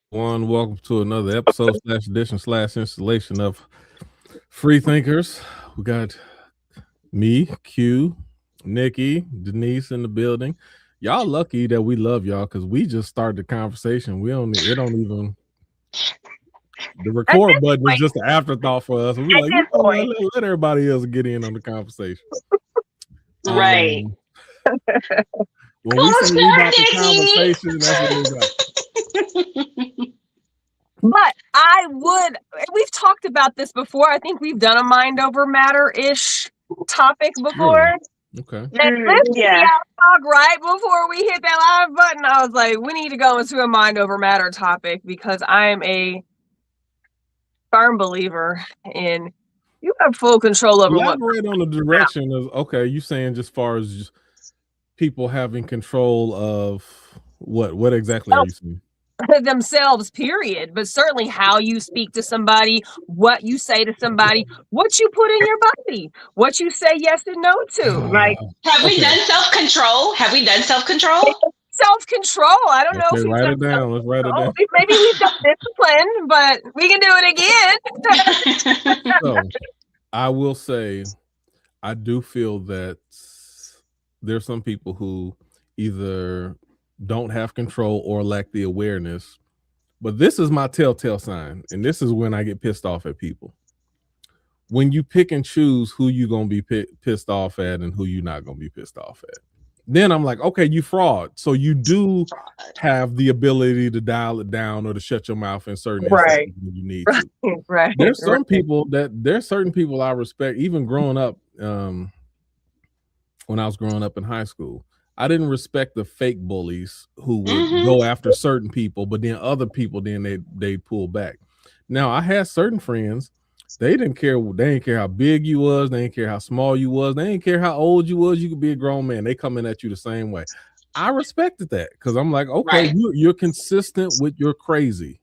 Welcome to another episode slash edition slash installation of Free Thinkers. We got me, Q, Nikki, Denise in the building. Y'all lucky that we love y'all because we just started the conversation. It don't even the record button is just an afterthought for us. And we like, let everybody else get in on the conversation. Right. When we say we about the conversation, that's what we got. But we've talked about this before. I think we've done a mind over matter-ish topic before. Okay. Talk right before we hit that live button. I was like, we need to go into a mind over matter topic because I am a firm believer in you have full control over Elaborate on the direction of you saying just far as just people having control of what exactly are you saying? Themselves, period. But certainly how you speak to somebody, what you say to somebody, what you put in your body, what you say yes and no to. Like, have we done self-control? Self-control. I don't know if we write it down. Let's write it down. Maybe we've done discipline, but we can do it again. So I will say I do feel that there's some people who either don't have control or lack the awareness. But this is my telltale sign, and this is when I get pissed off at people. When you pick and choose who you gonna be pissed off at and who you're not gonna be pissed off at, then I'm like, okay, you fraud. So you do have the ability to dial it down or to shut your mouth in certain instances when you need to. Right. There's some people there's certain people I respect, even growing up. When I was growing up in high school, I didn't respect the fake bullies who would go after certain people, but then other people, then they pull back. Now I had certain friends, they didn't care. They didn't care how big you was. They didn't care how small you was. They didn't care how old you was. You could be a grown man. They coming at you the same way. I respected that because I'm like, okay, you're consistent with your crazy.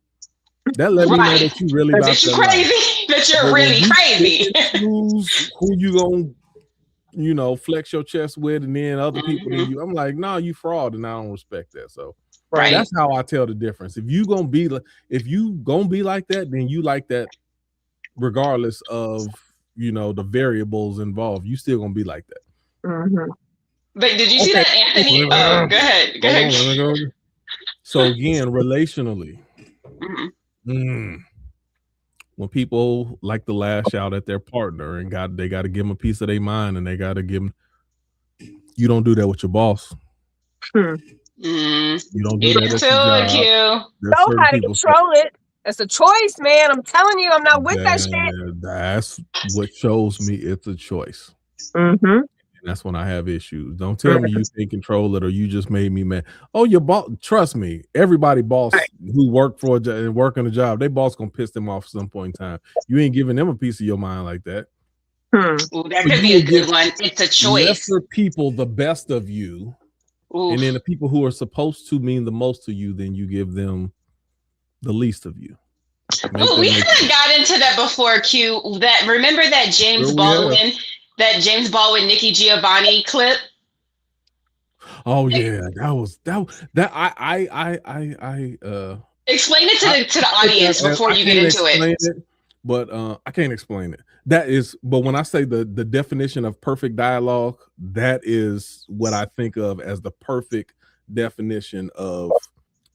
That let me know that you really about that you're really crazy. Choose who you gonna flex your chest with, and then other people than you. I'm like, no, you fraud, and I don't respect that. So that's how I tell the difference. If you gonna be like that, then you like that, regardless of the variables involved. You still gonna be like that. But did you see that, Anthony? Go ahead. So again, relationally, when people like to lash out at their partner and they got to give them a piece of their mind, and they got to give them. You don't do that with your boss. You don't do that at your job. Know how to control it. It's a choice, man. I'm telling you, I'm not with that shit. That's what shows me it's a choice. And that's when I have issues. Don't tell me you can't control it or you just made me mad. Oh, your boss. Trust me, everybody boss who work for and work on a job, they boss gonna piss them off at some point in time. You ain't giving them a piece of your mind like that. Ooh, that could be a good one. It's a choice. Lesser people the best of you, and then the people who are supposed to mean the most to you, then you give them the least of you. We haven't got into that before, Q. Remember that James Baldwin, Nikki Giovanni clip? Oh yeah, that I explain it to the audience before you get into it. But I can't explain it. But when I say the definition of perfect dialogue, that is what I think of as the perfect definition of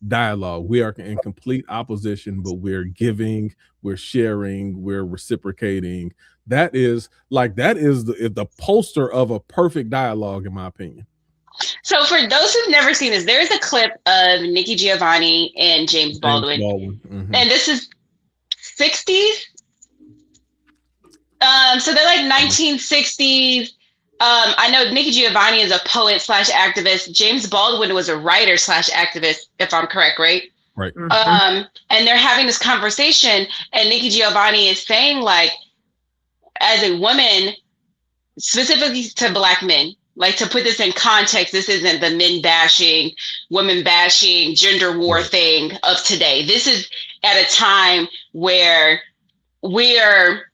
dialogue. We are in complete opposition, but we're giving, we're sharing, we're reciprocating. That is the poster of a perfect dialogue, in my opinion. So for those who've never seen this, there is a clip of Nikki Giovanni and James Baldwin. And this is 60s. So they're like 1960s. I know Nikki Giovanni is a poet / activist. James Baldwin was a writer / activist, if I'm correct, right? Right. And they're having this conversation, and Nikki Giovanni is saying, like, as a woman, specifically to Black men, like, to put this in context, this isn't the men bashing, women bashing, gender war thing of today. This is at a time where we're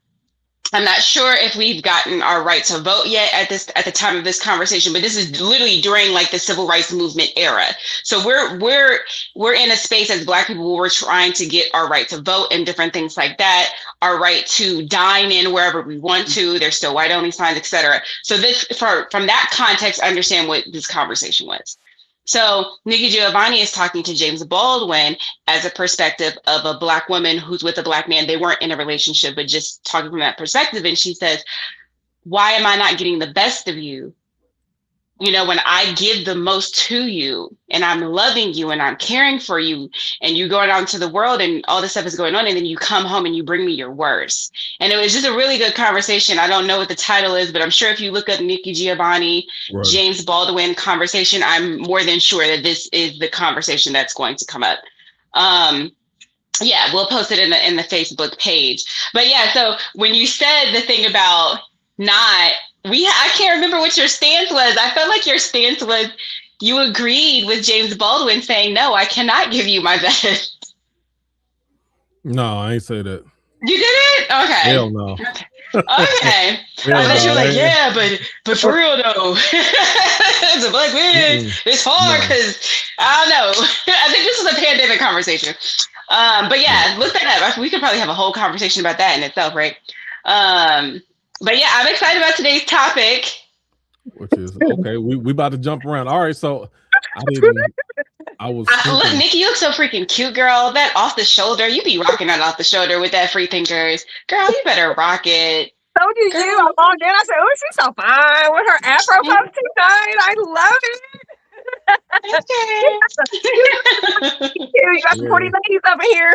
I'm not sure if we've gotten our right to vote yet at the time of this conversation, but this is literally during like the civil rights movement era. So we're in a space as Black people where we're trying to get our right to vote and different things like that, our right to dine in wherever we want to. There's still white only signs, etc. So this from that context, understand what this conversation was. So Nikki Giovanni is talking to James Baldwin as a perspective of a Black woman who's with a Black man. They weren't in a relationship, but just talking from that perspective. And she says, why am I not getting the best of you? You know, when I give the most to you and I'm loving you and I'm caring for you and you going out into the world and all this stuff is going on, and then you come home and you bring me your worst. And it was just a really good conversation. I don't know what the title is, but I'm sure if you look up Nikki Giovanni, right, James Baldwin conversation, I'm more than sure that this is the conversation that's going to come up. Yeah, we'll post it in the Facebook page. But yeah, so when you said the thing about I can't remember what your stance was. I felt like your stance was you agreed with James Baldwin saying, no, I cannot give you my best. No, I ain't say that. You didn't? Okay. Hell no. Okay. I thought you were like, yeah, but for real though, it's a Black man. It's hard because I don't know. I think this is a pandemic conversation. But yeah, look that up. We could probably have a whole conversation about that in itself, right? But yeah, I'm excited about today's topic. Which is okay. We about to jump around. All right, so I was look, Nikki, you look so freaking cute, girl. That off the shoulder, you be rocking that off the shoulder with that freethinkers. Girl, you better rock it. So did you. I logged in. I said, oh, she's so fine with her afro puff tonight. I love it. You got some pretty ladies up in here.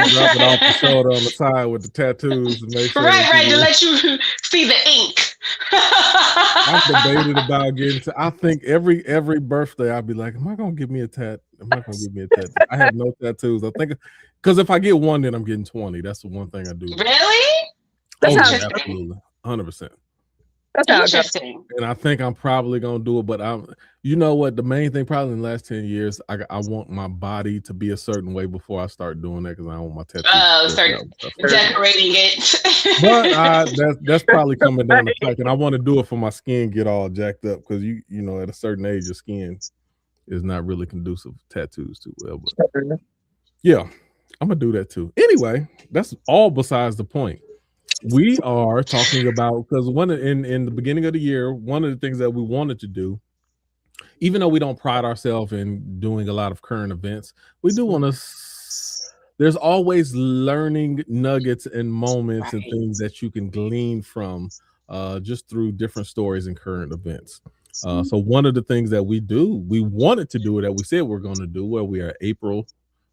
She dropped it off the shoulder on the side with the tattoos to make sure. Right, to let you see the ink. I've debated about getting to. I think every birthday I'll be like, am I gonna give me a tat? Am I gonna give me a tattoo? I have no tattoos. I think because if I get one, then I'm getting 20. That's the one thing I do. Really? That's absolutely 100%. That's interesting. And I think I'm probably gonna do it, but you know what? The main thing, probably in the last 10 years, I want my body to be a certain way before I start doing that because I don't want my tattoos. Oh, start decorating it. But that's probably coming down the pike, and I want to do it for my skin get all jacked up because you know at a certain age your skin is not really conducive to tattoos too well. But yeah, I'm gonna do that too. Anyway, that's all besides the point. We are talking about, because in the beginning of the year, one of the things that we wanted to do, even though we don't pride ourselves in doing a lot of current events, we do want to. There's always learning nuggets and moments and things that you can glean from just through different stories and current events. So one of the things that we wanted to do that we said we're going to do, where we are April,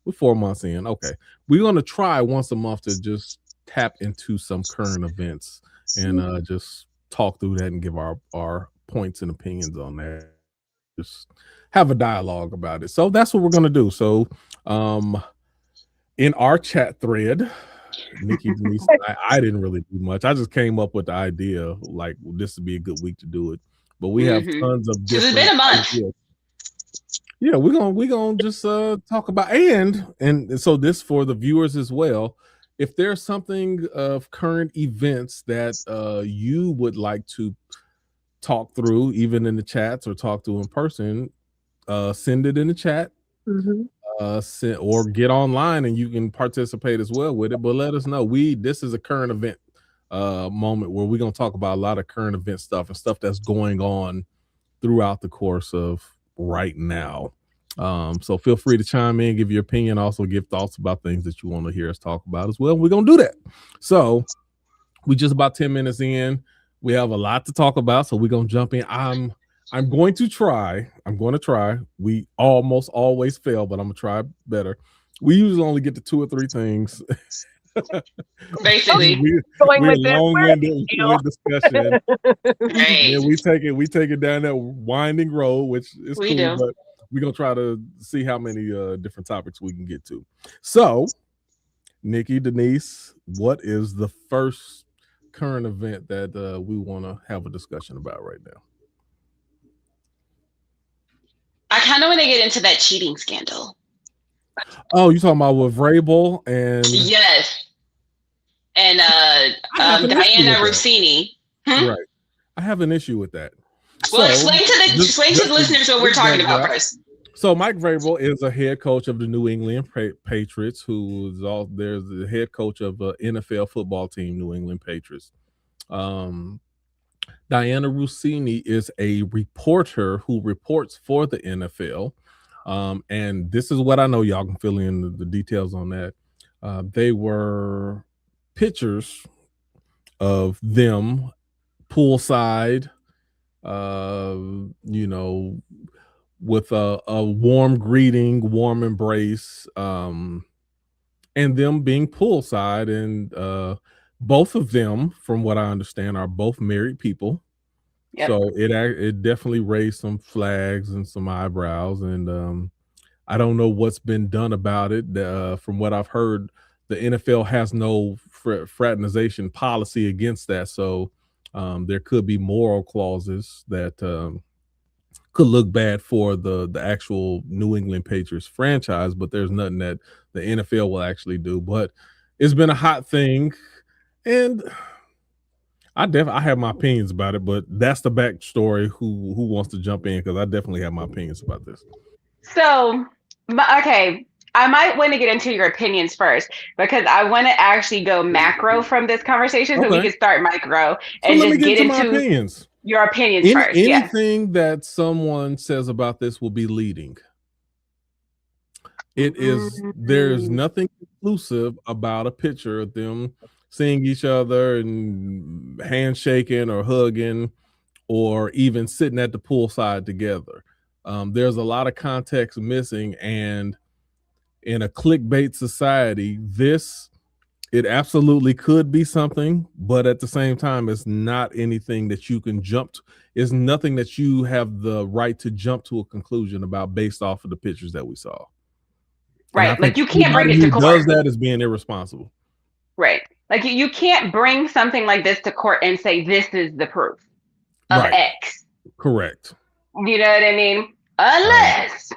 we're 4 months in. Okay, we're going to try once a month to just tap into some current events and just talk through that and give our points and opinions on that. Just have a dialogue about it. So that's what we're going to do. So in our chat thread, Nikki, Denise, I didn't really do much. I just came up with the idea like this would be a good week to do it. But we have tons of different. It's been a month. Yeah, we're gonna just talk about and so this for the viewers as well. If there's something of current events that you would like to talk through, even in the chats or talk to in person, send it in the chat. Or get online and you can participate as well with it. But let us know. This is a current event moment where we're gonna talk about a lot of current event stuff and stuff that's going on throughout the course of right now. So feel free to chime in, give your opinion, also give thoughts about things that you want to hear us talk about as well. We're gonna do that. So we just about 10 minutes in. We have a lot to talk about, so we're gonna jump in. I'm going to try. We almost always fail, but I'm gonna try better. We usually only get to 2 or 3 things. Basically, we're long-winded discussion. Yeah, we take it down that winding road, which is cool, but we're gonna try to see how many different topics we can get to. So, Nikki, Denise, what is the first current event that we want to have a discussion about right now? I kind of want to get into that cheating scandal. Oh, you talking about with Vrabel and yes, and Diana Rossini. Right. I have an issue with that. Well, explain to the listeners what we're talking about first. So Mike Vrabel is a head coach of the New England Patriots, who is there's the head coach of the NFL football team, New England Patriots. Diana Rossini is a reporter who reports for the NFL. And this is what I know. Y'all can fill in the details on that. They were pictures of them poolside, with a warm greeting, warm embrace, and them being poolside. And both of them, from what I understand, are both married people. Yep. So it definitely raised some flags and some eyebrows. And I don't know what's been done about it. From what I've heard, the NFL has no fraternization policy against that. So there could be moral clauses that could look bad for the actual New England Patriots franchise, but there's nothing that the NFL will actually do. But it's been a hot thing, and I have my opinions about it, but that's the backstory. Who wants to jump in? Because I definitely have my opinions about this. So, okay, I might want to get into your opinions first, because I want to actually go macro from this conversation, so we can start micro and just get into my opinions. Your opinions first. Anything that someone says about this will be leading. It is. There's nothing exclusive about a picture of them seeing each other and handshaking or hugging, or even sitting at the poolside together. There's a lot of context missing, and in a clickbait society, it absolutely could be something, but at the same time, it's not anything that you can jump to. It's nothing that you have the right to jump to a conclusion about based off of the pictures that we saw. Right. Like you can't bring it to court. Does that as being irresponsible. Right. Like you can't bring something like this to court and say, this is the proof of X. Correct. You know what I mean? Unless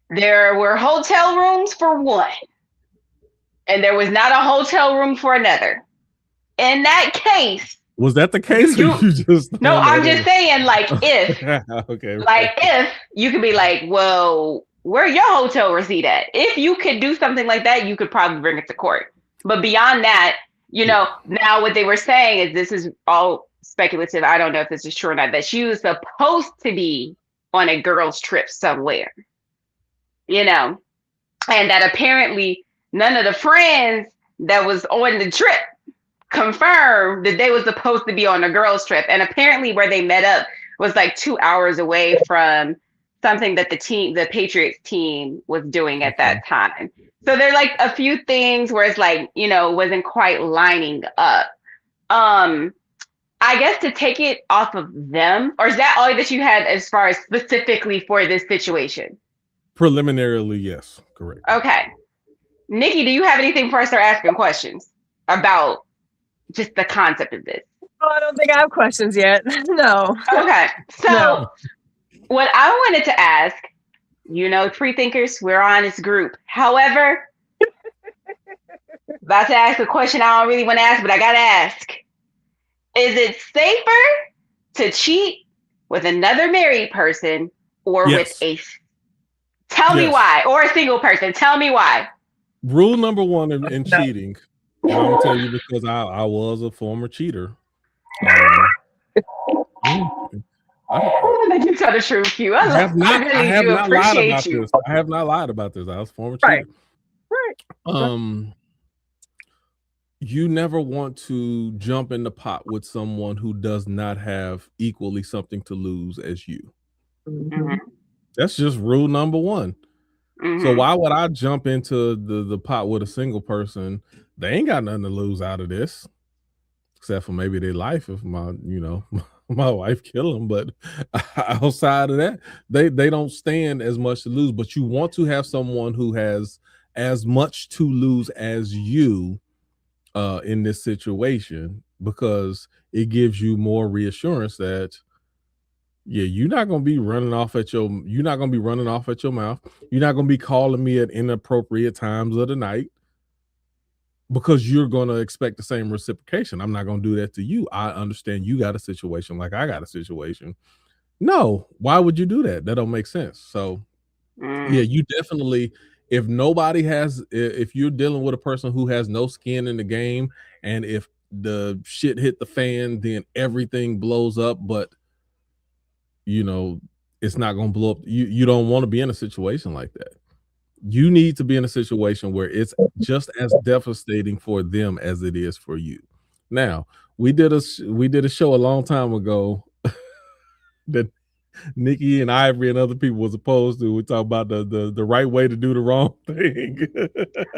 there were hotel rooms for one, and there was not a hotel room for another. In that case, was that the case? No, I'm just saying, like, if okay, like if you could be like, well, where your hotel receipt at? If you could do something like that, you could probably bring it to court. But beyond that, now what they were saying is, this is all speculative. I don't know if this is true or not, that she was supposed to be on a girls' trip somewhere, and that apparently none of the friends that was on the trip confirmed that they was supposed to be on a girls' trip. And apparently where they met up was like 2 hours away from something that the Patriots team was doing at that time. So there's like a few things where it's like, wasn't quite lining up. I guess to take it off of them, or is that all that you had as far as specifically for this situation? Preliminarily, yes, correct. Okay. Nikki, do you have anything for us to asking questions about just the concept of this? Oh, I don't think I have questions yet. No. Okay. So what I wanted to ask, freethinkers, we're on this group. However, about to ask a question I don't really want to ask, but I got to ask. Is it safer to cheat with another married person or with a... Tell me why. Or a single person. Tell me why. Rule number one in cheating, and I'm gonna tell you because I was a former cheater. I'm gonna you tell the truth, you. I have not lied about this. I have not lied about this. I was a former cheater. Right. You never want to jump in the pot with someone who does not have equally something to lose as you. Mm-hmm. That's just rule number one. Mm-hmm. So why would I jump into the pot with a single person? They ain't got nothing to lose out of this, except for maybe their life if my wife kill them. But outside of that, they don't stand as much to lose. But you want to have someone who has as much to lose as you in this situation, because it gives you more reassurance that you're not gonna be running off at your mouth. You're not gonna be calling me at inappropriate times of the night. because you're going to expect the same reciprocation. I'm not going to do that to you. I understand you got a situation like I got a situation. No, why would you do that? That don't make sense. So yeah, you definitely, if you're dealing with a person who has no skin in the game, and if the shit hit the fan, then everything blows up, but you know, it's not going to blow up. You don't want to be in a situation like that. You need to be in a situation where it's just as devastating for them as it is for you. Now, we did a show a long time ago that Nikki and Ivory and other people was opposed to. We talk about the right way to do the wrong thing.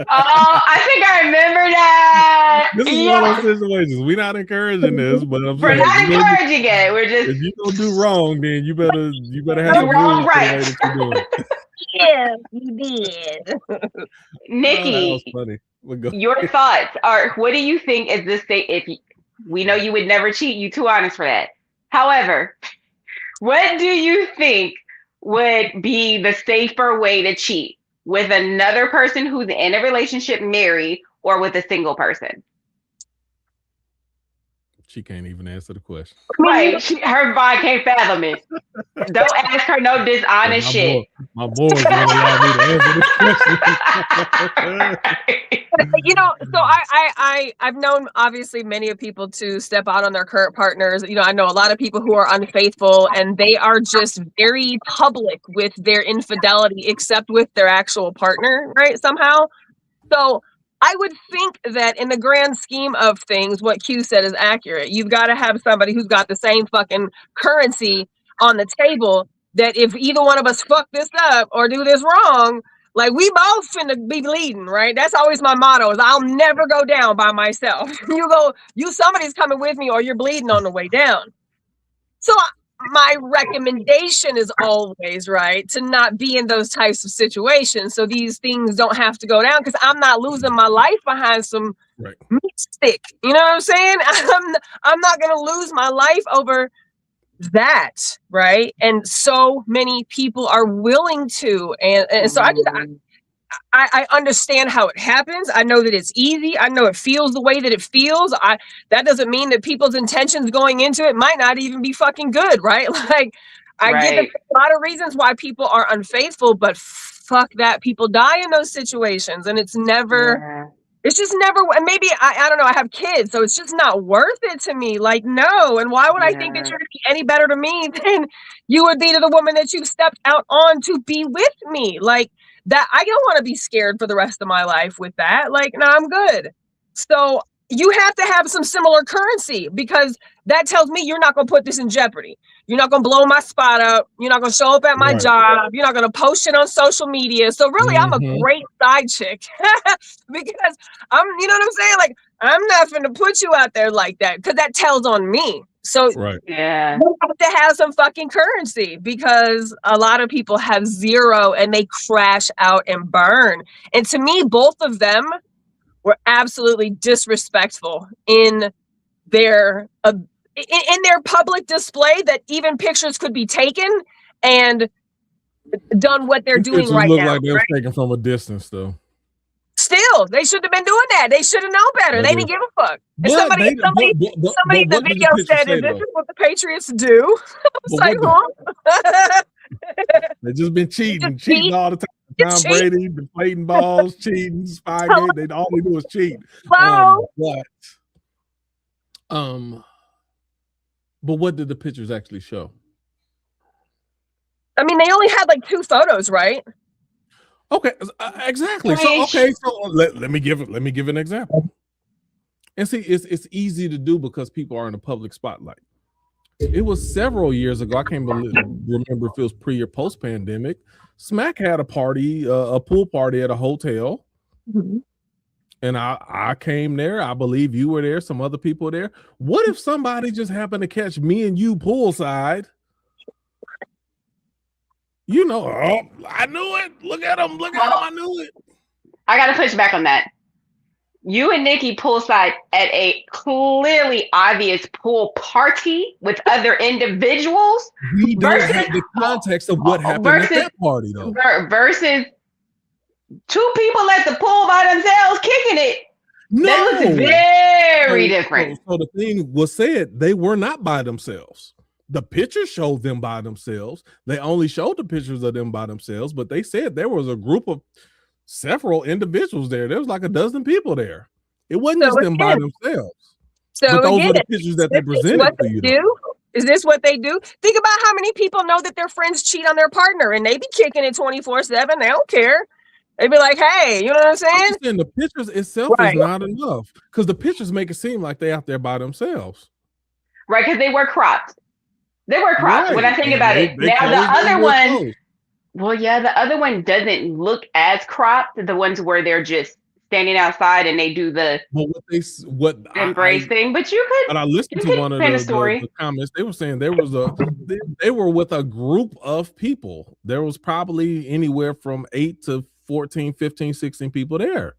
I think I remember that. This is one of those situations. We're not encouraging this, but we're not encouraging it. We're just, if you don't do wrong, then you better have some wrong right. Yeah, you did. Nikki, that was funny. Your thoughts are, what do you think is the state? We know you would never cheat, you too honest for that. However, what do you think would be the safer way to cheat? With another person who's in a relationship, married, or with a single person? She can't even answer the question. Right. Her mind can't fathom it. Don't ask her no dishonest shit. My boys won't allow me to answer this question. You know, so I've known obviously many of people to step out on their current partners. You know, I know a lot of people who are unfaithful, and they are just very public with their infidelity, except with their actual partner, right? Somehow. So I would think that in the grand scheme of things, what Q said is accurate. You've got to have somebody who's got the same fucking currency on the table, that if either one of us fuck this up or do this wrong, like, we both finna be bleeding, right? That's always my motto, is I'll never go down by myself. Somebody's coming with me, or you're bleeding on the way down. So my recommendation is always, right, to not be in those types of situations, so these things don't have to go down, because I'm not losing my life behind some meat stick. You know what I'm saying? I'm not going to lose my life over that, right? And so many people are willing to, and so I understand how it happens. I know that it's easy. I know it feels the way that it feels. That doesn't mean that people's intentions going into it might not even be fucking good, right? Like, I get a lot of reasons why people are unfaithful, but fuck that, people die in those situations, and it's never. It's just never, and maybe, I don't know, I have kids, so it's just not worth it to me. Like, no. And why would I think that you're going to be any better to me than you would be to the woman that you stepped out on to be with me? Like, that, I don't want to be scared for the rest of my life with that. Like, no, I'm good. So you have to have some similar currency, because that tells me you're not going to put this in jeopardy. You're not going to blow my spot up. You're not going to show up at my job. You're not going to post it on social media. So really, I'm a great side chick, because you know what I'm saying? Like, I'm not going to put you out there like that, because that tells on me. So you have to have some fucking currency, because a lot of people have zero and they crash out and burn. And to me, both of them were absolutely disrespectful in their public display, that even pictures could be taken and done what they're doing right now. Like they were taken from a distance, though. Still, they shouldn't have been doing that. They should have known better. They didn't give a fuck. And somebody in the video said, "This is what the Patriots do." I was like, huh? They've just been cheating all the time. Tom Brady, deflating balls, cheating, Spygate. All they do is cheat. But what did the pictures actually show? I mean, they only had like 2 photos, right? Okay, exactly. So let me give an example. And see, it's easy to do because people are in a public spotlight. It was several years ago. I can't remember if it was pre or post pandemic. Smack had a party, a pool party at a hotel. Mm-hmm. And I came there. I believe you were there. Some other people were there. What if somebody just happened to catch me and you poolside? You know, I knew it. Look at him. I knew it. I got to push back on that. You and Nikki poolside at a clearly obvious pool party with other individuals. We don't have the context of what happened at that party, though. Versus 2 people at the pool by themselves kicking it. No, that looks very different. So the thing was said, they were not by themselves. The pictures showed them by themselves. They only showed the pictures of them by themselves, but they said there was a group of several individuals there. There was like a dozen people there. It wasn't just them by themselves. So but those again, were the pictures that they presented to you. Is this what they do? Think about how many people know that their friends cheat on their partner and they be kicking it 24/7. They don't care. They be like, hey, you know what I'm saying? The pictures itself is not enough because the pictures make it seem like they're out there by themselves. Right, because they were cropped. They were cropped. Right. When I think about it. Now the other one, well, yeah, the other one doesn't look as cropped. The ones where they're just standing outside and they do the embrace thing. But you could. But I listened to one of the comments. They were saying there was they were with a group of people. There was probably anywhere from 8 to 14, 15, 16 people there.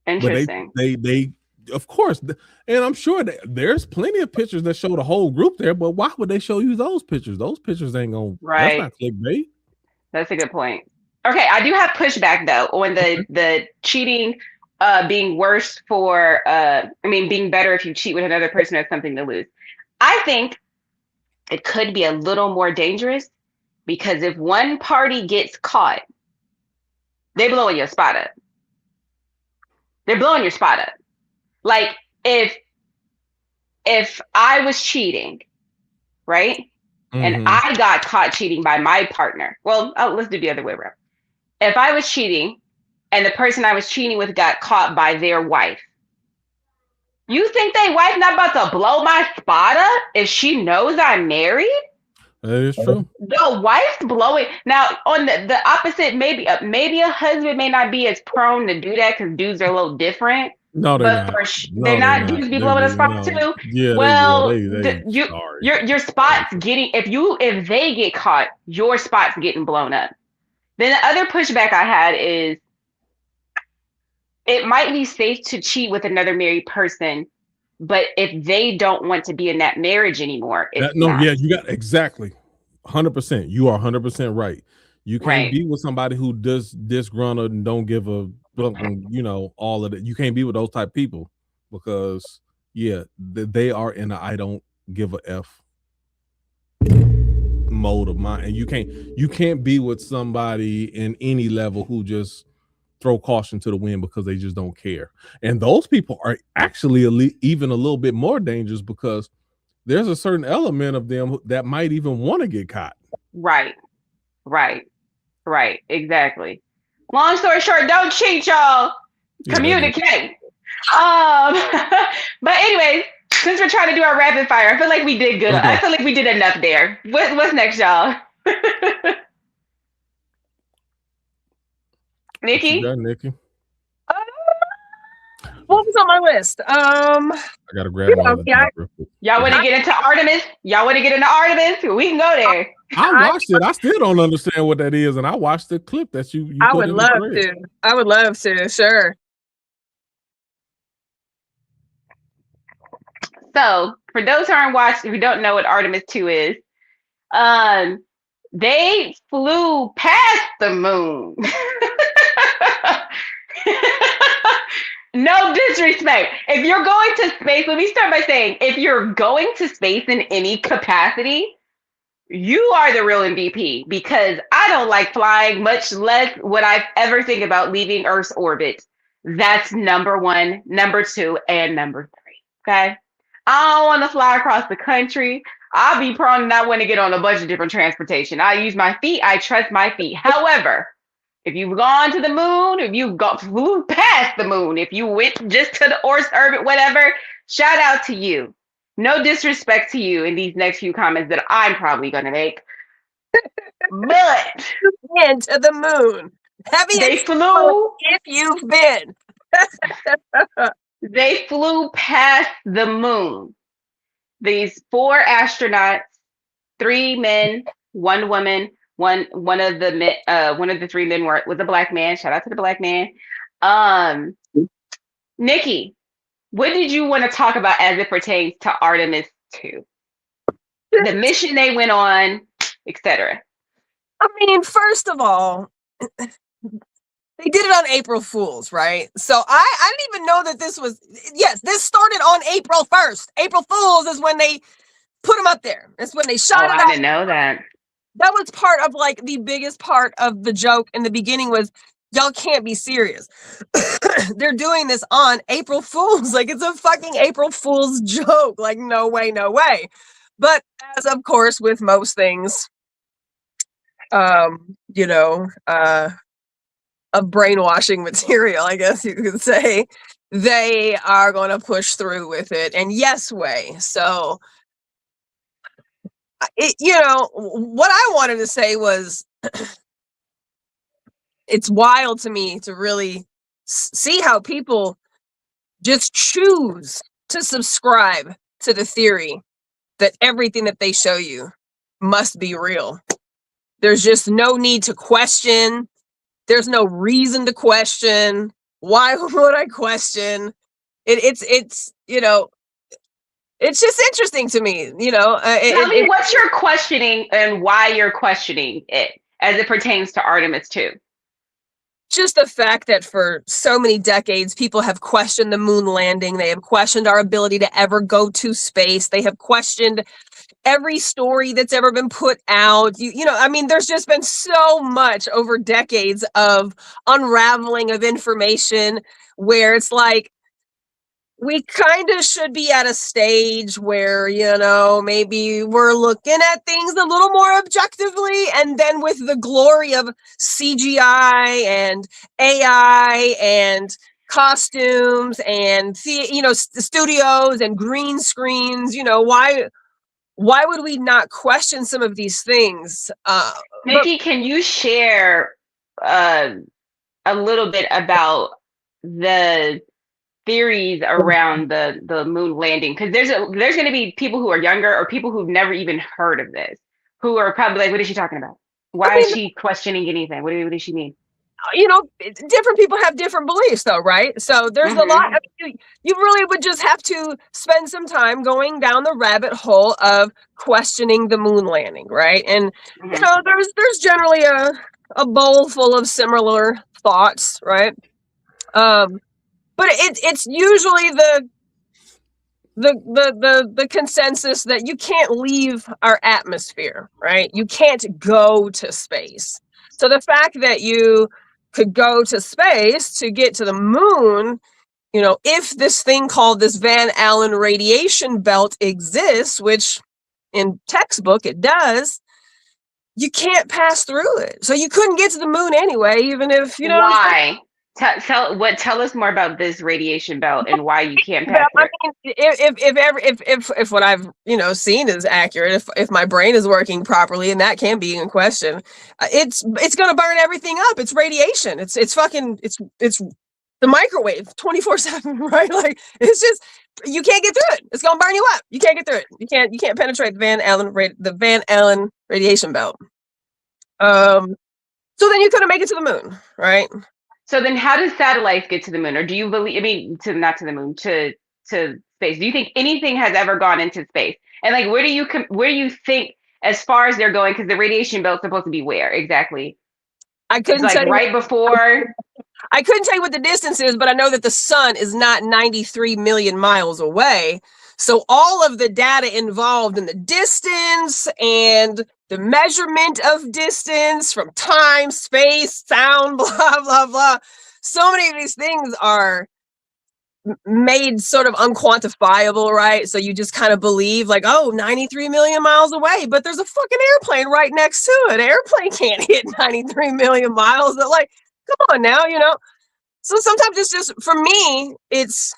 Interesting. But they of course, and I'm sure that there's plenty of pictures that show the whole group there, but why would they show you those pictures? Those pictures ain't gonna, right. That's not clickbait. That's a good point. Okay, I do have pushback though on the cheating being worse for being better if you cheat with another person or something to lose. I think it could be a little more dangerous because if one party gets caught, they're blowing your spot up. They're blowing your spot up. Like if I was cheating, right? Mm-hmm. And I got caught cheating by my partner. Well, let's do the other way around. If I was cheating and the person I was cheating with got caught by their wife, you think their wife not about to blow my spot up if she knows I'm married? That is true. The wife's blowing. Now, on the opposite, maybe a husband may not be as prone to do that because dudes are a little different. No, they're not. They're not. Dudes be blowing a spot too. Yeah. Well, your spot's getting. If they get caught, your spot's getting blown up. Then the other pushback I had is, it might be safe to cheat with another married person, but if they don't want to be in that marriage anymore, it's not. Yeah, you got exactly 100%. You are 100% right. You can't be with somebody who does disgruntled and don't give a, all of that. You can't be with those type of people because they are in a I don't give a F mode of mind, and you can't be with somebody in any level who just throw caution to the wind because they just don't care. And those people are actually even a little bit more dangerous because there's a certain element of them that might even want to get caught. Right. Exactly. Long story short, don't cheat, y'all. Communicate. But anyways, since we're trying to do our rapid fire, I feel like we did good. Okay. I feel like we did enough there. What's next, y'all? Nikki? Nikki? What was on my list? I gotta grab y'all want to get into Artemis? We can go there. I watched it. I still don't understand what that is, and I watched the clip that you I would love to. I would love to. Sure. So, for those who don't know what Artemis 2 is, they flew past the moon. No disrespect. If you're going to space, let me start by saying, if you're going to space in any capacity, you are the real MVP, because I don't like flying, much less would I ever think about leaving Earth's orbit. That's number 1, number 2, and number 3. Okay? I don't want to fly across the country. I'll be prone to not want to get on a bunch of different transportation. I use my feet. I trust my feet. However, if you've gone to the moon, if you've flew past the moon, if you went just to the Earth's orbit, whatever, shout out to you. No disrespect to you in these next few comments that I'm probably going to make. But into the moon. They flew. If you've been. They flew past the moon. These 4 astronauts, 3 men, 1 woman. One of the 3 men was a black man. Shout out to the black man. Nikki, what did you want to talk about as it pertains to Artemis 2? The mission they went on, etc. I mean, first of all, They did it on April Fools, right? So I didn't even know that this was, yes, this started on April 1st. April Fools is when they put them up there. That's when they shot it I out. didn't know that. That was part of like the biggest part of the joke in the beginning was, y'all can't be serious. They're doing this on April Fools. Like, it's a fucking April Fool's joke. Like, no way, no way. But as of course with most things, you know, of brainwashing material, I guess you could say, they are going to push through with it. And yes way. So, you know, what I wanted to say was, it's wild to me to really see how people just choose to subscribe to the theory that everything that they show you must be real. There's just no need to question. There's no reason to question. Why would I question? It's you know, it's just interesting to me, you know. Tell me what's your questioning and why you're questioning it as it pertains to Artemis 2. Just the fact that for so many decades, people have questioned the moon landing. They have questioned our ability to ever go to space. They have questioned every story that's ever been put out. You know, I mean, there's just been so much over decades of unraveling of information where it's like, we kind of should be at a stage where, you know, maybe we're looking at things a little more objectively, and then with the glory of CGI and AI and costumes and studios and green screens, you know, why would we not question some of these things? Nikki, can you share a little bit about the theories around the moon landing? Because there's going to be people who are younger or people who've never even heard of this, who are probably like, what is she talking about? Why is she questioning anything? What does she mean? You know, different people have different beliefs though, right? So there's a lot of, you really would just have to spend some time going down the rabbit hole of questioning the moon landing, right? And you know, there's generally a bowl full of similar thoughts, right? But it's usually the consensus that you can't leave our atmosphere, right? You can't go to space. So the fact that you could go to space to get to the moon, you know, if this thing called this Van Allen radiation belt exists, which in textbook it does, you can't pass through it. So you couldn't get to the moon anyway, even if, you know. Why? Tell us more about this radiation belt and why you can't pass it. I mean, if what I've, you know, seen is accurate, if my brain is working properly, and that can be in question, it's going to burn everything up. It's radiation. It's the microwave 24/7, right? Like, it's just, you can't get through it. It's going to burn you up. You can't get through it. You can't penetrate the Van Allen radiation belt. So then you couldn't make it to the moon, right? So then how does satellites get to the moon? Or do you believe, I mean, not to the moon, to space? Do you think anything has ever gone into space? And like, where do you think, as far as they're going, because the radiation belt's supposed to be where exactly? I couldn't tell you. Right before. I couldn't tell you what the distance is, but I know that the sun is not 93 million miles away. So all of the data involved in the distance and the measurement of distance from time, space, sound, blah, blah, blah. So many of these things are made sort of unquantifiable, right? So you just kind of believe like, oh, 93 million miles away, but there's a fucking airplane right next to it. An airplane can't hit 93 million miles. They're like, come on now, you know? So sometimes it's just, for me, it's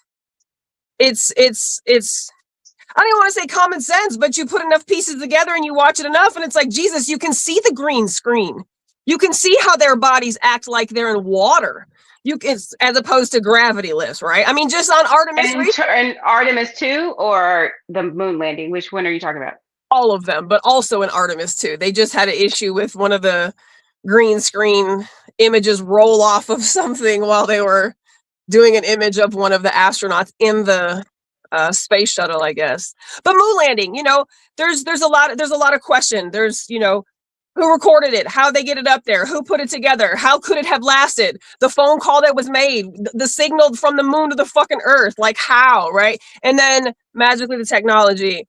I don't even want to say common sense, but you put enough pieces together and you watch it enough, and it's like, Jesus, you can see the green screen. You can see how their bodies act like they're in water. You can, as opposed to gravity-less, right? I mean, just on Artemis. And Artemis 2 or the moon landing? Which one are you talking about? All of them, but also in Artemis 2. They just had an issue with one of the green screen images roll off of something while they were doing an image of one of the astronauts in the space shuttle, I guess. But moon landing, you know, there's a lot of question. There's, you know, Who recorded it? How'd they get it up there? Who put it together? How could it have lasted? The phone call that was made, the signal from the moon to the fucking earth, like how, right? And then magically the technology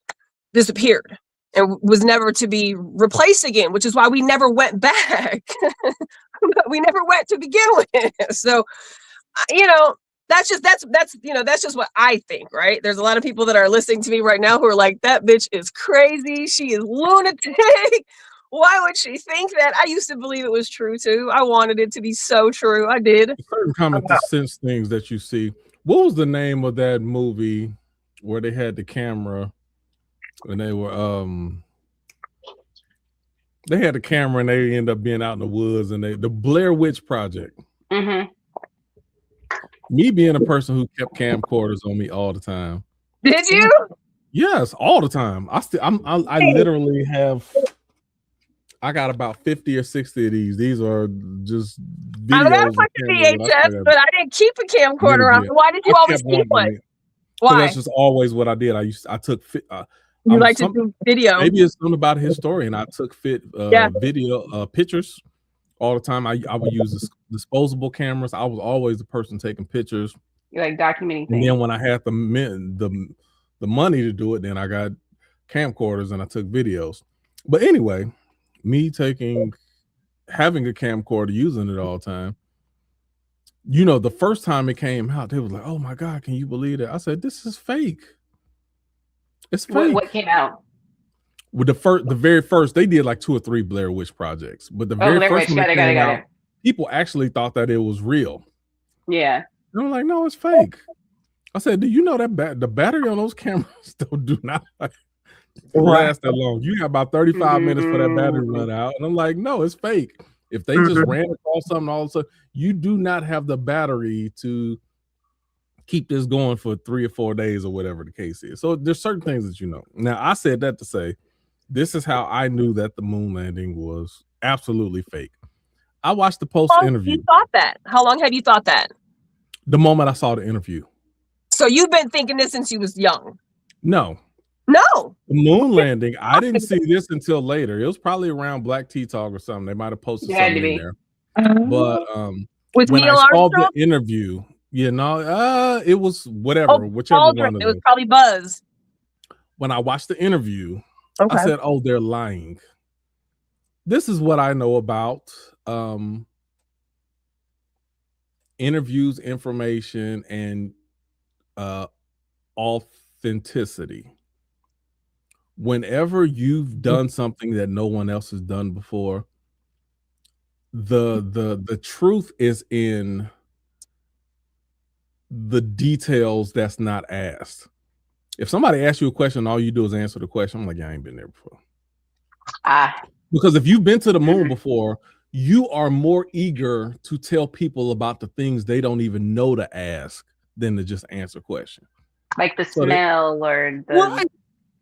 disappeared and was never to be replaced again, which is why we never went back. We never went to begin with. So, you know, that's just what I think, right? There's a lot of people that are listening to me right now who are like, that bitch is crazy. She is lunatic. Why would she think that? I used to believe it was true too. I wanted it to be so true. I did. Certain common sense things that you see. What was the name of that movie where they had the camera and they were they had the camera and they end up being out in the woods and the Blair Witch Project. Mm-hmm. Me being a person who kept camcorders on me all the time. Did you? Yes, all the time. I literally have. I got about 50 or 60 of these. These are just videos. I got a bunch of VHS, but I didn't keep a camcorder on. Why did you always keep one? Why? That's just always what I did. I took. You like to do video? Maybe it's something about a historian. I took video pictures all the time. I would use disposable cameras. I was always the person taking pictures. You like documenting things. And then when I had the money to do it, then I got camcorders and I took videos. But anyway, me having a camcorder, using it all the time. You know, the first time it came out, they was like, "Oh my God, can you believe it?" I said, "This is fake. It's fake." What came out? With the very first, they did like 2 or 3 Blair Witch projects, but the very first one that came out, people actually thought that it was real. Yeah. And I'm like, no, it's fake. I said, do you know that the battery on those cameras do not last that long? You got about 35 minutes for that battery to run out. And I'm like, no, it's fake. If they just ran across something all of a sudden, you do not have the battery to keep this going for 3 or 4 days or whatever the case is. So there's certain things that you know. Now, I said that to say, this is how I knew that the moon landing was absolutely fake. I watched the post interview. You thought that? How long have you thought that? The moment I saw the interview. So you've been thinking this since you was young? No. No. The moon landing, I didn't see this until later. It was probably around Black Tea Talk or something. They might have posted something in there. But when I saw the interview, it was whatever, whichever one of them. It was probably Buzz. When I watched the interview, I said, "Oh, they're lying." This is what I know about interviews, information, and authenticity. Whenever you've done something that no one else has done before, the truth is in the details that's not asked. If somebody asks you a question, all you do is answer the question. I'm like, I ain't been there before. Because if you've been to the moon before, you are more eager to tell people about the things they don't even know to ask than to just answer questions. Like the smell or the... Right.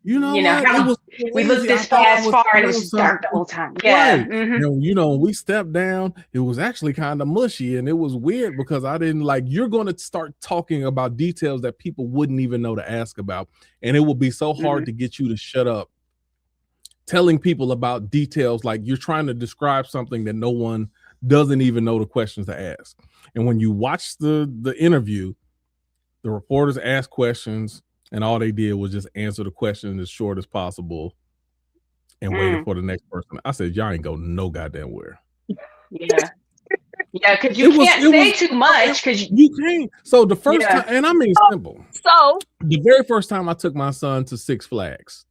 You know how we looked this far and it was dark the whole time. Yeah. Right. When we stepped down, it was actually kind of mushy and it was weird because I didn't you're going to start talking about details that people wouldn't even know to ask about. And it will be so hard to get you to shut up telling people about details. Like you're trying to describe something that no one doesn't even know the questions to ask. And when you watch the interview, the reporters ask questions, and all they did was just answer the question as short as possible and waited for the next person. I said, y'all ain't go no goddamn where. Yeah. Yeah, because you can't say too much because you can't. So the first time, and I mean simple. So the very first time I took my son to Six Flags,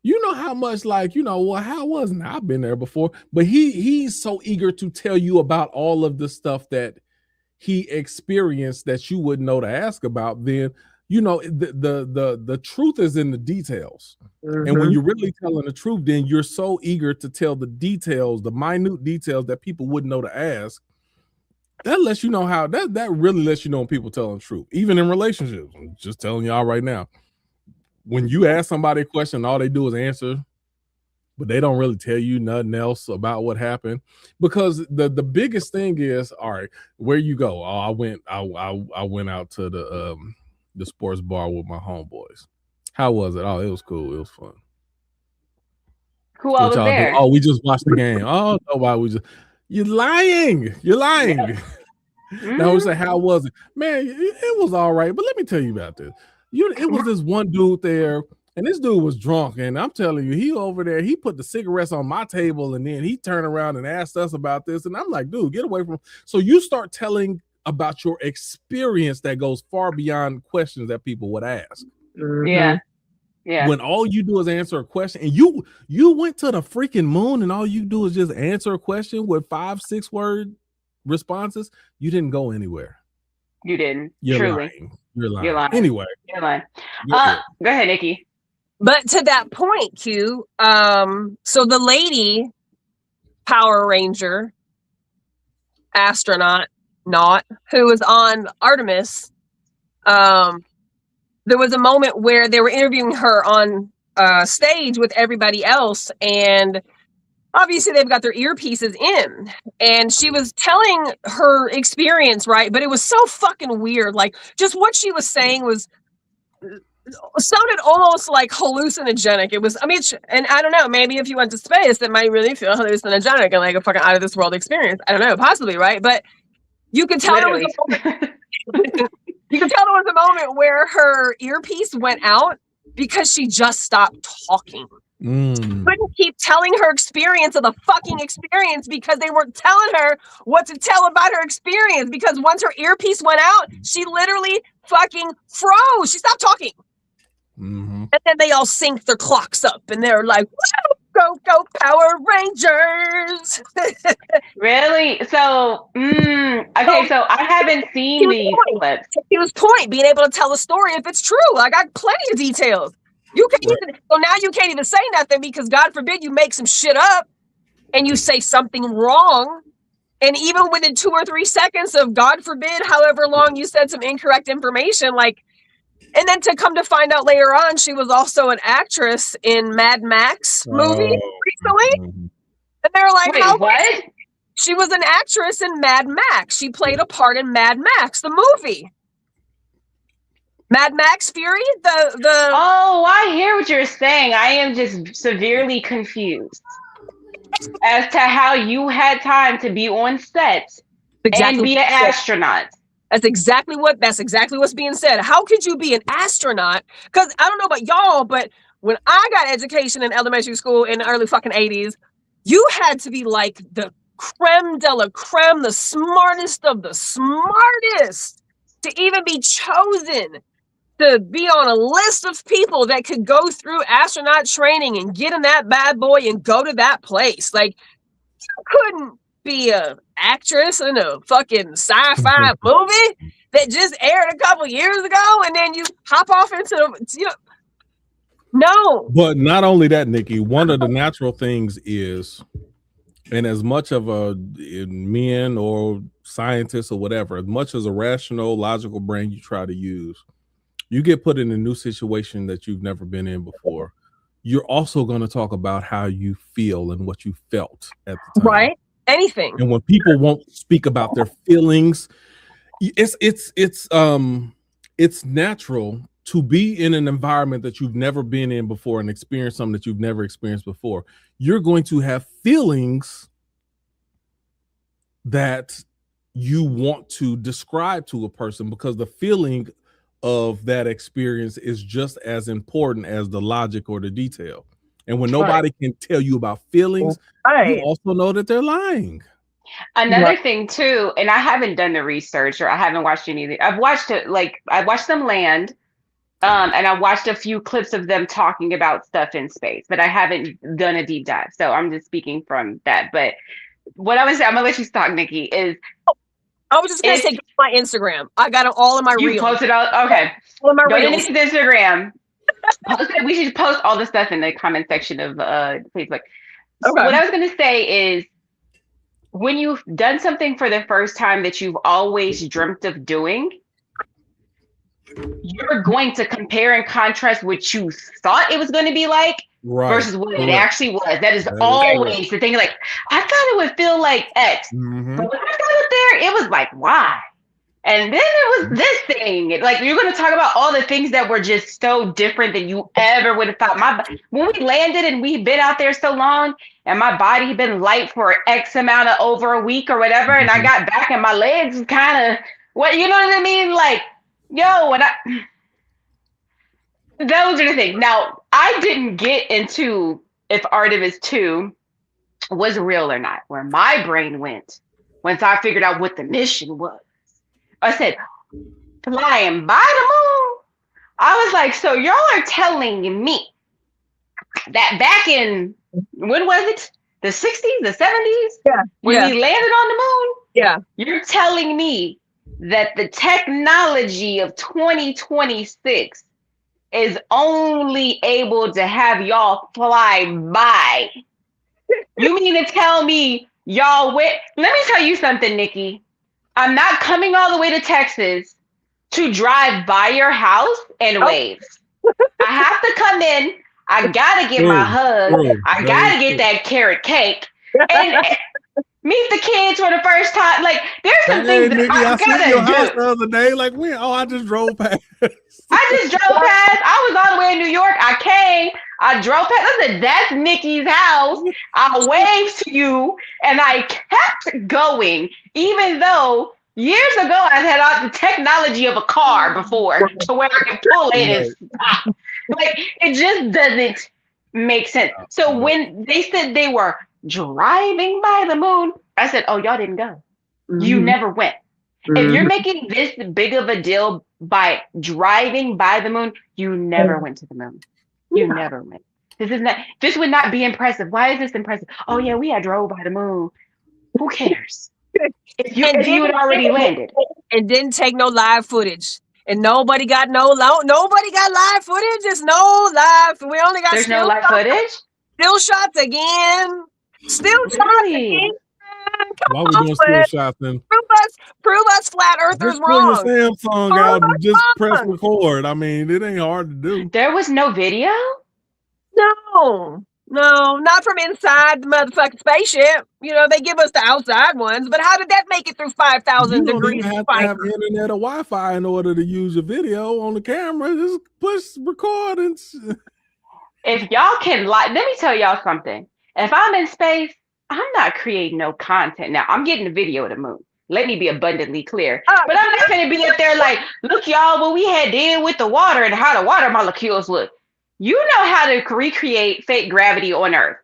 you know how much how wasn't I? I've been there before, but he's so eager to tell you about all of the stuff that he experienced that you wouldn't know to ask about. Then the truth is in the details. And when you're really telling the truth, then you're so eager to tell the details, the minute details that people wouldn't know to ask. That lets you know how that really lets you know when people telling the truth, even in relationships. I'm just telling y'all right now. When you ask somebody a question, all they do is answer, but they don't really tell you nothing else about what happened. Because the biggest thing is, all right, where you go? Oh, I went out to the sports bar with my homeboys. How was it? Oh, it was cool. It was fun. Who all What was y'all do? there? Oh, we just watched the game. Oh, nobody. We just. You're lying. You're lying. Yep. Now we say, how was it, man? It was all right, but let me tell you about this. It was this one dude there, and this dude was drunk, and I'm telling you, he over there, he put the cigarettes on my table, and then he turned around and asked us about this, and I'm like, dude, get away from. So you start telling about your experience that goes far beyond questions that people would ask. Yeah. Yeah. When all you do is answer a question, and you went to the freaking moon, and all you do is just answer a question with 5-6 word responses, you didn't go anywhere. You didn't. You're Truly. lying. You're lying. You're lying. Anyway. You're lying. Go ahead, Nikki. But to that point, Q, so the lady Power Ranger astronaut who was on Artemis, there was a moment where they were interviewing her on stage with everybody else, and obviously they've got their earpieces in, and she was telling her experience, right? But it was so fucking weird. Like, just what she was saying sounded almost like hallucinogenic. It was, I mean, and I don't know, maybe if you went to space, it might really feel hallucinogenic and like a fucking out of this world experience. I don't know, possibly, right? But you could tell there was a moment. You could tell there was a moment where her earpiece went out because she just stopped talking. Couldn't keep telling her experience of the fucking experience because they weren't telling her what to tell about her experience, because once her earpiece went out, she literally fucking froze. She stopped talking. And then they all sync their clocks up and they're like, go Power Rangers. Really? So okay, so I haven't seen these clips. He was point, being able to tell a story if it's true. I got plenty of details. You can't even, so now you can't even say nothing because God forbid you make some shit up and you say something wrong. And even within 2 or 3 seconds of, God forbid, however long you said some incorrect information, like, and then to come to find out later on, she was also an actress in Mad Max movie recently. And they're like, wait, what? She was an actress in Mad Max. She played a part in Mad Max, the movie. Mad Max Fury, the Oh, I hear what you're saying. I am just severely confused as to how you had time to be on set and be an astronaut. That's exactly what's being said. How could you be an astronaut? Because I don't know about y'all, but when I got education in elementary school in the early fucking 80s, you had to be like the creme de la creme, the smartest of the smartest, to even be chosen to be on a list of people that could go through astronaut training and get in that bad boy and go to that place. Like, you couldn't be an actress in a fucking sci-fi movie that just aired a couple years ago and then you hop off into the, no. But not only that, Nikki, one of the natural things is, and as much of a men or scientists or whatever, as much as a rational, logical brain you try to use, you get put in a new situation that you've never been in before. You're also going to talk about how you feel and what you felt at the time. Right? Anything. And when people won't speak about their feelings, it's natural to be in an environment that you've never been in before and experience something that you've never experienced before. You're going to have feelings that you want to describe to a person because the feeling of that experience is just as important as the logic or the detail. And when nobody can tell you about feelings, you also know that they're lying. Another thing too, and I haven't done the research or I haven't watched anything. I've watched it, like I watched them land, and I watched a few clips of them talking about stuff in space, but I haven't done a deep dive. So I'm just speaking from that. But what I was saying, I'm gonna let you talk, Nikki, is I was just gonna say my Instagram. I got it all in my reels. You posted all, okay. All in my Go to reels. Nikki's Instagram. We should post all the stuff in the comment section of Facebook. So what I was gonna say is, when you've done something for the first time that you've always dreamt of doing, you're going to compare and contrast what you thought it was going to be like versus what it actually was. That is always the thing. Like, I thought it would feel like X, but when I got up there, it was like Y. And then it was this thing. Like, you're going to talk about all the things that were just so different than you ever would have thought. When we landed and we'd been out there so long, and my body had been light for X amount of over a week or whatever, and I got back and my legs kind of, you know what I mean? Like, yo, those are the things. Now, I didn't get into if Artemis 2 was real or not. Where my brain went once I figured out what the mission was. I said, flying by the moon. I was like, so y'all are telling me that back in, when was it? The 60s, the 70s? Yeah. When we landed on the moon? Yeah. You're telling me that the technology of 2026 is only able to have y'all fly by. You mean to tell me y'all went? Let me tell you something, Nikki. I'm not coming all the way to Texas to drive by your house and wave. I have to come in. I gotta get my hug. I gotta get that carrot cake and meet the kids for the first time. Like, there's some things that I gotta your house the other day. Like, when? Oh, I just drove past. I just drove past. I was all the way in New York. I came. I drove past. I said, that's Nikki's house. I waved to you, and I kept going, even though years ago I had all the technology of a car before to where I can pull in and stop. Like, it just doesn't make sense. So when they said they were driving by the moon, I said, oh, y'all didn't go. You never went. If you're making this big of a deal by driving by the moon, you never went to the moon. You never went. This would not be impressive. Why is this impressive? Oh yeah, we had drove by the moon. Who cares? If you had already landed. And didn't take no live footage. And nobody got live footage. There's no live. We only got There's no live footage? Still shots again. Still shots again. Why we doing still shots then? Prove us flat earthers just wrong. Pull your Samsung out and just press record. I mean, it ain't hard to do. There was no video? No, not from inside the motherfucking spaceship. You know, they give us the outside ones, but how did that make it through 5,000 degrees? You don't even have to have internet or Wi-Fi in order to use your video on the camera. Just push record and... If y'all can, let me tell y'all something. If I'm in space, I'm not creating no content. Now, I'm getting a video of the moon. Let me be abundantly clear. But I'm not going to be up there like, look, y'all, what we had did with the water and how the water molecules look. You know how to recreate fake gravity on Earth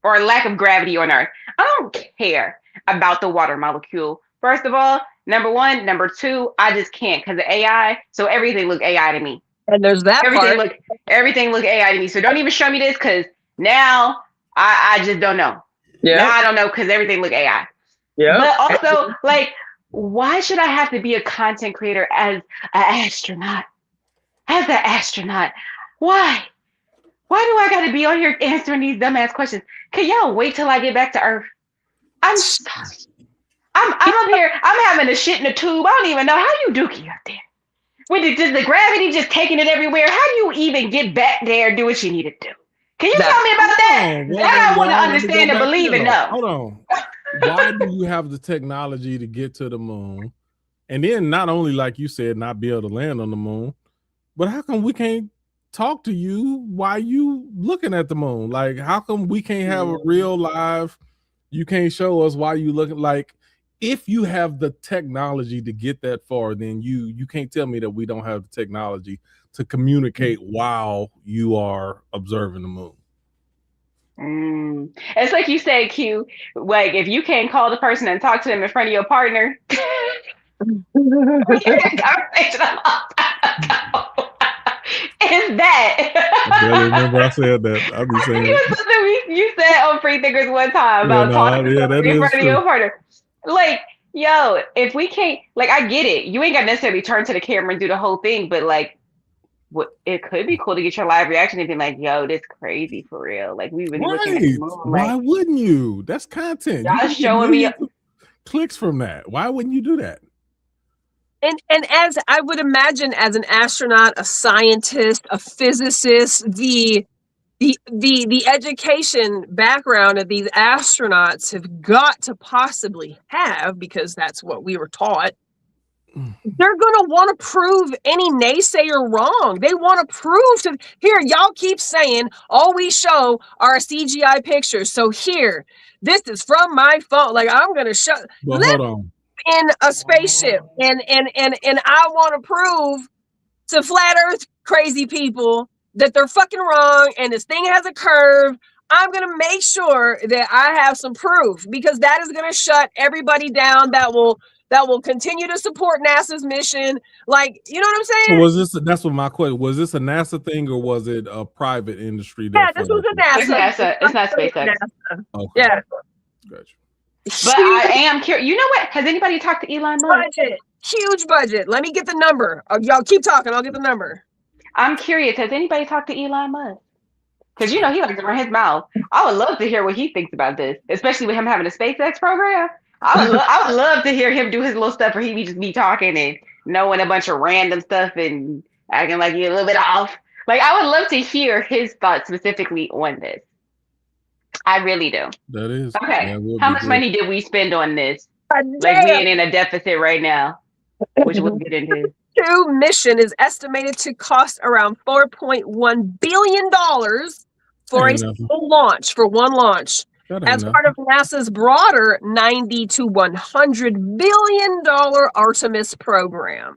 or lack of gravity on Earth. I don't care about the water molecule. First of all, number one. Number two, I just can't because of AI. So everything look AI to me. And there's that everything look AI to me. So don't even show me this because now I just don't know. Yeah. Now I don't know because everything look AI. Yeah. But also, like, why should I have to be a content creator as an astronaut? Why? Why do I got to be on here answering these dumbass questions? Can y'all wait till I get back to Earth? I'm up here. I'm having a shit in a tube. I don't even know how you dookie up there. Does the gravity just taking it everywhere? How do you even get back there and do what you need to do? Can you tell me about that? That I want to understand and believe and know. Hold on. Why do you have the technology to get to the moon? And then not only, like you said, not be able to land on the moon, but how come we can't talk to you while you looking at the moon? Like, how come we can't have a real live, you can't show us why you looking? Like, if you have the technology to get that far, then you can't tell me that we don't have the technology to communicate while you are observing the moon. It's like you say, Q, like if you can't call the person and talk to them in front of your partner, is that? I barely remember I said that. I'll be saying you said on Freethinkers one time about talking in front of your partner. Like, yo, if we can't, like, I get it. You ain't got to necessarily turn to the camera and do the whole thing, but like, it could be cool to get your live reaction and be like, yo, this crazy for real. Like, we really looking at the moon. Like, why wouldn't you? That's content. Y'all showing me clicks from that. Why wouldn't you do that? And as I would imagine, as an astronaut, a scientist, a physicist, the education background of these astronauts have got to possibly have, because that's what we were taught, they're going to want to prove any naysayer wrong. They want to prove to here, y'all keep saying all we show are CGI pictures. So here, this is from my phone. Like I'm going to show Hold on. in a spaceship and I want to prove to flat earth crazy people that they're fucking wrong and this thing has a curve. I'm going to make sure that I have some proof because that is going to shut everybody down that will continue to support NASA's mission. Like, you know what I'm saying? So was this, that's what my question, was this a NASA thing or was it a private industry? Yeah, this was a NASA. It's NASA. It's not SpaceX. Okay. Yeah. Gotcha. But I am curious. You know what? Has anybody talked to Elon Musk? Budget. Huge budget. Let me get the number. Y'all keep talking. I'll get the number. I'm curious. Has anybody talked to Elon Musk? Because you know he likes to run his mouth. I would love to hear what he thinks about this, especially with him having a SpaceX program. I would love to hear him do his little stuff where he just be talking and knowing a bunch of random stuff and acting like he's a little bit off. Like I would love to hear his thoughts specifically on this. I really do. That is okay. How much money did we spend on this? Like we ain't in a deficit right now, which we'll get into. New mission is estimated to cost around $4.1 billion for a single launch, for one launch, as part of NASA's broader $90 to $100 billion Artemis program.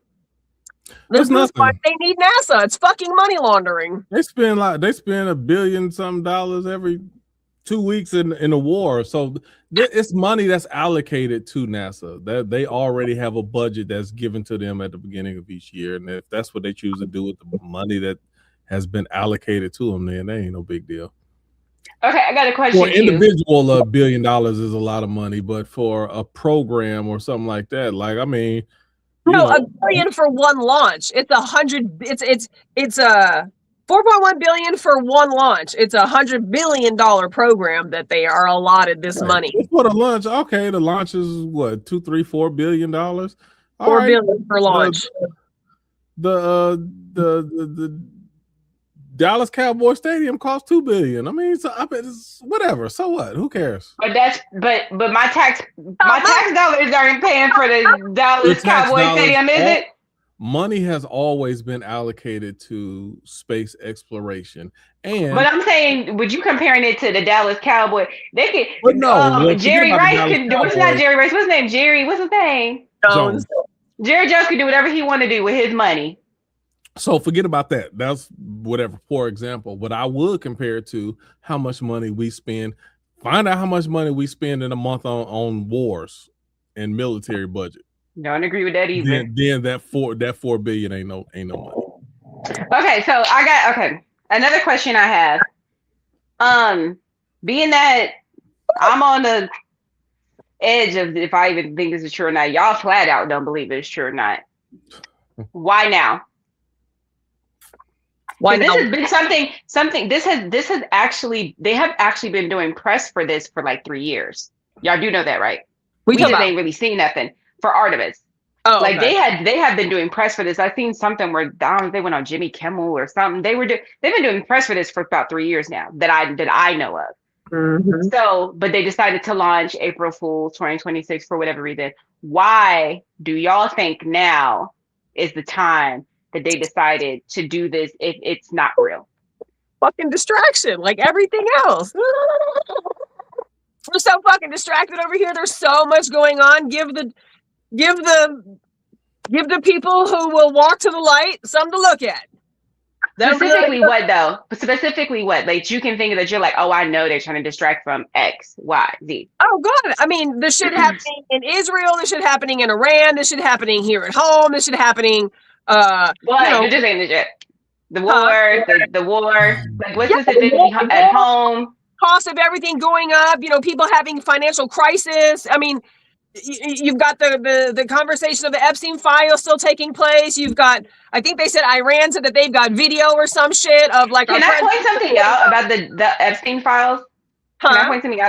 This is why they need NASA. It's fucking money laundering. They spend $1 billion some dollars every 2 weeks in a war. So it's money that's allocated to NASA. That they already have a budget that's given to them at the beginning of each year. And if that's what they choose to do with the money that has been allocated to them, then that ain't no big deal. Okay, I got a question. For an individual, $1 billion is a lot of money, but for a program or something like that, like I mean, no, $1 billion for one launch. It's it's a 4.1 billion for one launch. It's $100 billion program that they are allotted this money. For the launch, okay, the launch is what, $2, $3, $4 billion? $4 billion per launch. The Dallas Cowboy Stadium cost $2 billion. I mean, so I bet it's whatever. So what? Who cares? But my tax dollars aren't paying for the Dallas Cowboy Stadium, is it? Money has always been allocated to space exploration, but I'm saying, would you comparing it to the Dallas Cowboy? They could. But no, Jerry Rice could. What's not Jerry Rice? What's his name? Jerry. What's his name? Jones. Jerry Jones could do whatever he want to do with his money. So forget about that. That's whatever. For example, but I would compare it to how much money we spend. Find out how much money we spend in a month on wars and military budget. Don't agree with that either. Then that $4 billion ain't no money. Okay, so I got another question I have. Being that I'm on the edge of if I even think this is true or not, y'all flat out don't believe it's true or not. Why now? Why this has been something this has actually, they have actually been doing press for this for like 3 years. Y'all do know that, right? We just ain't really seen nothing for Artemis. Oh, like okay. they have been doing press for this. I've seen something where they went on Jimmy Kimmel or something. They've been doing press for this for about 3 years now that I know of. Mm-hmm. So, but they decided to launch April Fool's 2026 for whatever reason. Why do y'all think now is the time that they decided to do this if it's not real? Fucking distraction, like everything else. We're so fucking distracted over here. There's so much going on. Give the people who will walk to the light something to look at. Specifically what though? Specifically what? Like you can think that you're like, oh, I know they're trying to distract from X, Y, Z. Oh God. I mean, this shit happening in Israel, this shit happening in Iran, this shit happening here at home, this shit happening you're just saying legit. The war, the war. Like what's this at home? Cost of everything going up, people having financial crisis. I mean, you've got the conversation of the Epstein file still taking place. You've got, I think they said Iran said that they've got video or some shit of like. Can I point something out about the Epstein files? Can I point something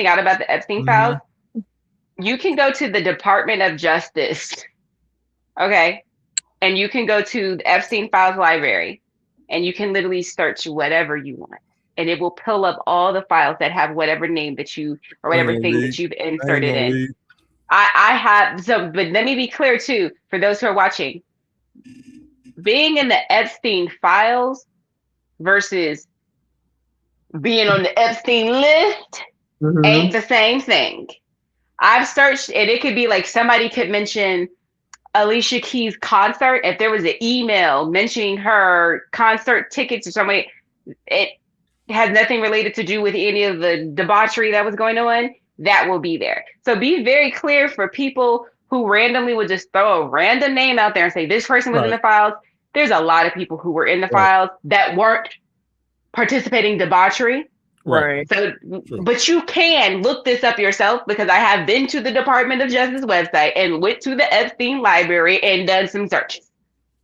out about the Epstein files? You can go to the Department of Justice, okay, and you can go to the Epstein files library, and you can literally search whatever you want. And it will pull up all the files that have whatever name that you or whatever thing that you've inserted in. I have so, but let me be clear too for those who are watching. Being in the Epstein files versus being on the Epstein list ain't the same thing. I've searched, and it could be like somebody could mention Alicia Keys' concert. If there was an email mentioning her concert tickets or somebody, it has nothing related to do with any of the debauchery that was going on. That will be there. So be very clear for people who randomly would just throw a random name out there and say this person was in the files. There's a lot of people who were in the files that weren't participating debauchery. Right. So, but you can look this up yourself because I have been to the Department of Justice website and went to the Epstein library and done some searches.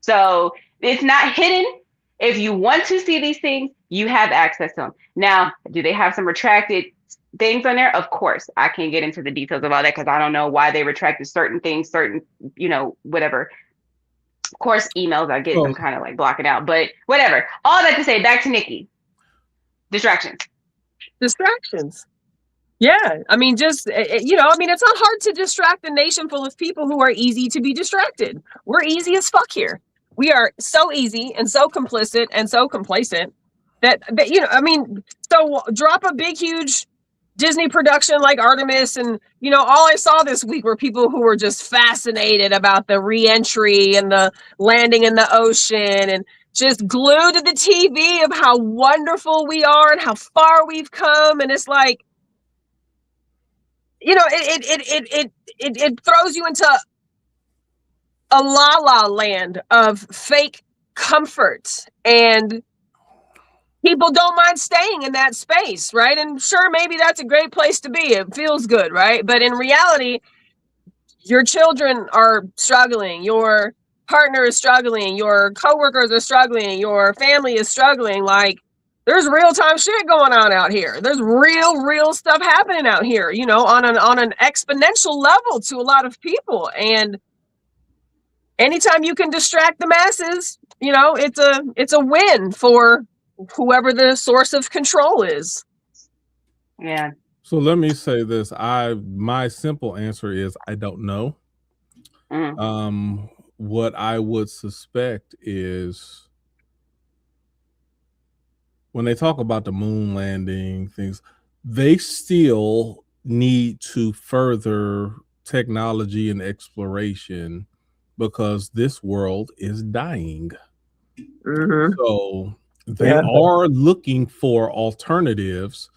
So it's not hidden. If you want to see these things, you have access to them. Now, do they have some retracted things on there? Of course. I can't get into the details of all that because I don't know why they retracted certain things, certain, whatever. Of course, emails I get, I'm kind of like blocking out, but whatever. All that to say, back to Nikki. Distractions. Yeah. I mean, just, it's not hard to distract a nation full of people who are easy to be distracted. We're easy as fuck here. We are so easy and so complicit and so complacent that so drop a big, huge Disney production like Artemis. And, all I saw this week were people who were just fascinated about the re-entry and the landing in the ocean and just glued to the TV of how wonderful we are and how far we've come. And it's like, it throws you into a la land of fake comfort, and people don't mind staying in that space, right? And sure, maybe that's a great place to be. It feels good, right? But in reality, your children are struggling, your partner is struggling, your coworkers are struggling, your family is struggling. Like, there's real-time shit going on out here. There's real stuff happening out here, on an exponential level to a lot of people. And anytime you can distract the masses, it's a win for whoever the source of control is. Yeah. So let me say this. My simple answer is I don't know. What I would suspect is when they talk about the moon landing things, they still need to further technology and exploration because this world is dying. So they are looking for alternatives.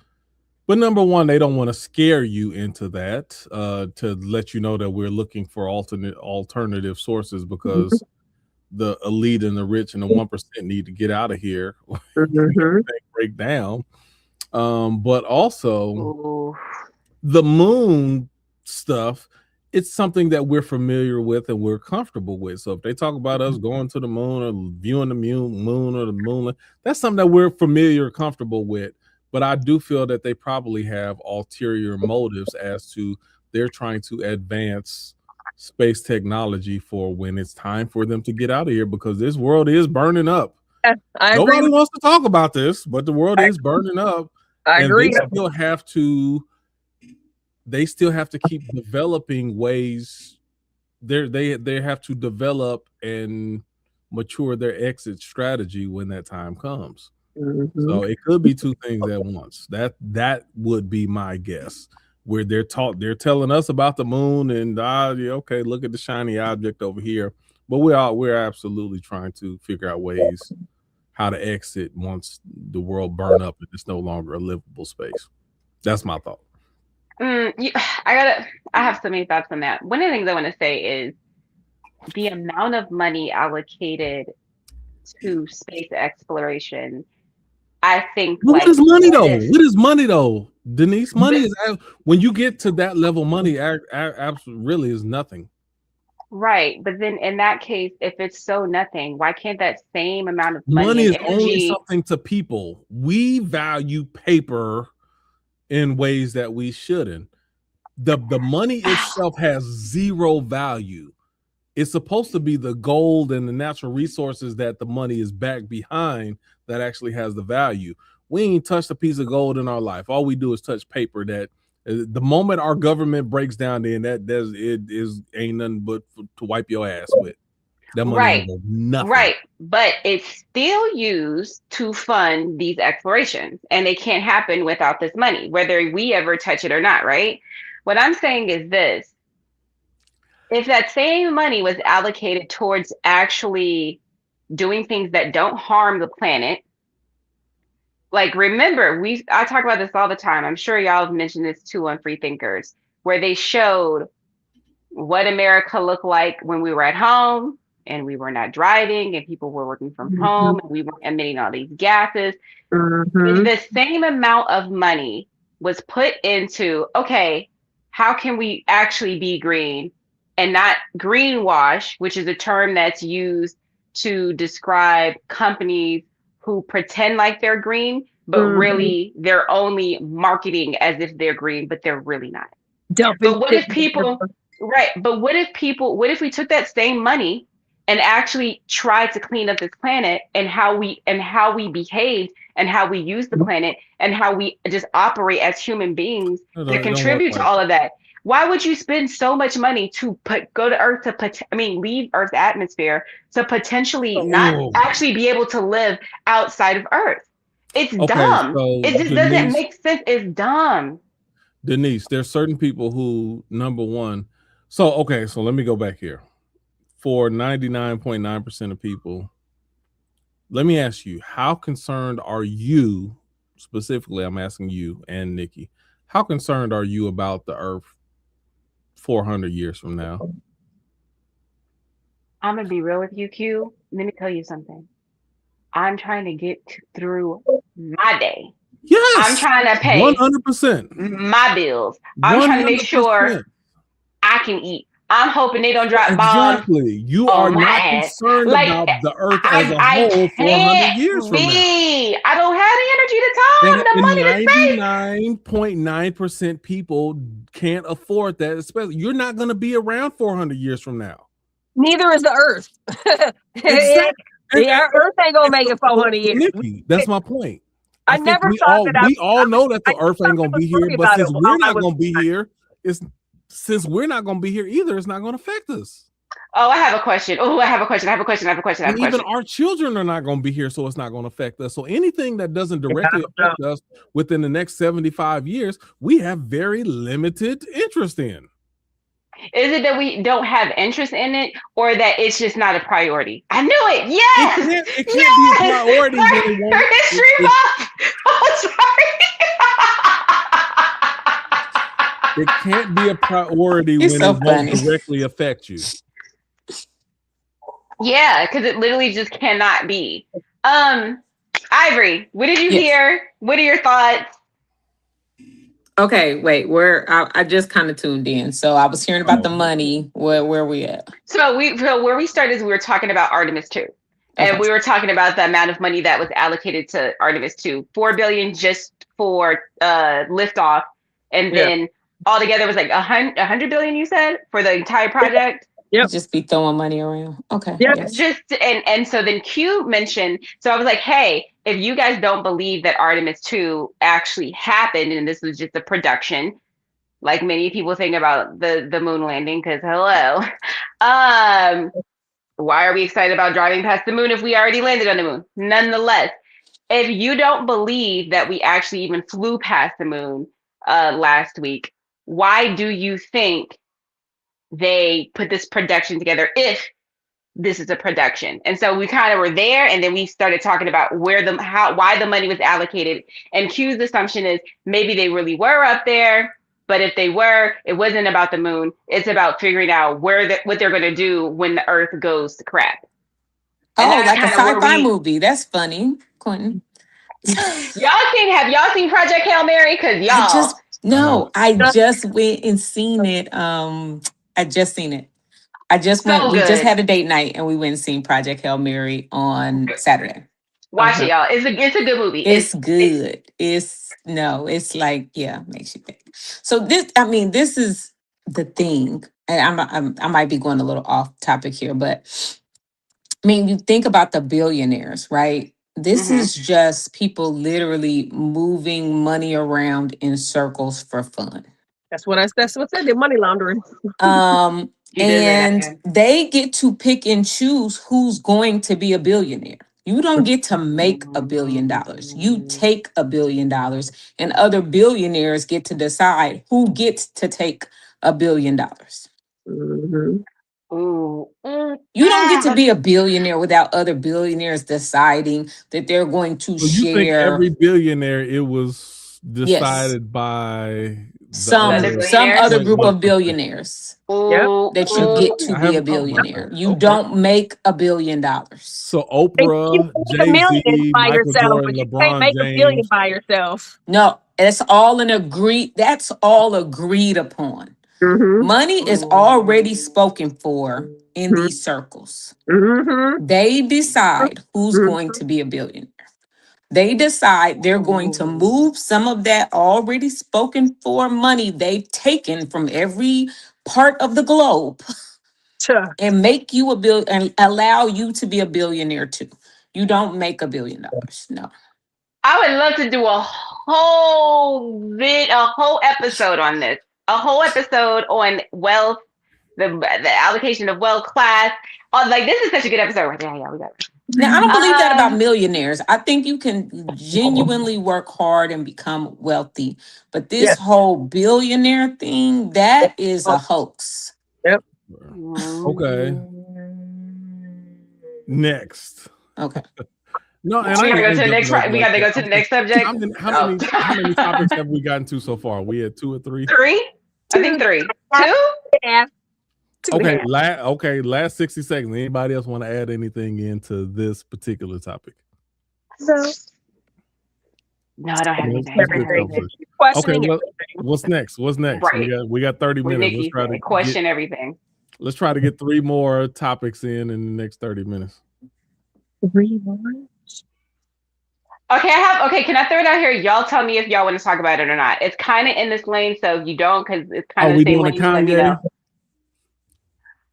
But number one, they don't want to scare you into that to let you know that we're looking for alternative sources because the elite and the rich and the 1% need to get out of here. Break down. But also the moon stuff, it's something that we're familiar with and we're comfortable with. So if they talk about us going to the moon or viewing the moon or the moonlight, that's something that we're familiar, comfortable with. But I do feel that they probably have ulterior motives as to they're trying to advance space technology for when it's time for them to get out of here because this world is burning up. Nobody wants to talk about this, but the world is burning up. I agree. They still have to keep developing ways. They have to develop and mature their exit strategy when that time comes. So it could be two things at once. That would be my guess. Where they're telling us about the moon and okay, look at the shiny object over here. But we're absolutely trying to figure out ways how to exit once the world burn up and it's no longer a livable space. That's my thought. I have so many thoughts on that. One of the things I want to say is the amount of money allocated to space exploration. I think what is money though? What is money though, Denise? Money is when you get to that level, money absolutely really is nothing. Right, but then in that case, if it's so nothing, why can't that same amount of money is only something to people? We value paper in ways that we shouldn't. The money itself has zero value. It's supposed to be the gold and the natural resources that the money is back behind that actually has the value. We ain't touched a piece of gold in our life. All we do is touch paper that The moment our government breaks down, then ain't nothing but to wipe your ass with. That money Right. ain't nothing. Right. But it's still used to fund these explorations, and they can't happen without this money, whether we ever touch it or not, right? What I'm saying is this. If that same money was allocated towards actually doing things that don't harm the planet, like remember, I talk about this all the time. I'm sure y'all have mentioned this too on Freethinkers, where they showed what America looked like when we were at home and we were not driving and people were working from home and we weren't emitting all these gases. If the same amount of money was put into, okay, how can we actually be green and not greenwash, which is a term that's used to describe companies who pretend like they're green, but really they're only marketing as if they're green, but they're really not. But what if people, right? But what if we took that same money and actually tried to clean up this planet and how we behave and how we use the planet and how we just operate as human beings to contribute to all of that? Why would you spend so much money to go to Earth leave Earth's atmosphere to potentially not actually be able to live outside of Earth? It's dumb. So it just doesn't make sense. It's dumb. Denise, there's certain people who, number one, so let me go back here. For 99.9% of people, let me ask you, how concerned are you, specifically, I'm asking you and Nikki, how concerned are you about the Earth 400 years from now? I'm going to be real with you, Q. Let me tell you something. I'm trying to get through my day. Yes. I'm trying to pay 100% my bills. I'm trying to make sure I can eat. I'm hoping they don't drop bombs. Exactly. You are not concerned about the Earth as a whole 400 years from now. I don't have the energy to time. The money to spend. 99.9% people can't afford that. Especially, you're not going to be around 400 years from now. Neither is the Earth. Exactly. The Earth ain't gonna make it 400 years. Nikki, that's my point. I never thought that. We all know that the Earth ain't gonna be here, but since we're not gonna be here, since we're not gonna be here either, it's not gonna affect us. Oh, I have a question. I have a question. And even our children are not gonna be here, so it's not gonna affect us. So anything that doesn't directly affect us within the next 75 years, we have very limited interest in. Is it that we don't have interest in it, or that it's just not a priority? I knew it. Yes. It can't be a priority. Her history buff. Oh, sorry. It can't be a priority when it won't directly affect you. Yeah, because it literally just cannot be. Ivory, what did you hear? What are your thoughts? Okay, wait. I just kind of tuned in, so I was hearing about the money. Where we at? So where we started is we were talking about Artemis 2, and we were talking about the amount of money that was allocated to Artemis 2, $4 billion just for liftoff, and then altogether was like $100 billion. You said for the entire project. Yep. Just be throwing money around. Okay. Yeah. Yes. And so then Q mentioned, so I was like, hey, if you guys don't believe that Artemis 2 actually happened and this was just a production, like many people think about the moon landing, because hello, why are we excited about driving past the moon if we already landed on the moon? Nonetheless, if you don't believe that we actually even flew past the moon last week, why do you think they put this production together if this is a production? And so we kind of were there, and then we started talking about why the money was allocated. And Q's assumption is maybe they really were up there, but if they were, it wasn't about the moon. It's about figuring out what they're going to do when the Earth goes to crap. And like a sci-fi movie. That's funny, Quentin. Have y'all seen Project Hail Mary? Because I just went and seen it. I just seen it. We just had a date night and we went and seen Project Hail Mary on Saturday. Watch it, y'all. It's a good movie. It's good. It's like, makes you think. So this is the thing. And I might be going a little off topic here, but you think about the billionaires, right? This is just people literally moving money around in circles for fun. That's what said. They're money laundering. And they get to pick and choose who's going to be a billionaire. You don't get to make $1 billion. You take $1 billion, and other billionaires get to decide who gets to take $1 billion. Mm-hmm. Ooh. You don't get to be a billionaire without other billionaires deciding that they're going to So you think share. every billionaire, it was decided by some other group of billionaires that you get to be a billionaire. You don't make $1 billion. So Oprah, Jay-Z, by Michael yourself, Jordan, but you can't LeBron make $1 billion James. by yourself. No, that's all agreed upon. Mm-hmm. Money is already spoken for in these circles. Mm-hmm. They decide who's going to be a billionaire. They decide they're going to move some of that already spoken for money they've taken from every part of the globe and make you and allow you to be a billionaire too. You don't make $1 billion. No. I would love to do a whole episode on this. A whole episode on wealth, the allocation of wealth class. Oh, like this is such a good episode right there. Yeah, we got it. Now, I don't believe that about millionaires. I think you can genuinely work hard and become wealthy. But this whole billionaire thing, that is a hoax. Yep. Okay. Next. Okay. No, and we gotta go to the next. We gotta go to the next subject. How many topics have we gotten to so far? We had 2 or 3. 3. I think 3. 2. Yeah. Okay. Last 60 seconds. Anybody else want to add anything into this particular topic? No, I don't have anything. Okay. What's next? Right. We got 30 minutes. Let's try to question everything. Let's try to get 3 more topics in the next 30 minutes. 3 more. Okay, can I throw it out here? Y'all tell me if y'all want to talk about it or not. It's kind of in this lane, so if you don't, because it's kind of the same lane. Let me know.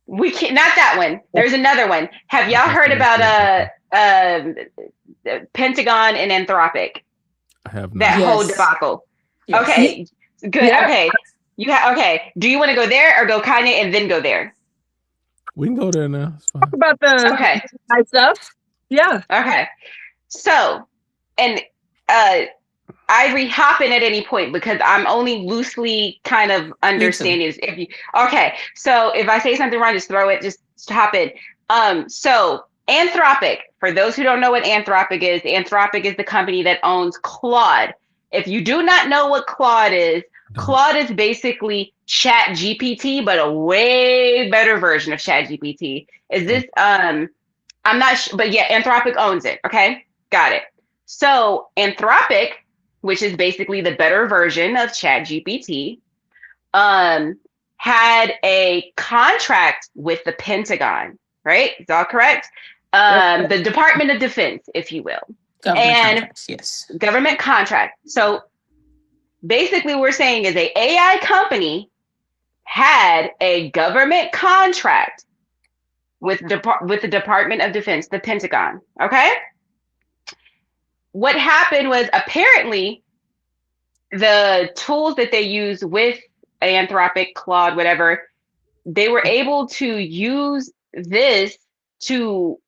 We can't, not that one. There's another one. Have y'all heard about Pentagon and Anthropic? I have not. That whole debacle. Yes. Okay, good. Yeah. Okay, okay. Do you want to go there or go Kanye and then go there? We can go there now. Talk about the stuff. Yeah. Okay. So, and Ivory, hop in at any point because I'm only loosely kind of understanding. So if I say something wrong, just throw it. Just hop in. So Anthropic. For those who don't know what Anthropic is the company that owns Claude. If you do not know what Claude is basically Chat GPT, but a way better version of Chat GPT. Is this? I'm not sure, but yeah, Anthropic owns it. Okay, got it. So Anthropic, which is basically the better version of ChatGPT, had a contract with the Pentagon, right? Is that correct? The Department of Defense, if you will. Government contract. So basically what we're saying is a AI company had a government contract with the Department of Defense, the Pentagon, okay? What happened was apparently the tools that they use with Anthropic, Claude, whatever, they were able to use this to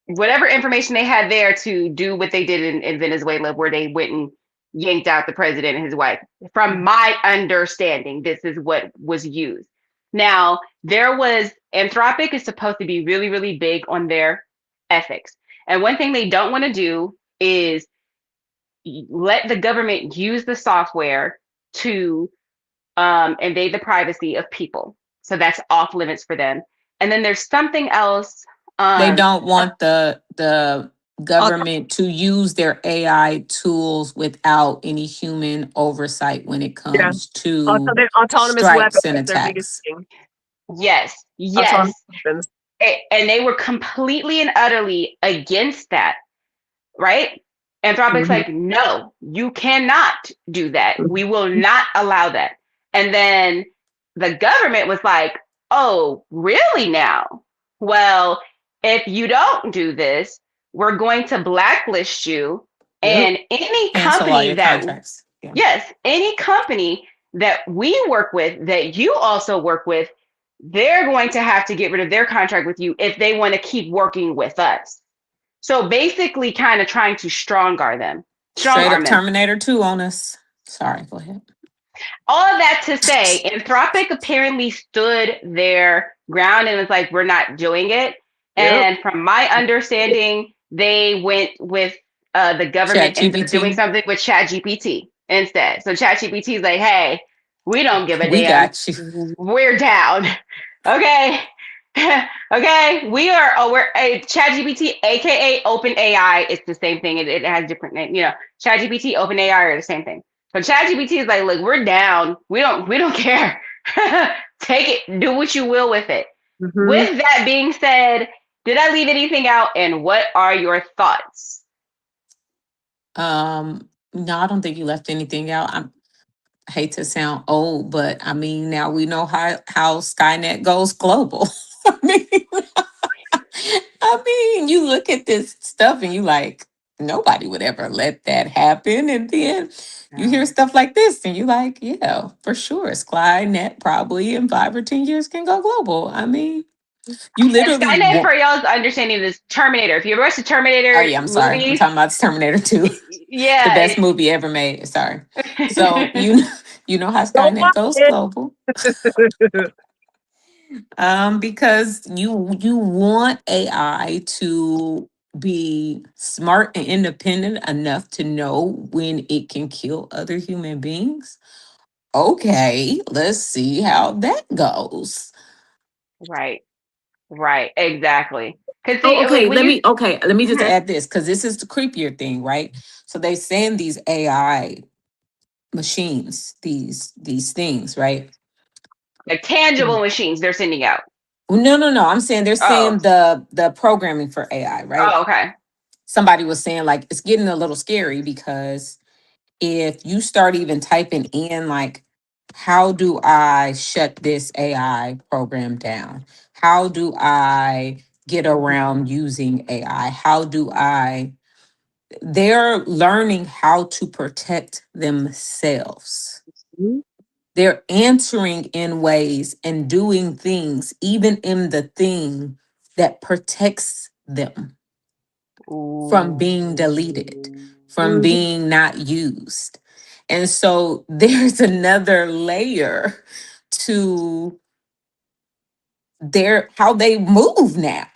whatever information they had there to do what they did in Venezuela, where they went and yanked out the president and his wife. From my understanding, this is what was used. Now, Anthropic is supposed to be really, really big on their ethics. And one thing they don't want to do is let the government use the software to invade the privacy of people. So that's off limits for them. And then there's something else. They don't want the government to use their AI tools without any human oversight when it comes to autonomous strikes weapons and attacks. Yes. And they were completely and utterly against that, right? Anthropic's like, no, you cannot do that. We will not allow that. And then the government was like, oh, really now? Well, if you don't do this, we're going to blacklist you. And any company any company that we work with, that you also work with, they're going to have to get rid of their contract with you if they want to keep working with us. So basically kind of trying to strong arm Straight up them. Terminator 2 on us. Sorry, go ahead. All of that to say, Anthropic apparently stood their ground and was like, we're not doing it. Yep. And from my understanding, they went with the government ended up doing something with ChatGPT instead. So ChatGPT is like, hey, we don't give a We damn. got you. We're down. Okay. Okay. We're ChatGPT, aka OpenAI. It's the same thing. It has different names. You know, ChatGPT, OpenAI are the same thing. So ChatGPT is like, look, we're down. We don't care. Take it. Do what you will with it. Mhm. With that being said, did I leave anything out? And what are your thoughts? No, I don't think you left anything out. I hate to sound old, but I mean, now we know how Skynet goes global. I mean, you look at this stuff and you like, nobody would ever let that happen. And then you hear stuff like this and you like, yeah, for sure. Skynet probably in 5 or 10 years can go global. I mean, you literally Skynet, for y'all's understanding, this Terminator. If you ever watched the Terminator Oh yeah, I'm sorry. I'm movies, talking about Terminator 2. yeah, The best movie ever made. Sorry. So you know how Don't Skynet watch goes it. global. Because you want AI to be smart and independent enough to know when it can kill other human beings. Okay, let's see how that goes. right, exactly. Because Oh, see, like okay. when you, Let me just Mhm. add this because this is the creepier thing, right? So they saying these AI machines, these things, right? like tangible machines they're sending out. No. I'm saying they're Oh, saying the programming for AI, right? okay. Somebody was saying like it's getting a little scary because if you start even typing in like, how do I shut this AI program down? How do I get around using AI? How do I? They're learning how to protect themselves. They're answering in ways and doing things, even in the thing that protects them from being deleted, from Mhm. being not used. And so there's another layer to their how they move now,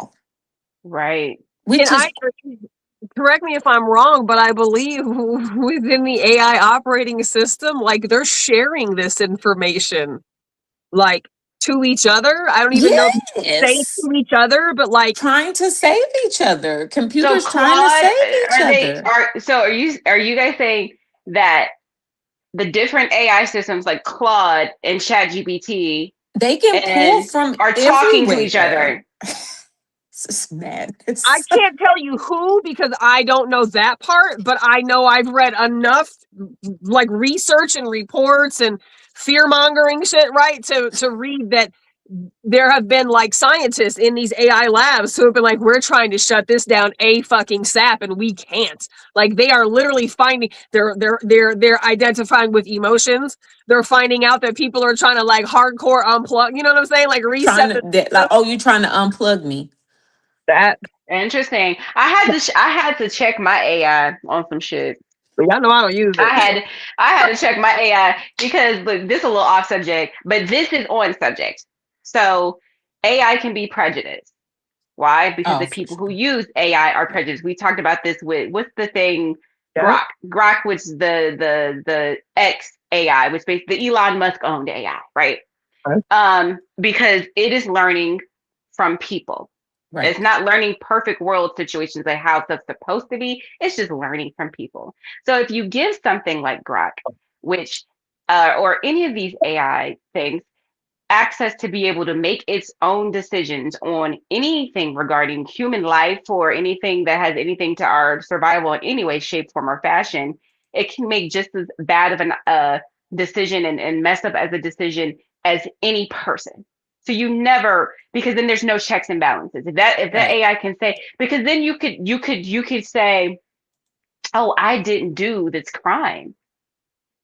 Right. And which is correct me if I'm wrong, but I believe within the AI operating system, like they're sharing this information like to each other. I don't even know if they say yes, to each other, but like trying to save each other. So Computers trying to Claude, save each other. are you guys saying that the different AI systems like Claude and ChatGPT They can pull and from are talking to each everywhere. other? It's just I madness. can't tell you who because I don't know that part, but I know I've read enough like research and reports and fear mongering shit, right? To read that there have been like scientists in these AI labs who have been like, we're trying to shut this down a fucking sap and we can't. Like they are literally finding they're identifying with emotions. They're finding out that people are trying to like hardcore unplug, you know what I'm saying? Like Trying reset to the like, oh, you trying to unplug me? that. Interesting. I had to check my AI on some shit. Y'all know I don't use I it. had I had to check my AI because look, this is a little off subject, but this is on subject. So AI can be prejudiced. Why? Because Oh, the for people who sure. use AI are prejudiced. We talked about this with what's the thing, Yeah. Grok, which is the X AI, which basically the Elon Musk owned AI, right? Right. Because it is learning from people. Right. It's not learning perfect world situations like how stuff's supposed to be. It's just learning from people. So if you give something like Grok, which or any of these AI things, access to be able to make its own decisions on anything regarding human life or anything that has anything to our survival in any way, shape, form, or fashion, it can make just as bad of a decision and mess up as a decision as any person. So you never, because then there's no checks and balances. If that Right. AI can say, because then you could say, oh, I didn't do this crime.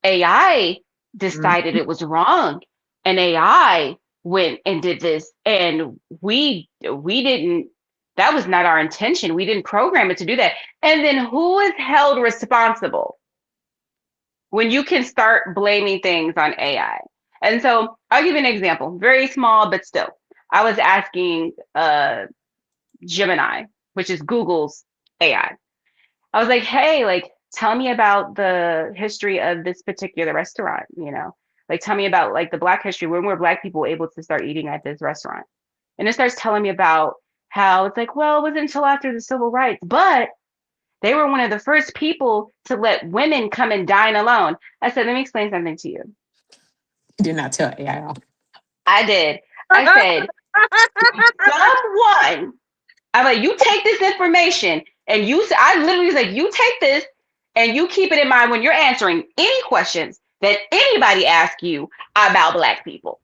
AI decided it was wrong, and AI went and did this, and we didn't. That was not our intention. We didn't program it to do that. And then who is held responsible when you can start blaming things on AI? And so I'll give you an example, very small, but still. I was asking Gemini, which is Google's AI. I was like, hey, like, tell me about the history of this particular restaurant, like, tell me about like the Black history. When were Black people able to start eating at this restaurant? And it starts telling me about how it's like, well, it wasn't until after the civil rights, but they were one of the first people to let women come and dine alone. I said, let me explain something to you. Did not tell AI off. I did. I said, someone, I'm like, you take this information and I literally was like, you take this and you keep it in mind when you're answering any questions that anybody asks you about Black people.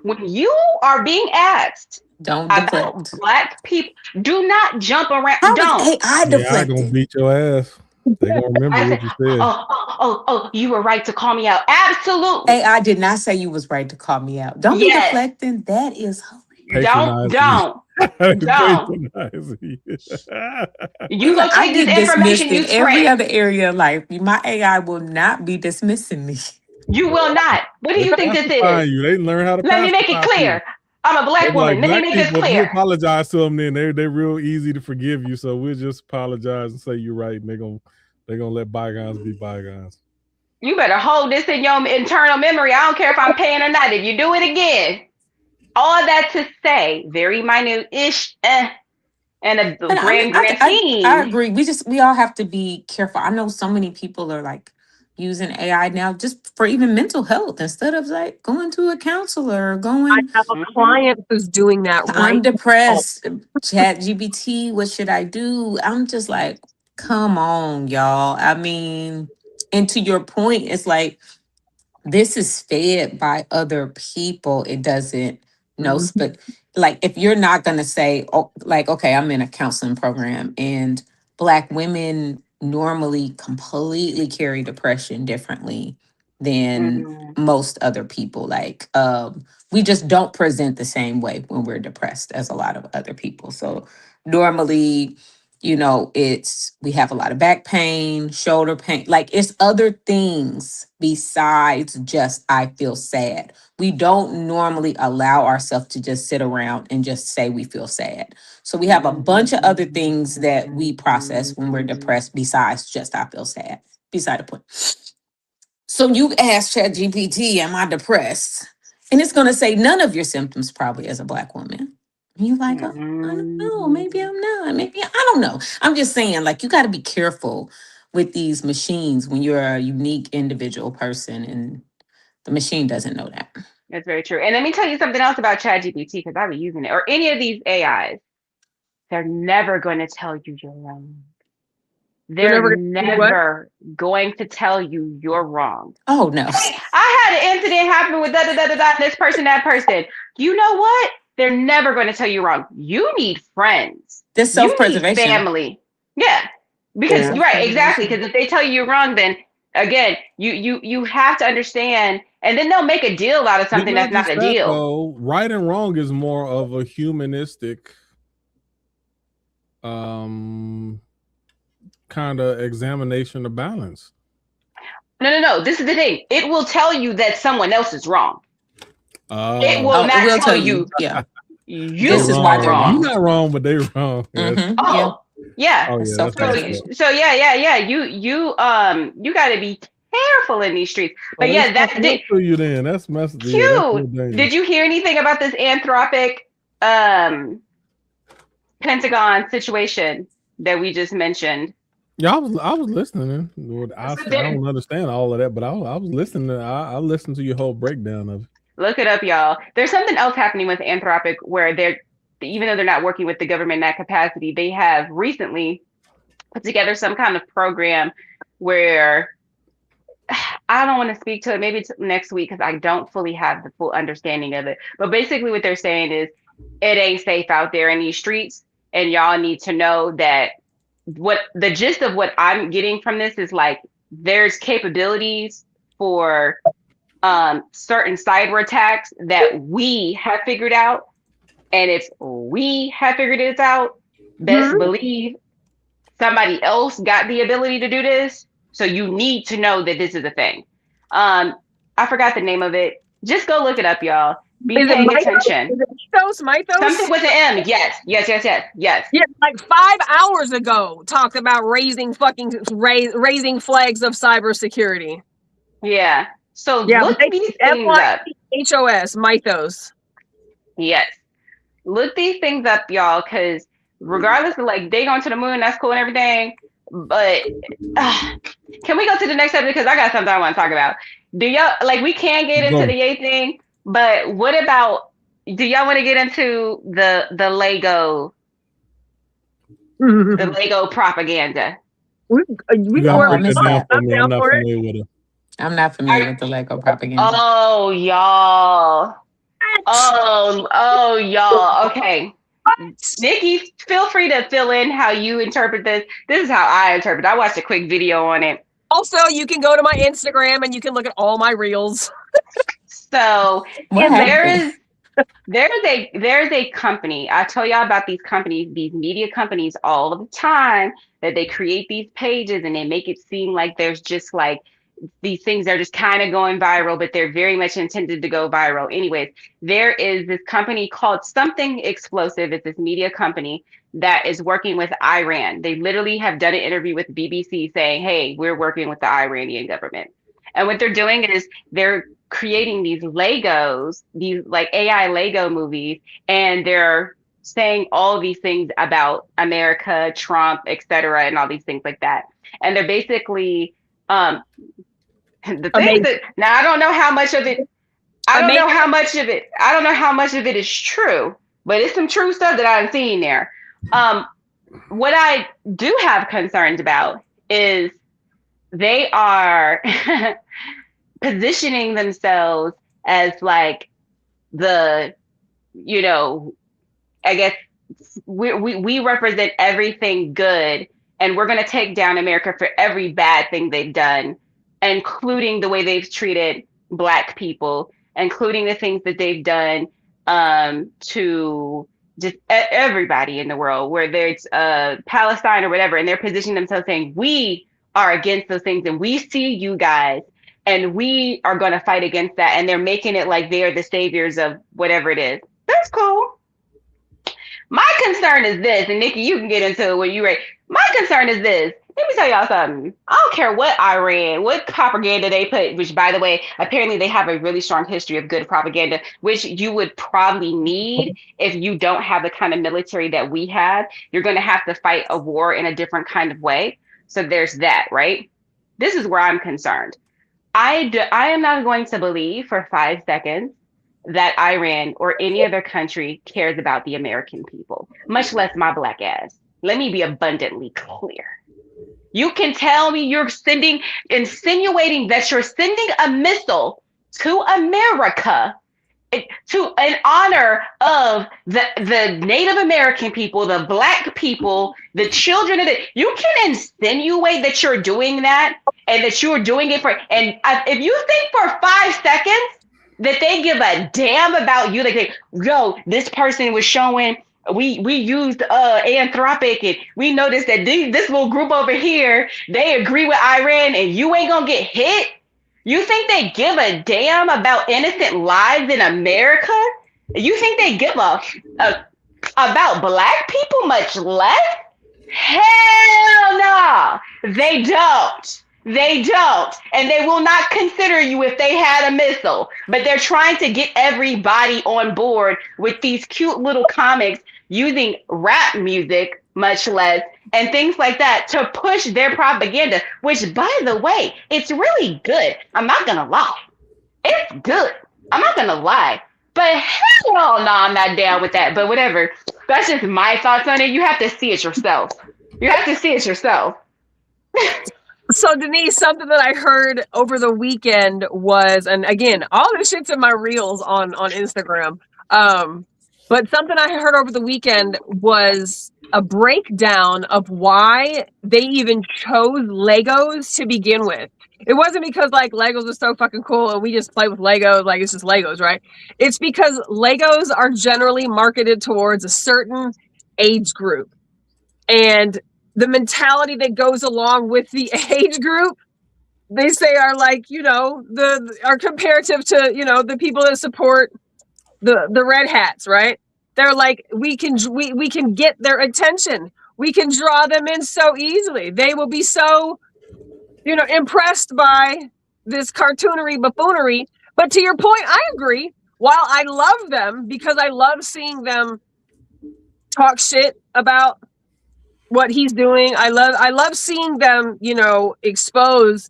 When you are being asked Don't about deflect. Black people, do not jump around. How Don't. is AI deflecting? AI gonna beat your ass. They gonna remember what you said. Oh, you were right to call me out. Absolutely. AI did not say you was right to call me out. Don't be deflecting. That is hilarious. Don't. Patronizing. You go take this information you spread. Every other area of life. My AI will not be dismissing me. You will not. What do you think this is? You. They learn how to. Let me make it clear. I'm a Black woman. Let me make this clear. You apologize to them, then they're real easy to forgive you. So we'll just apologize and say you're right, and they're gonna let bygones be bygones. You better hold this in your internal memory. I don't care if I'm paying or not. If you do it again, all that to say, very minute-ish, and a grand scheme. I agree. We all have to be careful. I know so many people are like using AI now just for even mental health instead of like going to a counselor or going. I have a client who's doing that right. I'm depressed. ChatGPT, what should I do? I'm just like, come on, y'all. I mean, and to your point, it's like this is fed by other people. It doesn't know, but like if you're not gonna say, oh, like, okay, I'm in a counseling program and Black women normally completely carry depression differently than most other people. Like we just don't present the same way when we're depressed as a lot of other people. So normally, we have a lot of back pain, shoulder pain, like it's other things besides just I feel sad. We don't normally allow ourselves to just sit around and just say we feel sad. So we have a bunch of other things that we process when we're depressed besides just I feel sad. Beside the point. So you ask ChatGPT, am I depressed? And it's going to say none of your symptoms probably as a Black woman. And you're like, oh, I don't know. Maybe I'm not. Maybe I don't know. I'm just saying, like, you got to be careful with these machines when you're a unique individual person and the machine doesn't know that. That's very true. And let me tell you something else about ChatGPT because I've been using it, or any of these AIs. They're never going to tell you you're wrong. They're never going to tell you you're wrong. Oh, no. I had an incident happen with this person, that person. You know what? They're never going to tell you wrong. You need friends. This self-preservation. You need family. Yeah. Because you're right, exactly. Because if they tell you you're wrong, then again, you have to understand, and then they'll make a deal out of something that's not a deal. Though, right and wrong is more of a humanistic kind of examination of balance. No. This is the thing. It will tell you that someone else is wrong. It will not tell you. Yeah. This is why they're wrong. You're not wrong, but they're wrong. Yeah. So yeah. You got to be careful in these streets. But that's for you. Then that's messed. Cute. Did you hear anything about this Anthropic Pentagon situation that we just mentioned? Yeah, I was listening. I don't understand all of that, but I was listening. I listened to your whole breakdown of it. Look it up, y'all. There's something else happening with Anthropic where even though they're not working with the government in that capacity, they have recently put together some kind of program where I don't want to speak to it. Maybe it's next week because I don't fully have the full understanding of it. But basically what they're saying is it ain't safe out there in these streets. And y'all need to know that what the gist of what I'm getting from this is like there's capabilities for certain cyber attacks that we have figured out. And if we have figured this out, best believe somebody else got the ability to do this. So you need to know that this is a thing. I forgot the name of it. Just go look it up, y'all. Be paying attention. Is it Mythos? Something with an M. Yes. Yeah, like 5 hours ago, talked about raising flags of cybersecurity. Yeah. So look these things up. HOS, Mythos. Yes. Look these things up, y'all, because regardless of like they going to the moon, that's cool and everything. But can we go to the next subject? Because I got something I want to talk about. Do y'all like we can get into the yay thing, but what about do y'all want to get into the Lego the Lego propaganda? I'm not familiar with it. I'm not familiar with the Lego propaganda. Oh y'all. Oh y'all. Okay. Nikki, feel free to fill in how you interpret this. This is how I interpret it. I watched a quick video on it. Also, you can go to my Instagram and you can look at all my reels. So there's a company. I tell y'all about these companies, these media companies all the time, that they create these pages and they make it seem like there's just like these things are just kind of going viral, but they're very much intended to go viral. Anyways, there is this company called Something Explosive. It's this media company that is working with Iran. They literally have done an interview with BBC saying, hey, we're working with the Iranian government. And what they're doing is they're creating these Legos, these like AI Lego movies, and they're saying all these things about America, Trump, etc., and all these things like that. And they're basically the things that now I don't know how much of it I don't know how much of it is true, but it's some true stuff that I've seen there. What I do have concerns about is they are positioning themselves as like the, you know, I guess we represent everything good, and we're going to take down America for every bad thing they've done, including the way they've treated Black people, including the things that they've done to just everybody in the world, whether it's Palestine or whatever. And they're positioning themselves saying, we are against those things and we see you guys and we are going to fight against that. And they're making it like they are the saviors of whatever it is. That's cool. My concern is this, and Nikki, you can get into it when you ready. My concern is this. Let me tell y'all something. I don't care what Iran, what propaganda they put, which by the way, apparently they have a really strong history of good propaganda, which you would probably need if you don't have the kind of military that we have. You're going to have to fight a war in a different kind of way. So there's that, right? This is where I'm concerned. I am not going to believe for 5 seconds that Iran or any other country cares about the American people, much less my Black ass. Let me be abundantly clear. You can tell me you're insinuating that you're sending a missile to America to in honor of the Native American people, the Black people, the children of you can insinuate that you're doing that and that you're doing it for, and if you think for 5 seconds that they give a damn about you, like, yo, this person was showing, we used Anthropic, and we noticed that this little group over here, they agree with Iran, and you ain't gonna get hit. You think they give a damn about innocent lives in America? You think they give a about Black people much less? Hell no, they don't. They don't, and they will not consider you if they had a missile. But they're trying to get everybody on board with these cute little comics using rap music, much less, and things like that to push their propaganda, which, by the way, it's really good. I'm not going to lie. It's good. I'm not going to lie. But hell no, I'm not down with that. But whatever. That's just my thoughts on it. You have to see it yourself. You have to see it yourself. So Denise, something that I heard over the weekend was, and again, all this shit's in my reels on Instagram. But something I heard over the weekend was a breakdown of why they even chose Legos to begin with. It wasn't because like Legos are so fucking cool and we just play with Legos like it's just Legos, right? It's because Legos are generally marketed towards a certain age group. And the mentality that goes along with the age group, they say are like, you know, are comparative to, you know, the people that support the red hats, right? They're like, we can get their attention. We can draw them in so easily. They will be so, you know, impressed by this cartoonery buffoonery. But to your point, I agree. While I love them because I love seeing them talk shit about what he's doing, I love seeing them, you know, expose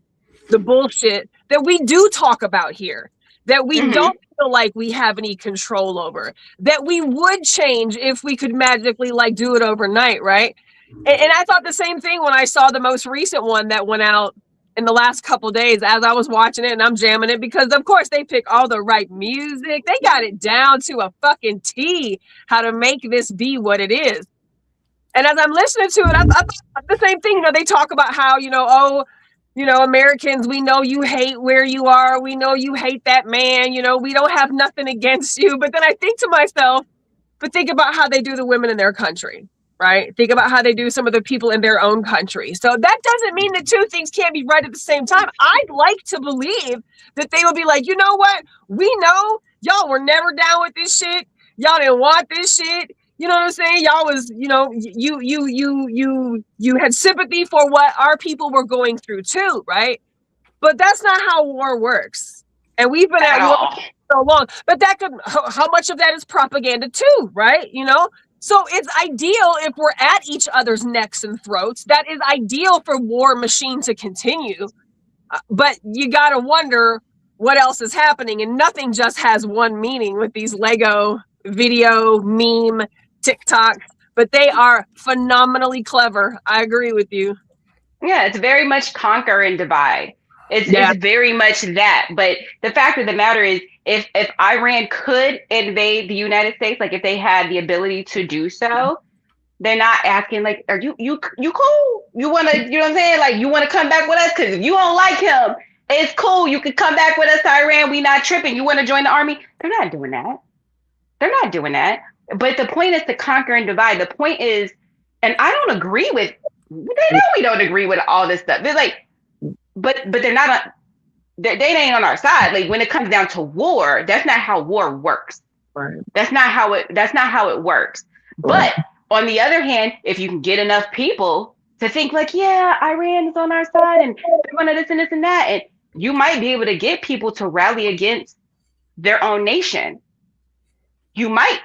the bullshit that we do talk about here, that we don't feel like we have any control over, that we would change if we could magically like do it overnight, right? And I thought the same thing when I saw the most recent one that went out in the last couple days as I was watching it, and I'm jamming it because of course they pick all the right music. They got it down to a fucking T how to make this be what it is. And as I'm listening to it, I thought the same thing. You know, they talk about how, you know, oh, you know, Americans, we know you hate where you are. We know you hate that man. You know, we don't have nothing against you. But then I think to myself, but think about how they do the women in their country, right? Think about how they do some of the people in their own country. So that doesn't mean that two things can't be right at the same time. I'd like to believe that they will be like, you know what? We know y'all were never down with this shit. Y'all didn't want this shit. You know what I'm saying? Y'all was, you know, you had sympathy for what our people were going through too, right? But that's not how war works. And we've been at war for so long. But that could, how much of that is propaganda too, right? You know? So it's ideal if we're at each other's necks and throats. That is ideal for war machine to continue. But you got to wonder what else is happening. And nothing just has one meaning with these Lego video meme TikToks, but they are phenomenally clever. I agree with you. Yeah, it's very much conquer and divide. It's very much that. But the fact of the matter is, if Iran could invade the United States, like if they had the ability to do so, they're not asking like, are you cool? You want to, you know what I'm saying? Like, you want to come back with us? Because if you don't like him, it's cool. You could come back with us to Iran. We not tripping. You want to join the army? They're not doing that. They're not doing that. But the point is to conquer and divide. The point is, and I don't agree with, they know we don't agree with all this stuff. They're like, but they're not, they ain't on our side. Like when it comes down to war, that's not how war works. Right. That's not how it works. Right. But on the other hand, if you can get enough people to think like, yeah, Iran is on our side and they're going to this and this and that, and you might be able to get people to rally against their own nation. You might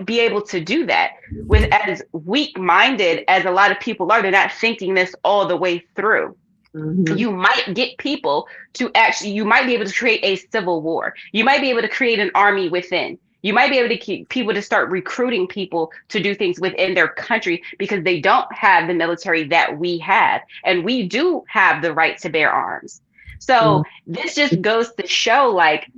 be able to do that with as weak-minded as a lot of people are. They're not thinking this all the way through. Mm-hmm. You might get people to actually, you might be able to create a civil war. You might be able to create an army within. You might be able to keep people to start recruiting people to do things within their country because they don't have the military that we have. And we do have the right to bear arms. So this just goes to show like,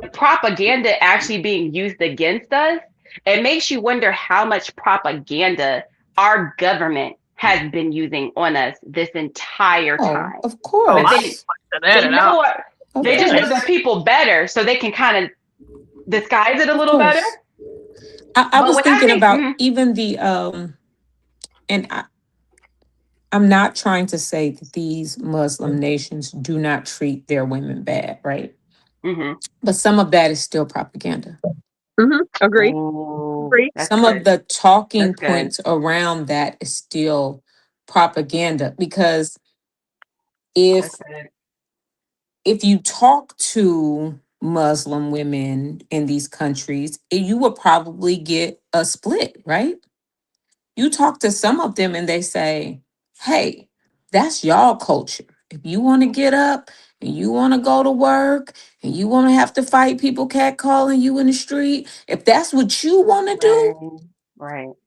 the propaganda actually being used against us, it makes you wonder how much propaganda our government has been using on us this entire time. Of course. They know they just know the people better, so they can kind of disguise it a little better. I was thinking about even the and I'm not trying to say that these Muslim nations do not treat their women bad, right? Mm-hmm. But some of that is still propaganda. Mm-hmm. Agree. Some of the talking points around that is still propaganda because if you talk to Muslim women in these countries, you will probably get a split, right? You talk to some of them and they say, hey, that's y'all culture. If you want to get up and you want to go to work and you want to have to fight people catcalling you in the street, if that's what you want to do,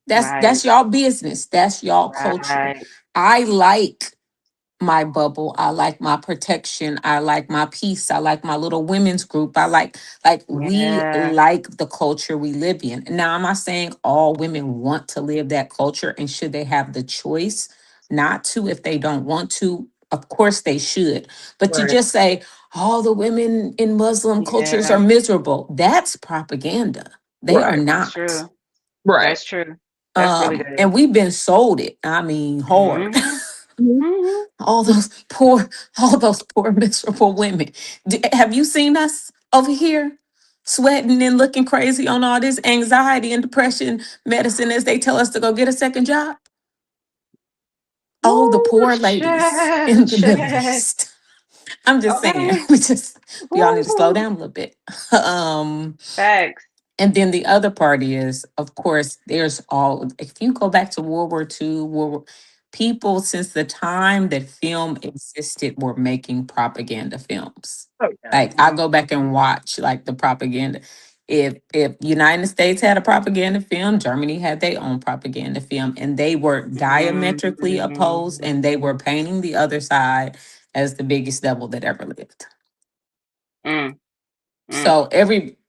that's y'all business. That's y'all culture. I like my bubble. I like my protection. I like my peace. I like my little women's group. I like we like the culture we live in. Now, I'm not saying all women want to live that culture, and should they have the choice not to, if they don't want to, Of course they should. But to Right. just say all the women in Muslim cultures are Yeah, miserable, that's propaganda. They are Right. that's not. true. Right. That's true. That's really good. And we've been sold it. I mean, hard. Mm-hmm. Mhm. Mm-hmm. all those poor miserable women. Have you seen us over here sweating and looking crazy on all this anxiety and depression medicine as they tell us to go get a second job? Oh, the Ooh, poor ladies in the Middle shit. East. I'm just saying, Okay. we all need to slow Ooh. down a little bit. um, Facts. and then the other party is, of course, there's all, if you go back to World War II, people since the time that film existed were making propaganda films. Oh, yeah. Like I go back and watch like the propaganda. If United States had a propaganda film, Germany had their own propaganda film, and they were diametrically opposed, and they were painting the other side as the biggest devil that ever lived. Mm, mm. So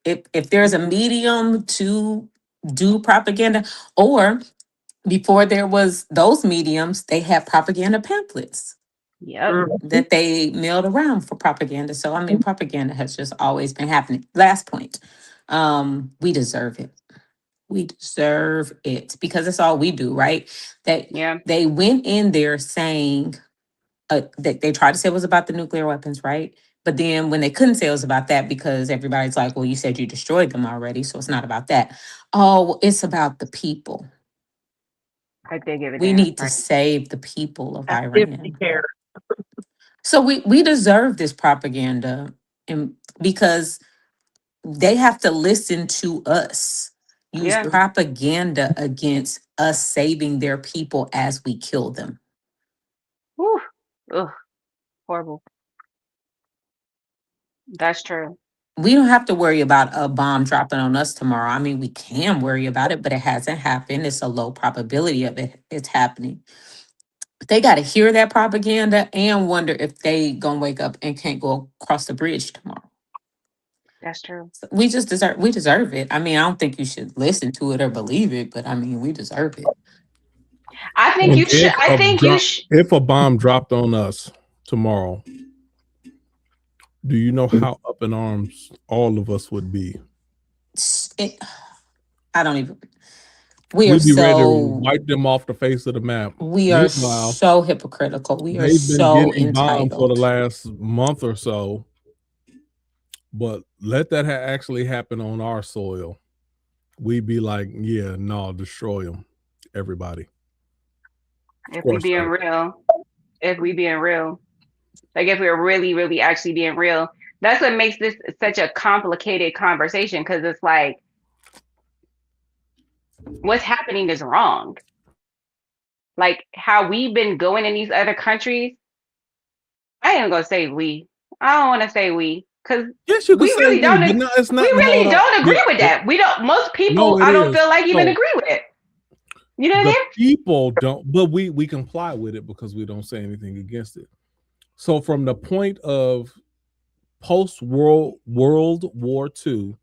if there's a medium to do propaganda, or before there was those mediums, they had propaganda pamphlets Yep. Mhm. that they mailed around for propaganda. So I mean, propaganda has just always been happening. Last point, we deserve it. We deserve it because that's all we do, right? That Yeah. they went in there saying that they tried to say it was about the nuclear weapons, right? But then when they couldn't say it was about that because everybody's like, well, you said you destroyed them already, so it's not about that. Oh, well, it's about the people. Like they give a We damn, need to right? save the people of As if we Iran. care. So we deserve this propaganda, and because they have to listen to us use Yeah. propaganda against us saving their people as we kill them. Whew. Ugh. Horrible. That's true. We don't have to worry about a bomb dropping on us tomorrow. I mean, we can worry about it, but it hasn't happened. It's a low probability of it's happening. But they got to hear that propaganda and wonder if they gonna wake up and can't go across the bridge tomorrow. That's true. So we deserve it. I mean, I don't think you should listen to it or believe it, but I mean, we deserve it. I think And you should. I think you should. if a bomb dropped on us tomorrow, do you know how up in arms all of us would be? It I don't even. We are We'd be ready to so wipe them off the face of the map. we are Meanwhile, so hypocritical. We are they've been so getting bombed for the entitled. last month or so, but let that actually happen on our soil. We'd be like, yeah, no, destroy them, everybody. Of If we course being not. real, if we being real, like if we're really, really actually being real, that's what makes this such a complicated conversation because it's like what's happening is wrong. Like how we've been going in these other countries. I ain't gonna say we. I don't want to say we because Yes, you could say we, but no, it's we not. Hold really up. don't agree with that. We don't. Most people, No, it I don't is. feel like even So agree with it. You know what I the mean? people don't, but we comply with it because we don't say anything against it. So from the point of post World War II,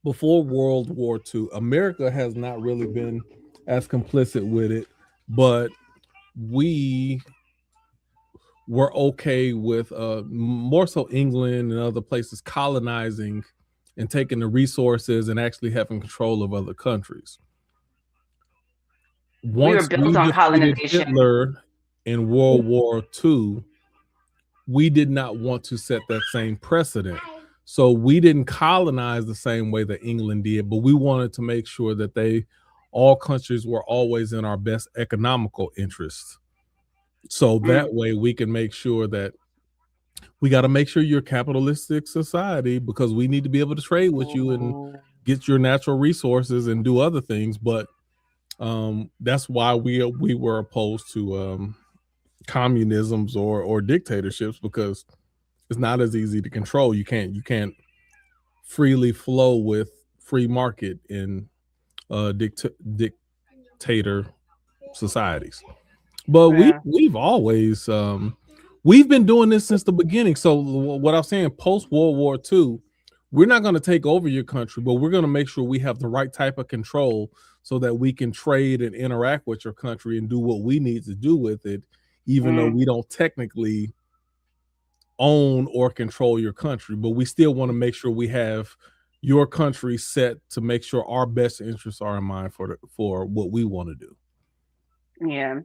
before World War II, America has not really been as complicit with it, but we were okay with more so England and other places colonizing and taking the resources and actually having control of other countries. We were Once built we on defeated colonization. Hitler in World War II, we did not want to set that same precedent. So we didn't colonize the same way that England did, but we wanted to make sure that all countries were always in our best economical interests. So that way we can make sure that we got to make sure you're a capitalistic society because we need to be able to trade with you and get your natural resources and do other things. But that's why we were opposed to communisms or dictatorships, because it's not as easy to control. You can't freely flow with free market in dictator societies. But we've always we've been doing this since the beginning. So what I'm saying, post World War II, we're not going to take over your country, but we're going to make sure we have the right type of control so that we can trade and interact with your country and do what we need to do with it, even though we don't technically own or control your country, but we still want to make sure we have your country set to make sure our best interests are in mind for what we want to do. Yeah.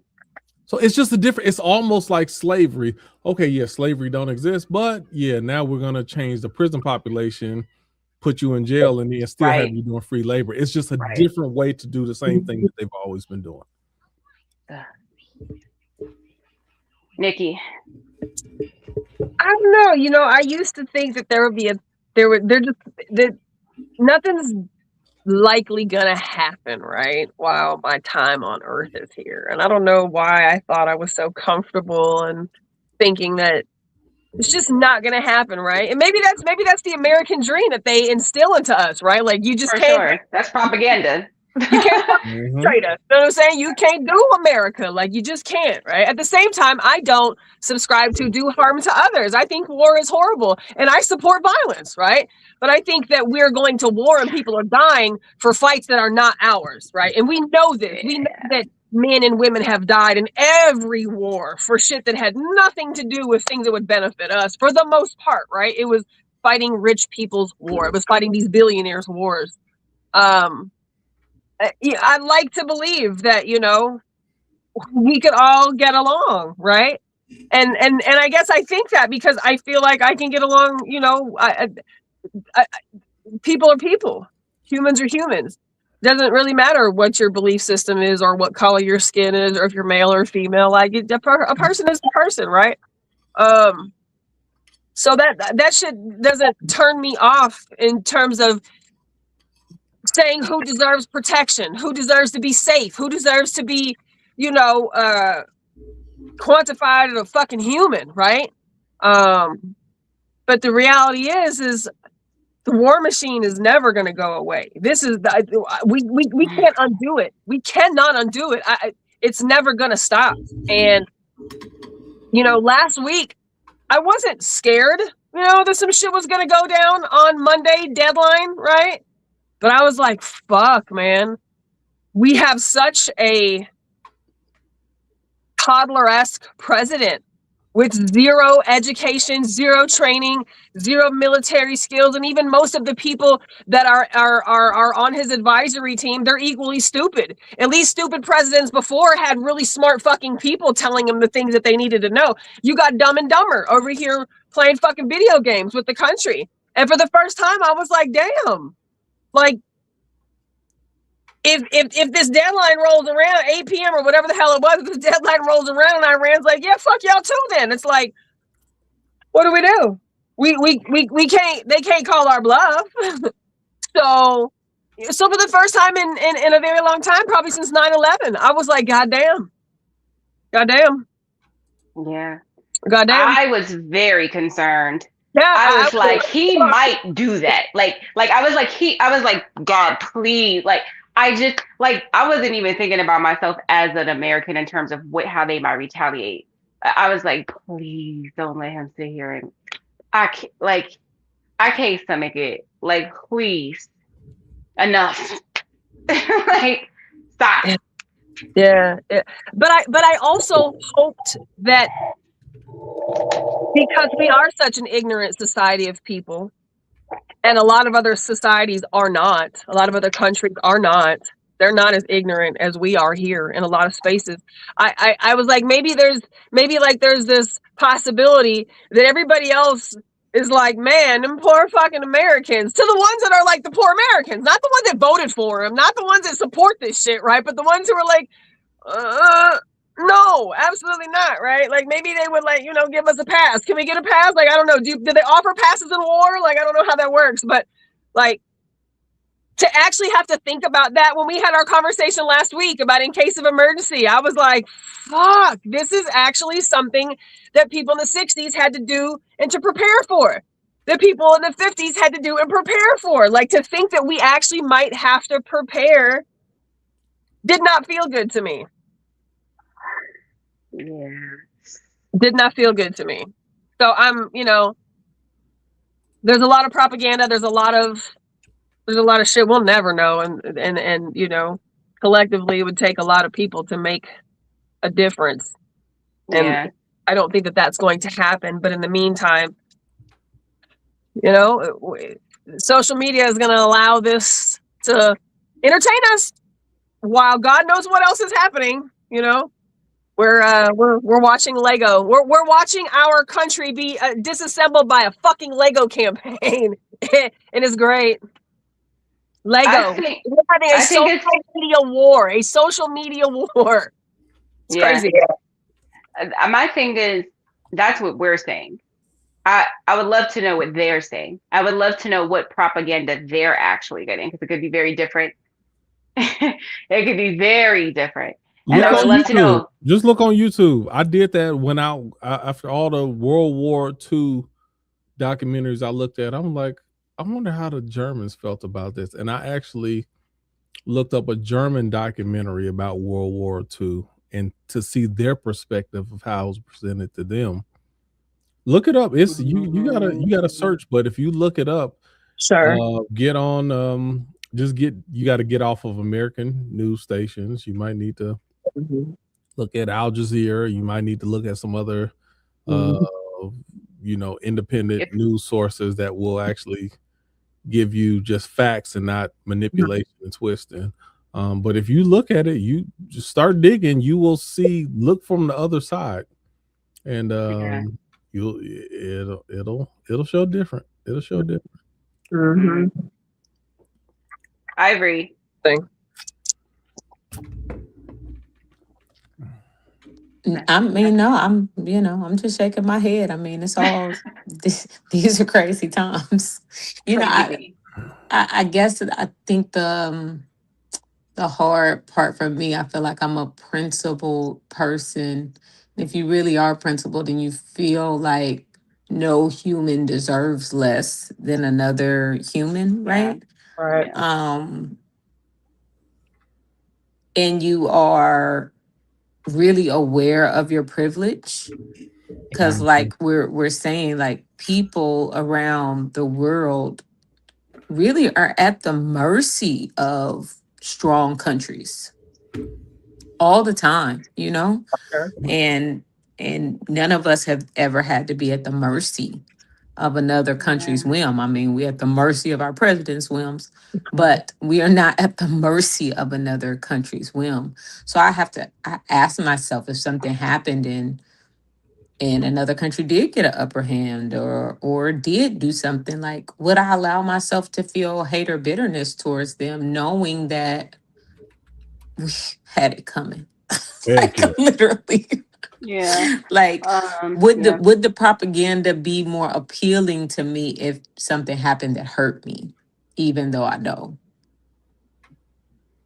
So it's just a different, it's almost like slavery. Okay, yeah, slavery don't exist, but yeah, now we're going to change the prison population, put you in jail, and then still have you doing free labor. It's just a different way to do the same thing that they've always been doing. Nikki. I don't know. You know, I used to think that nothing's likely gonna happen, right? While my time on Earth is here. And I don't know why I thought I was so comfortable and thinking that it's just not gonna happen, right? And maybe that's the American dream that they instill into us, right? Like you just can't. Sure. That's propaganda. You can't trade us. You know what I'm saying? You can't do America. Like you just can't, right? At the same time, I don't subscribe to do harm to others. I think war is horrible and I support violence, right? But I think that we're going to war and people are dying for fights that are not ours, right? And we know this. We know that men and women have died in every war for shit that had nothing to do with things that would benefit us for the most part, right? It was fighting rich people's war. It was fighting these billionaires' wars. I'd like to believe that, you know, we could all get along, right? And I guess I think that because I feel like I can get along, you know, people are people, humans are humans. Doesn't really matter what your belief system is or what color your skin is or if you're male or female. Like a person is a person, right? So that shit doesn't turn me off in terms of saying who deserves protection, who deserves to be safe, who deserves to be, you know, quantified as a fucking human, right? But the reality is the war machine is never going to go away. This is we can't undo it. We cannot undo it. It's never going to stop. And you know, last week I wasn't scared, you know, that some shit was going to go down on Monday deadline, right? But I was like, fuck, man. We have such a toddler-esque president with zero education, zero training, zero military skills, and even most of the people that are on his advisory team, they're equally stupid. At least stupid presidents before had really smart fucking people telling them the things that they needed to know. You got Dumb and Dumber over here playing fucking video games with the country. And for the first time, I was like, damn. Like, if this deadline rolls around 8 p.m. or whatever the hell it was, if this deadline rolls around and Iran's like, yeah, fuck y'all too then. It's like, what do we do? We can't, they can't call our bluff. So for the first time in a very long time, probably since 9/11, I was like, goddamn. Yeah. Goddamn. I was very concerned. Yeah, I was like, he might do that. Like I was like, God, please. Like, I just, like, I wasn't even thinking about myself as an American in terms of how they might retaliate. I was like, please don't let him sit here and I can't stomach it. Like, please, enough. Like, stop. Yeah. But I also hoped that because we are such an ignorant society of people, and a lot of other societies are not, a lot of other countries are not, they're not as ignorant as we are here in a lot of spaces. I was like, maybe there's this possibility that everybody else is like, man, them poor fucking Americans, to the ones that are like the poor Americans, not the ones that voted for him, not the ones that support this shit, right? But the ones who are like, no, absolutely not, right? Like, maybe they would, like, you know, give us a pass. Can we get a pass? Like, I don't know. Do they offer passes in war? Like, I don't know how that works, but like, to actually have to think about that when we had our conversation last week about in case of emergency, I was like, fuck, this is actually something that people in the 60s had to do and to prepare for. That people in the 50s had to do and prepare for. Like, to think that we actually might have to prepare did not feel good to me. Yeah. Did not feel good to me. So I'm, you know, there's a lot of propaganda. There's a lot of shit we'll never know. And you know, collectively it would take a lot of people to make a difference. And I don't think that that's going to happen. But in the meantime, you know, social media is going to allow this to entertain us while God knows what else is happening. You know, we're watching Lego. We're watching our country be disassembled by a fucking Lego campaign, and it's great. Lego. We're having a social media war. A social media war. It's crazy. My thing is, that's what we're saying. I would love to know what they're saying. I would love to know what propaganda they're actually getting, because it could be very different. It could be very different. And I would love to know. Just look on YouTube. I did that when after all the World War II documentaries I looked at. I'm like, I wonder how the Germans felt about this. And I actually looked up a German documentary about World War II and to see their perspective of how it was presented to them. Look it up. It's you gotta search, but if you look it up, get on you got to get off of American news stations. You might need to look at Al Jazeera. You might need to look at some other independent news sources that will actually give you just facts and not manipulation and twisting. But if you look at it, you just start digging, you will look from the other side, and it'll show different. It'll show different. Ivory. I mean, no, I'm just shaking my head. I mean, it's all these are crazy times. I guess I think the hard part for me, I feel like I'm a principled person. If you really are principled, then you feel like no human deserves less than another human, right? Right. And you are really aware of your privilege, because like we're saying, like, people around the world really are at the mercy of strong countries all the time, and none of us have ever had to be at the mercy of another country's whim. I mean, we're at the mercy of our president's whims, but we are not at the mercy of another country's whim. So I ask myself, if something happened and another country did get an upper hand or did do something, like, would I allow myself to feel hate or bitterness towards them, knowing that we had it coming? Like, literally. Like, would the propaganda be more appealing to me if something happened that hurt me, even though I know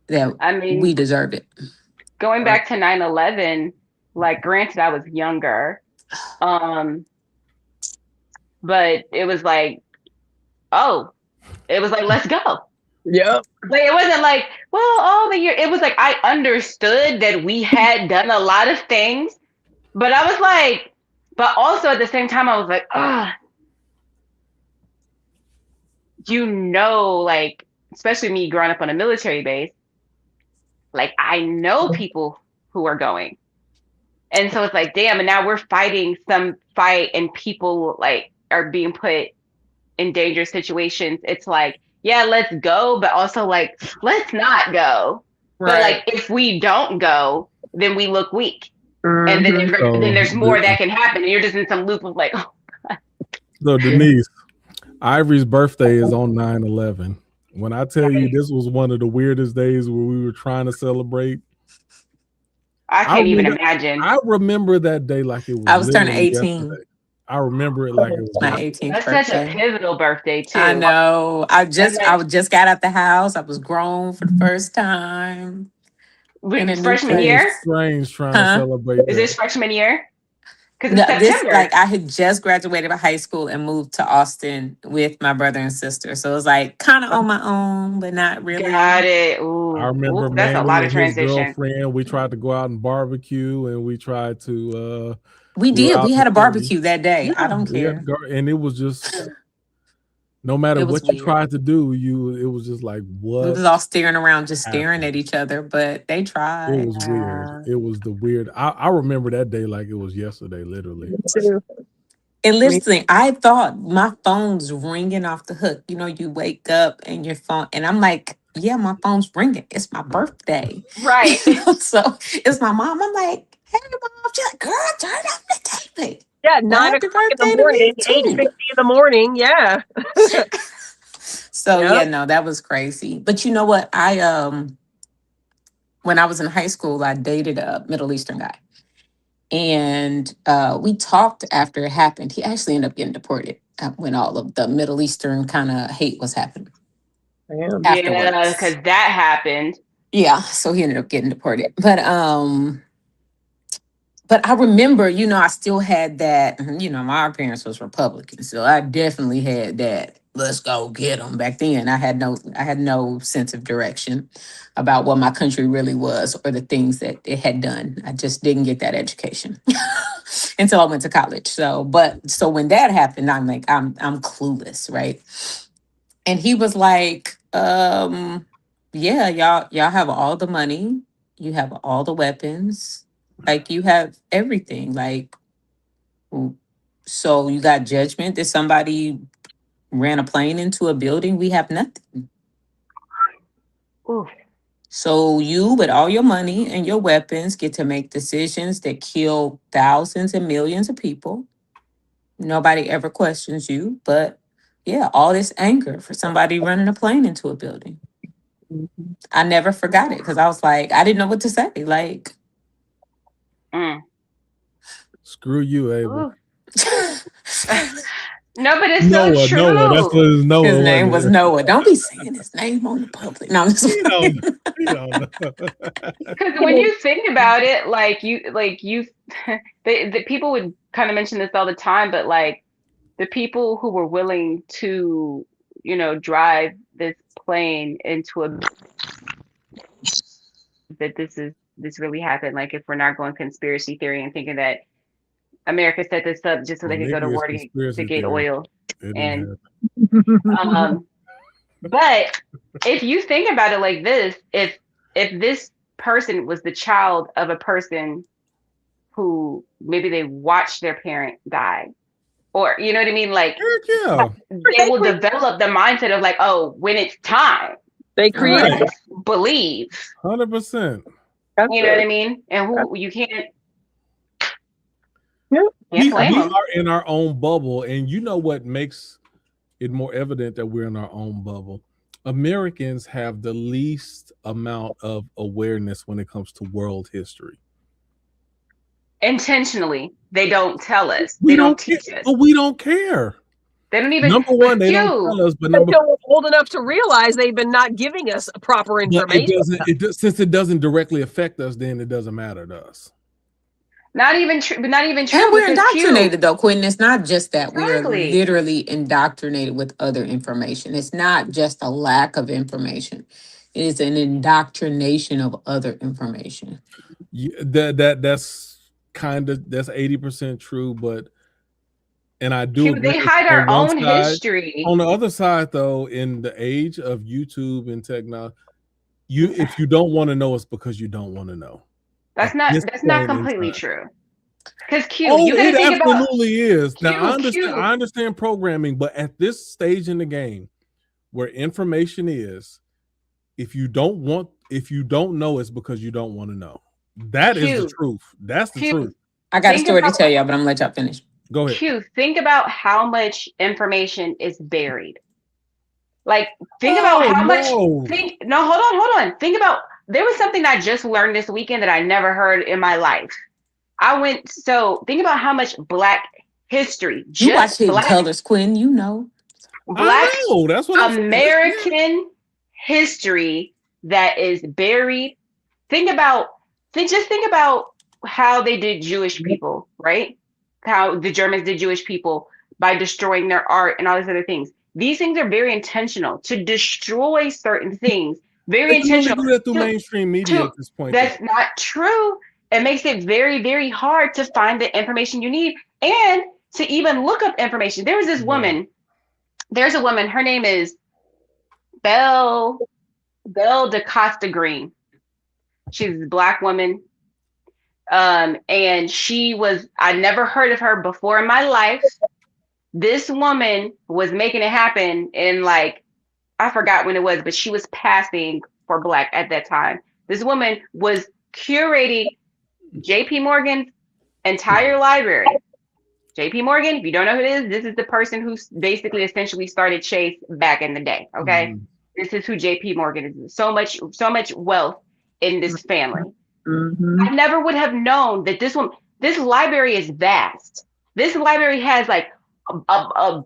that we deserve it? Going back to 9/11, like, granted, I was younger, but it was like, let's go. Yep. Like, it wasn't like, well, all the year. It was like, I understood that we had done a lot of things, but I was like, but also at the same time, I was like, like, especially me growing up on a military base, like, I know people who are going. And so it's like, damn, and now we're fighting some fight and people, like, are being put in dangerous situations. It's like, yeah, let's go, but also, like, let's not go. Right. But, like, if we don't go, then we look weak. And then there's more that can happen. And you're just in some loop of like, oh, God. So, Denise, Ivory's birthday is on 9/11. When I tell you this was one of the weirdest days where we were trying to celebrate, I can't even imagine. I remember that day like it was. I was turning 18. Yesterday. I remember it like it was my 18th That's birthday. Such a pivotal birthday too. I know. I just got out the house. I was grown for the first time. Freshman year? Strange trying to celebrate. Is this freshman year? Because I had just graduated from high school and moved to Austin with my brother and sister. So it was like kind of on my own, but not really. Got it. Ooh. I remember that's a lot of transition. Girlfriend, we tried to go out and barbecue, and we tried to. We did. We had a barbecue that day. Yeah, I don't care. And it was just. No matter It was what you weird. tried to do, it was just like, We what? was all staring around, just staring happened? at each other, but they It tried. was weird. It was the weird. I remember that day like it was yesterday, literally. Too. And Me listen, I thought my phone's ringing off the hook. You know, you wake up and your phone, and I'm like, yeah, my phone's ringing. It's my birthday. Right. So it's my mom. I'm like, hey, mom. She's like, girl, turn off the TV. Yeah, Well, 9 happy o'clock in the birthday to morning, me, too. 8:50 in the morning. Yeah. So, Yep. yeah, no, that was crazy. But you know what? When I was in high school, I dated a Middle Eastern guy. And we talked after it happened. He actually ended up getting deported when all of the Middle Eastern kind of hate was happening. Yeah, Afterwards. because that happened. Yeah, so he ended up getting deported. But I remember, you know, I still had that, you know, my parents was Republican, so I definitely had that. Let's go get them. Back then, I had no sense of direction about what my country really was or the things that it had done. I just didn't get that education until I went to college. So when that happened, I'm like, I'm clueless, right? And he was like, yeah, y'all have all the money, you have all the weapons, like you have everything. Like, so you got judgment that somebody ran a plane into a building? We have nothing. Oof. So you, with all your money and your weapons, get to make decisions that kill thousands and millions of people. Nobody ever questions you, but yeah, all this anger for somebody running a plane into a building. I never forgot it because I was like, I didn't know what to say. Like, Screw you, Abel. No, but it's Noah, so true. Noah, that's what his Noah. His name was wasn't it? Noah. Don't be saying his name on the public. No, I'm just He don't know. He don't know. Because when you think about it, the people would kind of mention this all the time, but like the people who were willing to, you know, drive this plane into that this really happened. Like if we're not going conspiracy theory and thinking that America set this up just so they could go to Maybe it's war to conspiracy get theory. oil. It And didn't happen. but if you think about it like this, if this person was the child of a person who maybe they watched their parent die, or you know what I mean, like Heck yeah. they will develop the mindset of like, oh, when it's time, They create believe 100%. You know what I mean? And who you can't. Yeah. We blame them. are in our own bubble, and you know what makes it more evident that we're in our own bubble? Americans have the least amount of awareness when it comes to world history. Intentionally, they don't tell us. They don't teach us. But we don't care. They don't even. Number one, they don't tell us. But until we're old enough to realize they've been not giving us proper information. Since it doesn't directly affect us, then it doesn't matter to us. Not even true. And we're indoctrinated, though, Quentin. It's not just that. Exactly. We are literally indoctrinated with other information. It's not just a lack of information. It is an indoctrination of other information. Yeah, that's 80% true, but and I do agree. They hide our own history. On the other side, though, in the age of YouTube and technology, if you don't want to know, it's because you don't want to know. That's not completely true. Because it absolutely is. Now I understand programming, but at this stage in the game, where information is, if you don't know, it's because you don't want to know. That is the truth. That's the truth. I got a story to tell y'all, but I'm gonna let y'all finish. Go ahead. Think about how much information is buried. Like, think about how much. Hold on. Think about. There was something I just learned this weekend that I never heard in my life. Think about how much Black history. You watch Hidden Colors, Quinn. You know. Black that's what American history that is buried. Think about how they did Jewish people, right? How the Germans did Jewish people by destroying their art and all these other things. These things are very intentional to destroy certain things. Very intentional. Do that through mainstream media at this point. That's not true. It makes it very, very hard to find the information you need and to even look up information. There was this woman There's a woman. Her name is Belle DaCosta Green. She's a Black woman. And I never heard of her before in my life. This woman was making it happen in like, I forgot when it was, but she was passing for Black at that time. This woman was curating JP Morgan's entire library. JP Morgan, if you don't know who it is, this is the person who basically essentially started Chase back in the day. Okay. This is who JP Morgan is. So much wealth in this family. I never would have known that this library is vast. This library has like a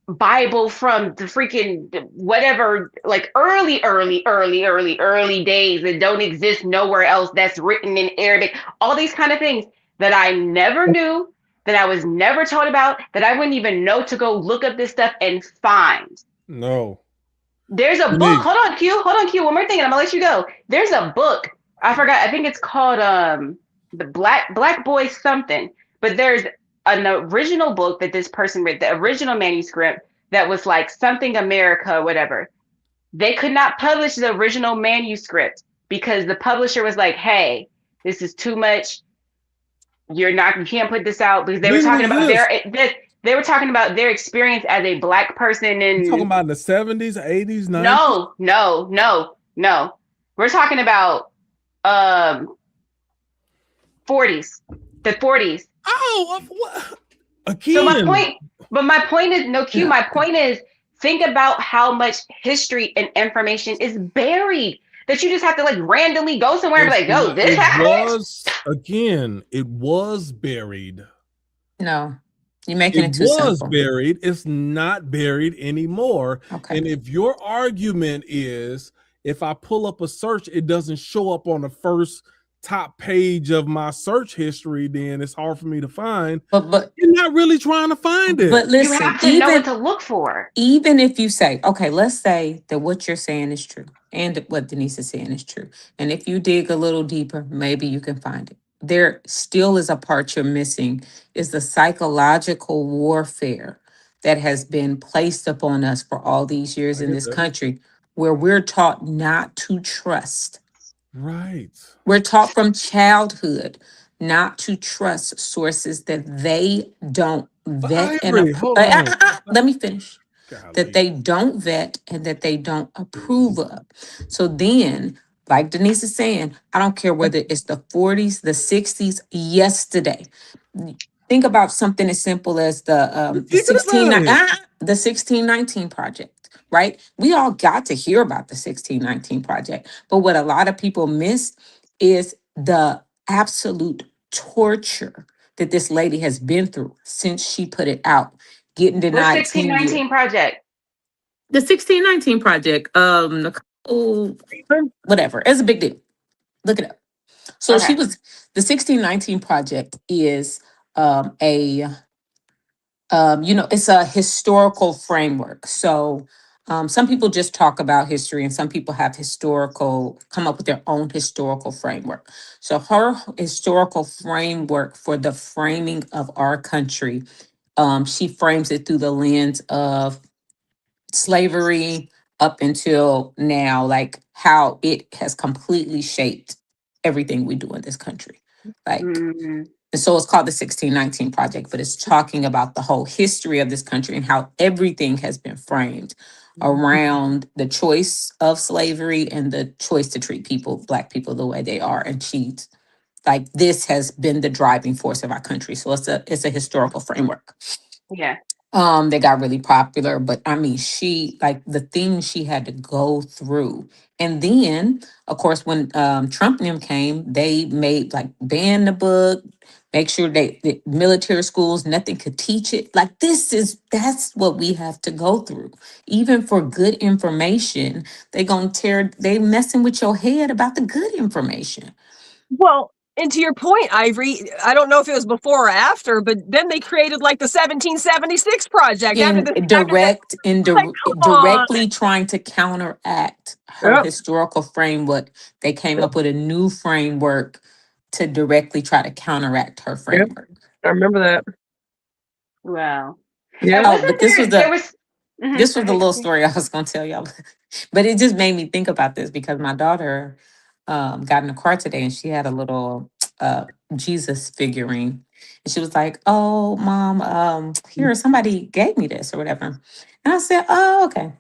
Bible from the freaking whatever, like early days that don't exist nowhere else, that's written in Arabic, all these kind of things that I never knew, that I was never told about, that I wouldn't even know to go look up this stuff and find. No. There's a book. Hold on, Q. One more thing, and I'm gonna let you go. There's a book. I forgot. I think it's called the Black Boy something. But there's an original book that this person read, the original manuscript that was like something America, whatever. They could not publish the original manuscript because the publisher was like, "Hey, this is too much. You can't put this out," because they were talking about they were talking about their experience as a Black person in. You're talking about in the 70s, 80s, 90s? No. We're talking about 40s. The 40s. Oh, what? Again. So my point is, no, Q, my point is, think about how much history and information is buried that you just have to like randomly go somewhere and be like, "Oh, this happened." It was buried. No. You're making it too simple. It was buried. It's not buried anymore. Okay. And if your argument is, if I pull up a search, it doesn't show up on the first top page of my search history, then it's hard for me to find. But you're not really trying to find it. But listen, you have to know what to look for. Even if you say, okay, let's say that what you're saying is true and what Denise is saying is true. And if you dig a little deeper, maybe you can find it. There still is a part you're missing, is the psychological warfare that has been placed upon us for all these years in this country, where we're taught not to trust. Right. We're taught from childhood not to trust sources that they don't vet let me finish. That they don't vet and that they don't approve of. So then, like Denise is saying, I don't care whether it's the 40s, the 60s, yesterday. Think about something as simple as the 1619 project. Right? We all got to hear about the 1619 project. But what a lot of people miss is the absolute torture that this lady has been through since she put it out, getting denied. The 1619 project. The 1619 project. Whatever. It's a big deal. Look it up. So the 1619 project is it's a historical framework. So some people just talk about history and some people have come up with their own historical framework. So her historical framework for the framing of our country, she frames it through the lens of slavery up until now, like how it has completely shaped everything we do in this country. Like, and so it's called the 1619 Project, but it's talking about the whole history of this country and how everything has been framed around the choice of slavery and the choice to treat Black people the way they are and cheat. Like this has been the driving force of our country. So it's a historical framework. Yeah. They got really popular, but I mean, the things she had to go through. And then, of course, when Trump and them came, they made ban the book, make sure the military schools, nothing could teach it. Like that's what we have to go through. Even for good information, they messing with your head about the good information. Well, and to your point, Ivory, I don't know if it was before or after, but then they created the 1776 project. Directly trying to counteract her historical framework. They came up with a new framework to directly try to counteract her framework. I remember that. Wow. Yeah. But this was This Go was the ahead, little continue. story I was going to tell y'all. But it just made me think about this because my daughter got in the car today and she had a little Jesus figurine. And she was like, "Oh, mom, here, somebody gave me this or whatever." And I said, "Oh, okay."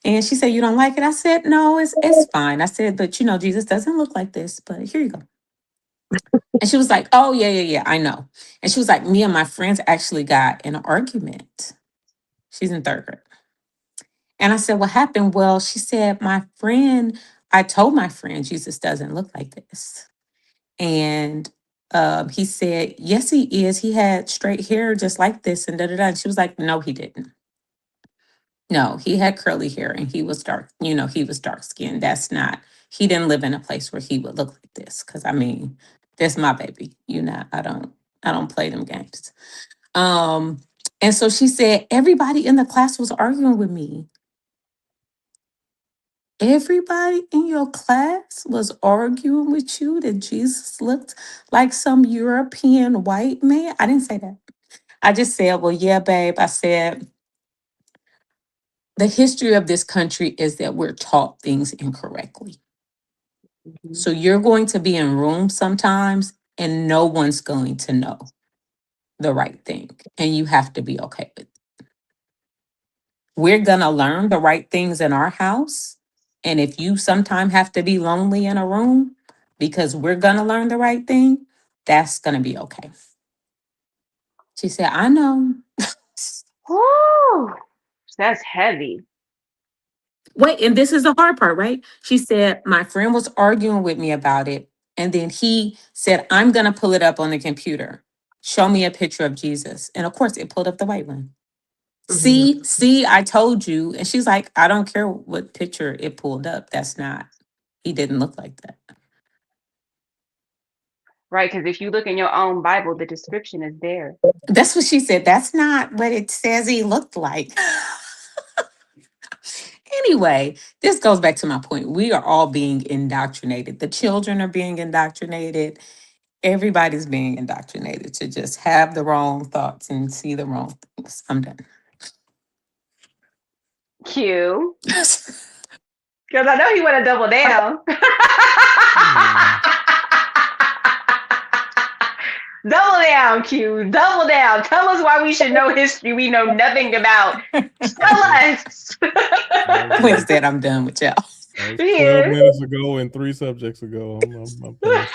And she said, "You don't like it?" I said, "No, it's fine." I said, "But you know, Jesus doesn't look like this, but here you go." And she was like, "Oh, yeah, yeah, yeah, I know." And she was like, "Me and my friends actually got in an argument." She's in third grade. And I said, "What happened?" Well, she said, I told my friend, Jesus doesn't look like this. And he said, "Yes, he is. He had straight hair just like this." And da da da. And she was like, "No, he didn't. No, he had curly hair and he was dark. You know, he was dark skinned. That's not, he didn't live in a place where he would look like this. Cause I mean, that's my baby. You know, I don't play them games." Um, and so she said, everybody in the class was arguing with me. Everybody in your class was arguing with you that Jesus looked like some European white man. I didn't say that. I just said, "Well, yeah, babe." I said, "The history of this country is that we're taught things incorrectly. Mhm. So you're going to be in rooms sometimes and no one's going to know the right thing. And you have to be okay with it. We're going to learn the right things in our house. And if you sometime have to be lonely in a room because we're going to learn the right thing, that's going to be okay." She said, "I know." Whew, that's heavy. Wait, and this is the hard part, right? She said, "My friend was arguing with me about it. And then he said, I'm going to pull it up on the computer. Show me a picture of Jesus." And of course, it pulled up the white one. Mhm. See, I told you. And she's like, "I don't care what picture it pulled up. That's not, he didn't look like that." Right, because if you look in your own Bible, the description is there. That's what she said. That's not what it says he looked like. Anyway, this goes back to my point. We are all being indoctrinated. The children are being indoctrinated. Everybody's being indoctrinated to just have the wrong thoughts and see the wrong things. I'm done. Q, because I know he want to double down. Hmm. Double down, Q. Double down. Tell us why we should know history we know nothing about. Tell us. Quinn That said, "I'm done with y'all." was He 12 is. minutes ago and 3 subjects ago. I'm finished.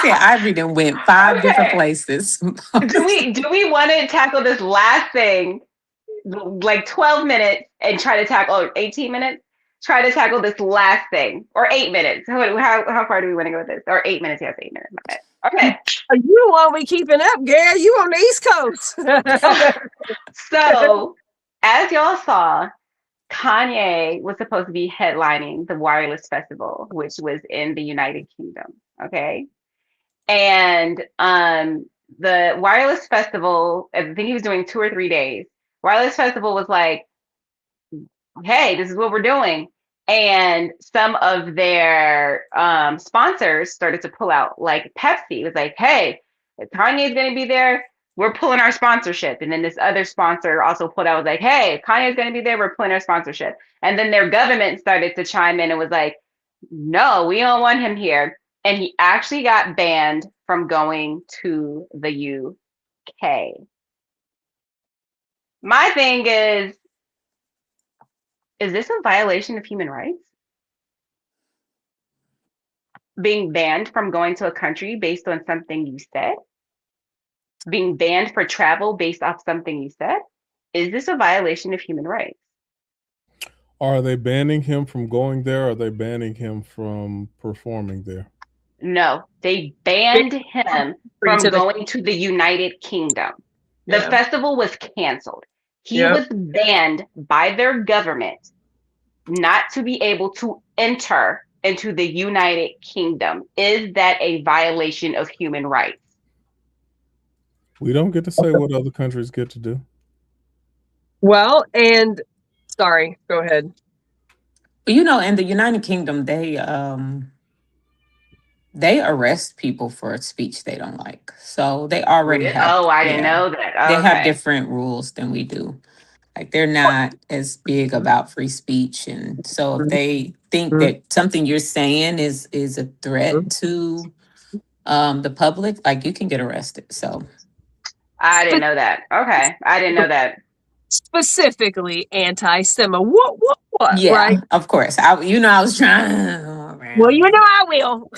Said Ivory done went 5 different Okay. places. Do we want to tackle this last thing like 12 minutes and try to tackle, or 18 minutes? Try to tackle this last thing, or 8 minutes. How far do we want to go with this? Or 8 minutes? Yes, 8 minutes. My bad. Okay. You won't be keeping up, Gary. You on the East Coast. Okay. So, as y'all saw, Kanye was supposed to be headlining the Wireless Festival, which was in the United Kingdom. Okay. And the Wireless Festival, I think he was doing 2 or 3 days. Wireless Festival was like, "Hey, this is what we're doing." And some of their sponsors started to pull out, like Pepsi was like, "Hey, if Kanye's going to be there, we're pulling our sponsorship." And then this other sponsor also pulled out, was like, "Hey, if Kanye's going to be there, we're pulling our sponsorship." And then their government started to chime in and was like, "No, we don't want him here." And he actually got banned from going to the UK. My thing is this a violation of human rights? Being banned from going to a country based on something you said? Being banned for travel based off something you said? Is this a violation of human rights? Are they banning him from going there? Or are they banning him from performing there? No, they banned him Free from to the going to the United Kingdom. The yeah. festival was canceled. He Yep. was banned by their government not to be able to enter into the United Kingdom. Is that a violation of human rights? We don't get to say what other countries get to do. Well, and sorry, go ahead. You know, in the United Kingdom, they arrest people for speech they don't like. So they already have, Oh, I didn't yeah, know that. they have Okay. different rules than we do. Like they're not as big about free speech, and so if they think that something you're saying is a threat to the public, like you can get arrested. So I didn't know that. Okay, I didn't know that. Specifically anti-Sema. What? yeah, Right? of course. I was trying. Well, you know I will.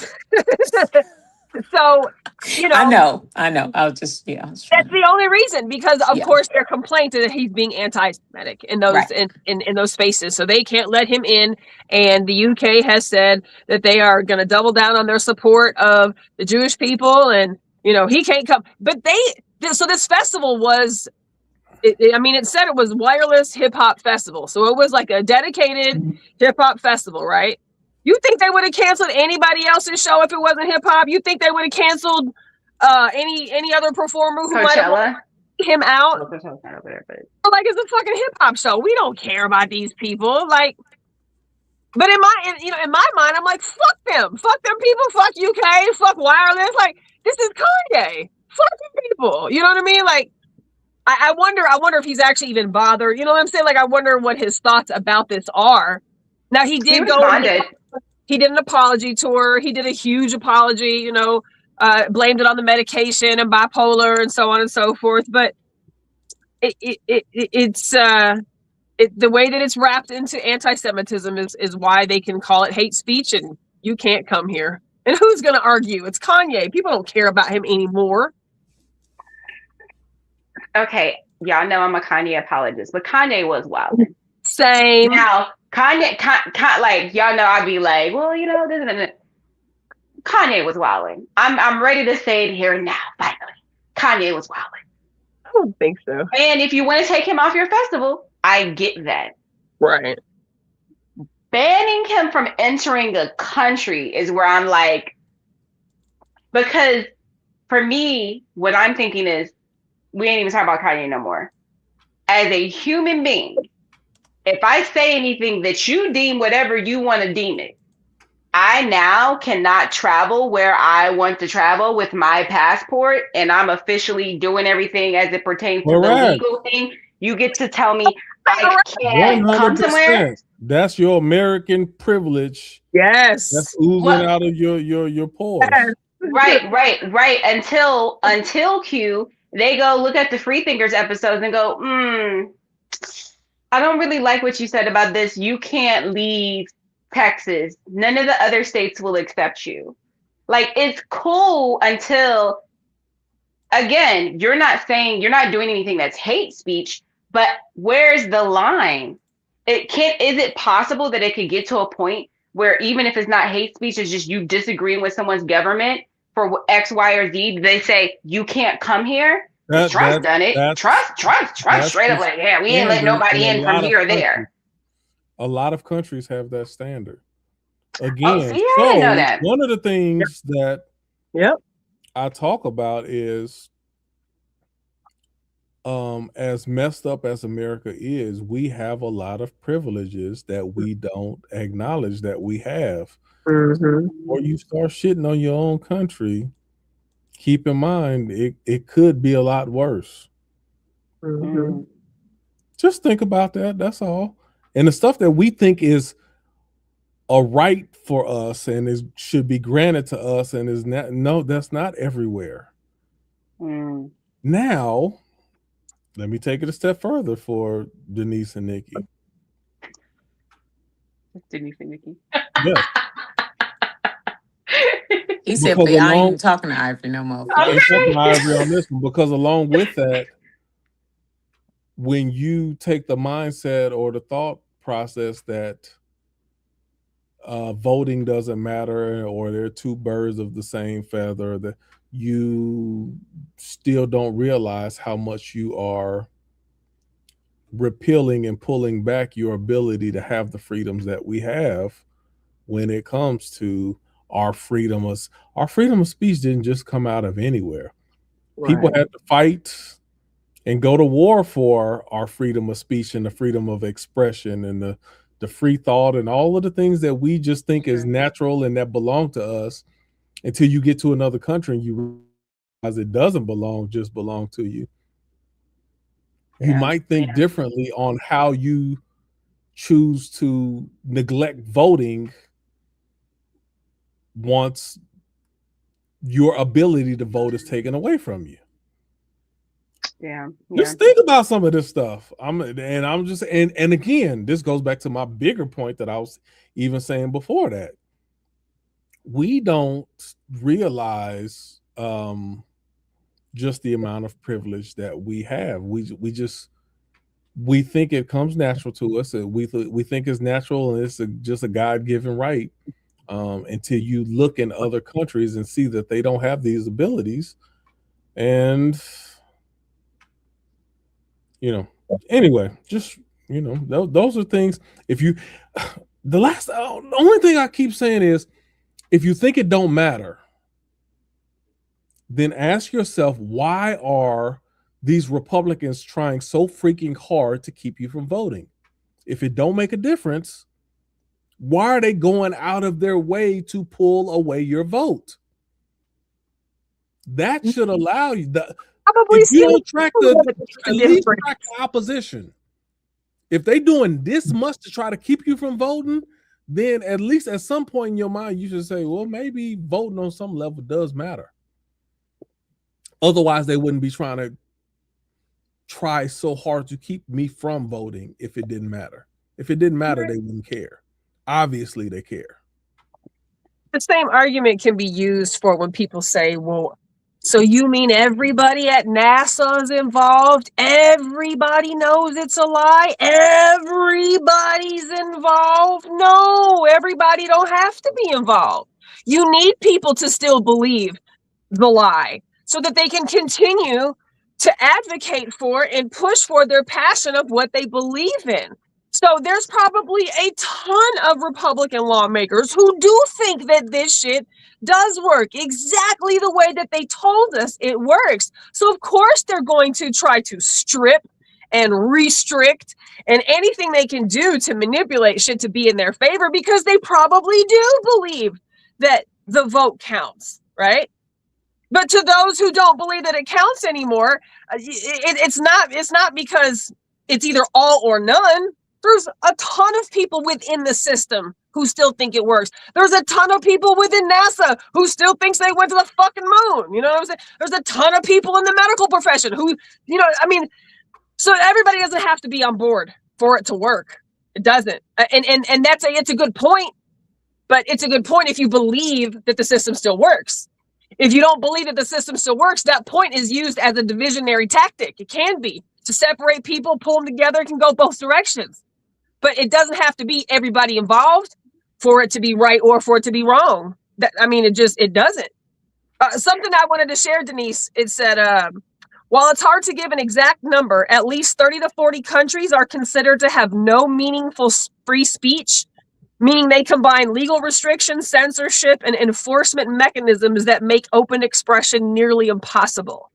So, I know. I was just that's trying. the only reason, because of Yeah. course their complaint is that he's being anti-Semitic in those Right. in those spaces, so they can't let him in. And the UK has said that they are going to double down on their support of the Jewish people, and he can't come. But so this festival was, it said it was wireless hip hop festival, so it was like a dedicated hip hop festival, right? You think they would have canceled anybody else's show if it wasn't hip hop? You think they would have canceled any other performer who might have wanted him out? Coachella's not over there, but Like, it's a fucking hip hop show. We don't care about these people. Like, but in my mind, I'm like, fuck them people, fuck UK, fuck wireless. Like, this is Kanye. Fuck them people. You know what I mean? Like, I wonder if he's actually even bothered. You know what I'm saying? Like, I wonder what his thoughts about this are. Now, he did he did an apology tour. He did a huge apology, blamed it on the medication and bipolar and so on and so forth. But it's the way that it's wrapped into anti-Semitism is why they can call it hate speech, and you can't come here. And who's going to argue? It's Kanye. People don't care about him anymore. Okay, y'all know I'm a Kanye apologist, but Kanye was wild. Same. Now, Kanye, like, y'all know I'd be like, well, Kanye was wilding. I'm ready to say it here now, finally. Kanye was wilding. I don't think so. And if you want to take him off your festival, I get that. Right. Banning him from entering a country is where I'm like, because for me, what I'm thinking is, we ain't even talking about Kanye no more. As a human being, if I say anything that you deem whatever you want to deem it, I now cannot travel where I want to travel with my passport, and I'm officially doing everything as it pertains to the legal thing. You get to tell me I can't 100%. Come somewhere. That's your American privilege. Yes. That's oozing out of your pores. Yes. Right. Until Q, they go look at the Freethinkers episodes and go, I don't really like what you said about this. You can't leave Texas. None of the other states will accept you. Like, it's cool until, again, you're not doing anything that's hate speech, but where's the line? Is it possible that it could get to a point where even if it's not hate speech, it's just you disagreeing with someone's government for X, Y, or Z, they say, you can't come here? Trump done it. Trump straight up like, yeah, we ain't let nobody in from here or there. A lot of countries have that standard. Again, I didn't know that. One of the things that I talk about is, as messed up as America is, we have a lot of privileges that we don't acknowledge that we have. Or you start shitting on your own country, keep in mind it could be a lot worse. Just think about that. That's all. And the stuff that we think is a right for us and should be granted to us and is not, no, that's not everywhere. Now, let me take it a step further for Denise and Nikki. Denise and Nikki. Yes. He said, but I ain't even talking to Ivory no more. I ain't talking to Ivory on this one, because along with that, when you take the mindset or the thought process that voting doesn't matter, or they're two birds of the same feather, that you still don't realize how much you are repealing and pulling back your ability to have the freedoms that we have when it comes to our freedom of speech. Didn't just come out of anywhere. People had to fight and go to war for our freedom of speech and the freedom of expression and the free thought and all of the things that we just think is natural and that belong to us, until you get to another country and you realize it doesn't belong to you. You might think differently on how you choose to neglect voting once your ability to vote is taken away from you. Yeah. Just think about some of this stuff. And again, this goes back to my bigger point that I was even saying before that. We don't realize just the amount of privilege that we have. We think it comes natural to us, and we think it's natural, and it's just a God-given right. Until you look in other countries and see that they don't have these abilities, and anyway, just those are things. If you, the only thing I keep saying is, if you think it don't matter, then ask yourself, why are these Republicans trying so freaking hard to keep you from voting? If it don't make a difference, why are they going out of their way to pull away your vote? That should allow you. Probably if you don't track at least track the opposition. If they doing this much to try to keep you from voting, then at least at some point in your mind, you should say, well, maybe voting on some level does matter. Otherwise, they wouldn't be try so hard to keep me from voting if it didn't matter. If it didn't matter, they wouldn't care. Obviously, they care. The same argument can be used for when people say, well, so you mean everybody at NASA is involved? Everybody knows it's a lie? Everybody's involved? No, everybody don't have to be involved. You need people to still believe the lie so that they can continue to advocate for and push for their passion of what they believe in. So there's probably a ton of Republican lawmakers who do think that this shit does work exactly the way that they told us it works. So of course they're going to try to strip and restrict and anything they can do to manipulate shit to be in their favor, because they probably do believe that the vote counts, right? But to those who don't believe that it counts anymore, it's not because it's either all or none. There's a ton of people within the system who still think it works. There's a ton of people within NASA who still thinks they went to the fucking moon. You know what I'm saying? There's a ton of people in the medical profession who, so everybody doesn't have to be on board for it to work. It doesn't. And it's a good point, but it's a good point if you believe that the system still works. If you don't believe that the system still works, that point is used as a divisionary tactic. It can be to separate people, pull them together. It can go both directions. But it doesn't have to be everybody involved for it to be right or for it to be wrong. It doesn't. Something I wanted to share, Denise, it said, while it's hard to give an exact number, at least 30 to 40 countries are considered to have no meaningful free speech, meaning they combine legal restrictions, censorship, and enforcement mechanisms that make open expression nearly impossible.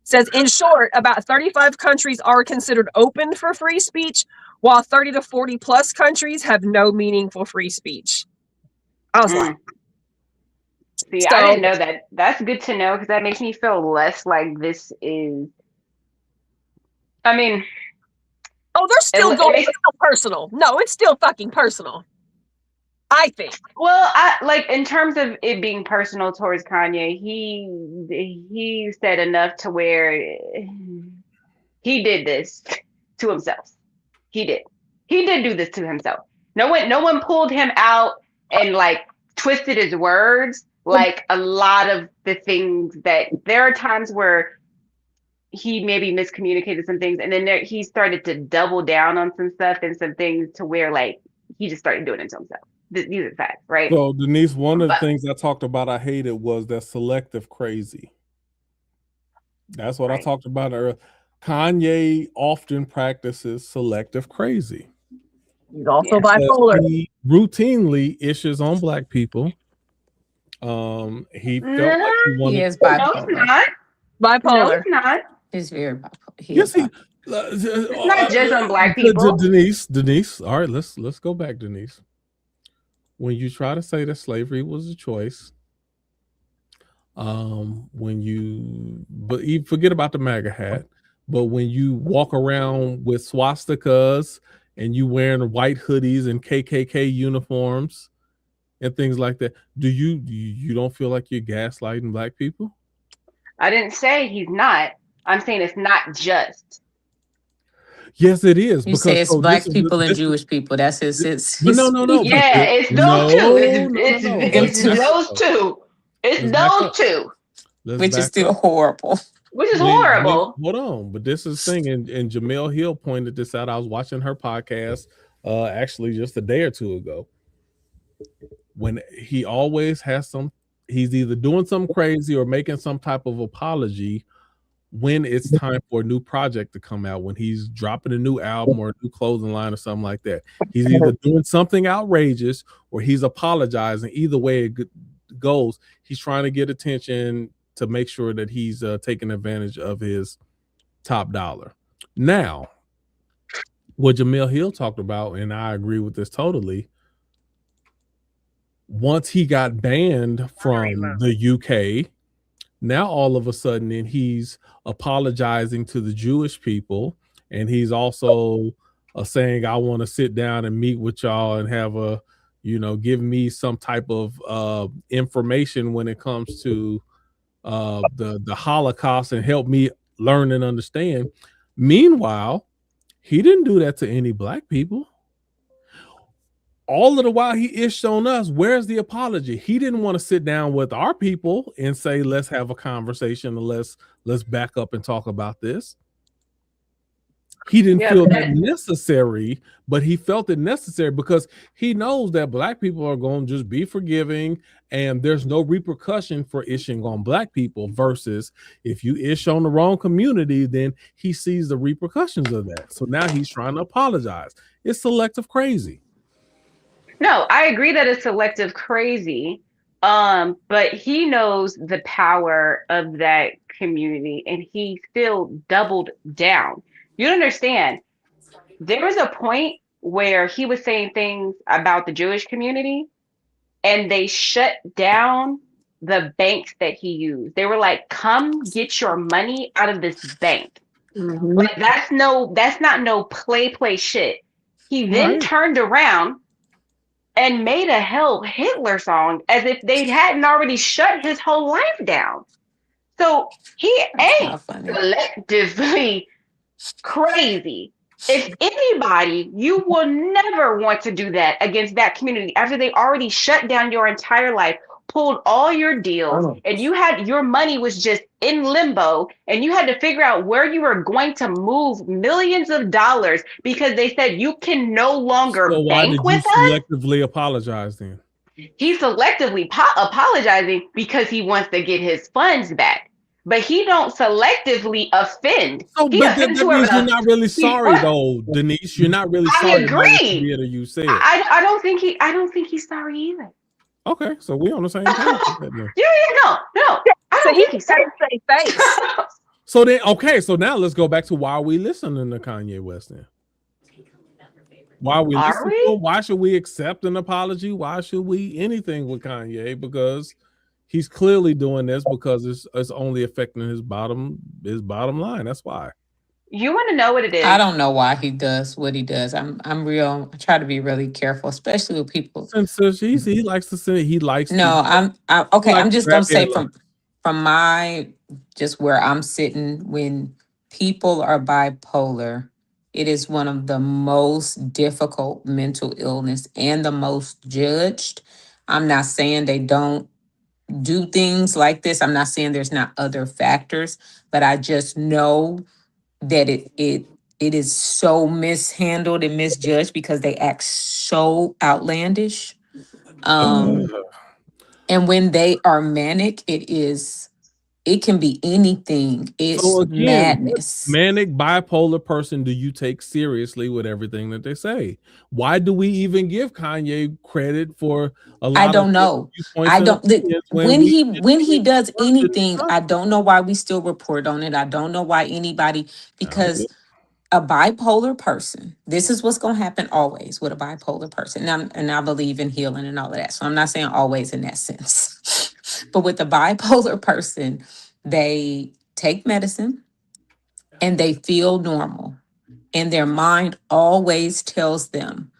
It says, in short, about 35 countries are considered open for free speech, while 30 to 40 plus countries have no meaningful free speech. I was like, see, I didn't know that. That's good to know, because that makes me feel less like this is, they're still going personal. No, it's still fucking personal, I think. Well, in terms of it being personal towards Kanye, he said enough to where he did this to himself. He did do this to himself. No one pulled him out and twisted his words like a lot of the things that there are times where he maybe miscommunicated some things, and then he started to double down on some stuff and some things to where he just started doing it to himself. These are facts, right? So Denise, one of the things I talked about I hated was that selective crazy. That's what I talked about earlier. Kanye often practices selective crazy. He's also bipolar. He routinely issues on Black people. He felt like he is bipolar. No, he's not. Bipolar. No, he's not. He's very bipolar. Yes, it's not just on Black people. Denise. All right, let's go back, Denise. When you try to say that slavery was a choice, but you forget about the MAGA hat, but when you walk around with swastikas and you wearing white hoodies and KKK uniforms and things like that, you don't feel like you're gaslighting black people? I didn't say he's not. I'm saying it's not just. Yes, it is, You say because it's so this black is people and this is Jewish people. That's but no, his no, no, but Yeah, it's those two. no, no, no, no. them Let's It's two, back those up. two. It's Let's back those up. two, Let's which is back still up. horrible. which is horrible. Hold on, but this is the thing, and Jamel Hill pointed this out. I was watching her podcast, actually just a day or two ago. When he always has he's either doing something crazy or making some type of apology when it's time for a new project to come out, when he's dropping a new album or a new clothing line or something like that. He's either doing something outrageous or he's apologizing. Either way it goes, he's trying to get attention to make sure that he's taking advantage of his top dollar. Now, what Jamel Hill talked about, and I agree with this totally, once he got banned from the UK, now all of a sudden then he's apologizing to the Jewish people, and he's also saying, I want to sit down and meet with y'all and have a, give me some type of information when it comes to the Holocaust and help me learn and understand. Meanwhile, he didn't do that to any black people. All of the while he ished on us. Where's the apology? He didn't want to sit down with our people and say, let's have a conversation and let's back up and talk about this. He didn't feel that necessary, but he felt it necessary because he knows that black people are going to just be forgiving and there's no repercussion for ishing on black people, versus if you ish on the wrong community, then he sees the repercussions of that. So now he's trying to apologize. It's selective crazy. No, I agree that it's selective crazy. But he knows the power of that community and he still doubled down. You understand? There was a point where he was saying things about the Jewish community and they shut down the banks that he used. They were like, come get your money out of this bank. Like that's not no play shit. He then turned around and made a Hell Hitler song as if they hadn't already shut his whole life down. So he ain't selectively crazy. If anybody, you will never want to do that against that community after they already shut down your entire life, pulled all your deals, and your money was just in limbo, and you had to figure out where you were going to move millions of dollars because they said you can no longer bank with us. So why did you selectively apologize then? He's selectively apologizing because he wants to get his funds back. But he don't selectively offend. So, but that means you're not really sorry, though, Denise. You're not really sorry. I agree. You said. I don't think he's sorry either. Okay, so we on the same page. No. I don't think he's sorry. So then, okay, so now let's go back to why we listening to Kanye West then. Why we listen to him? Why should we accept an apology? Why should we anything with Kanye? Because he's clearly doing this because it's only affecting his bottom line. That's why. You want to know what it is? I don't know why he does what he does. I try to be really careful, especially with people. Since he likes to say he likes. No, I'm okay. I'm just gonna say from my just where I'm sitting, when people are bipolar, it is one of the most difficult mental illness and the most judged. I'm not saying they don't do things like this. I'm not saying there's not other factors, but I just know that it is so mishandled and misjudged because they act so outlandish. And when they are manic, it can be anything. It's so again, madness. Manic bipolar person do you take seriously with everything that they say? Why do we even give Kanye credit for a lot? I don't know. I don't. When he does anything, I don't know why we still report on it. I don't know why anybody, because a bipolar person, this is what's going to happen always with a bipolar person. And I believe in healing and all of that. So I'm not saying always in that sense. But with the bipolar person, they take medicine. and they feel normal. And their mind always tells them,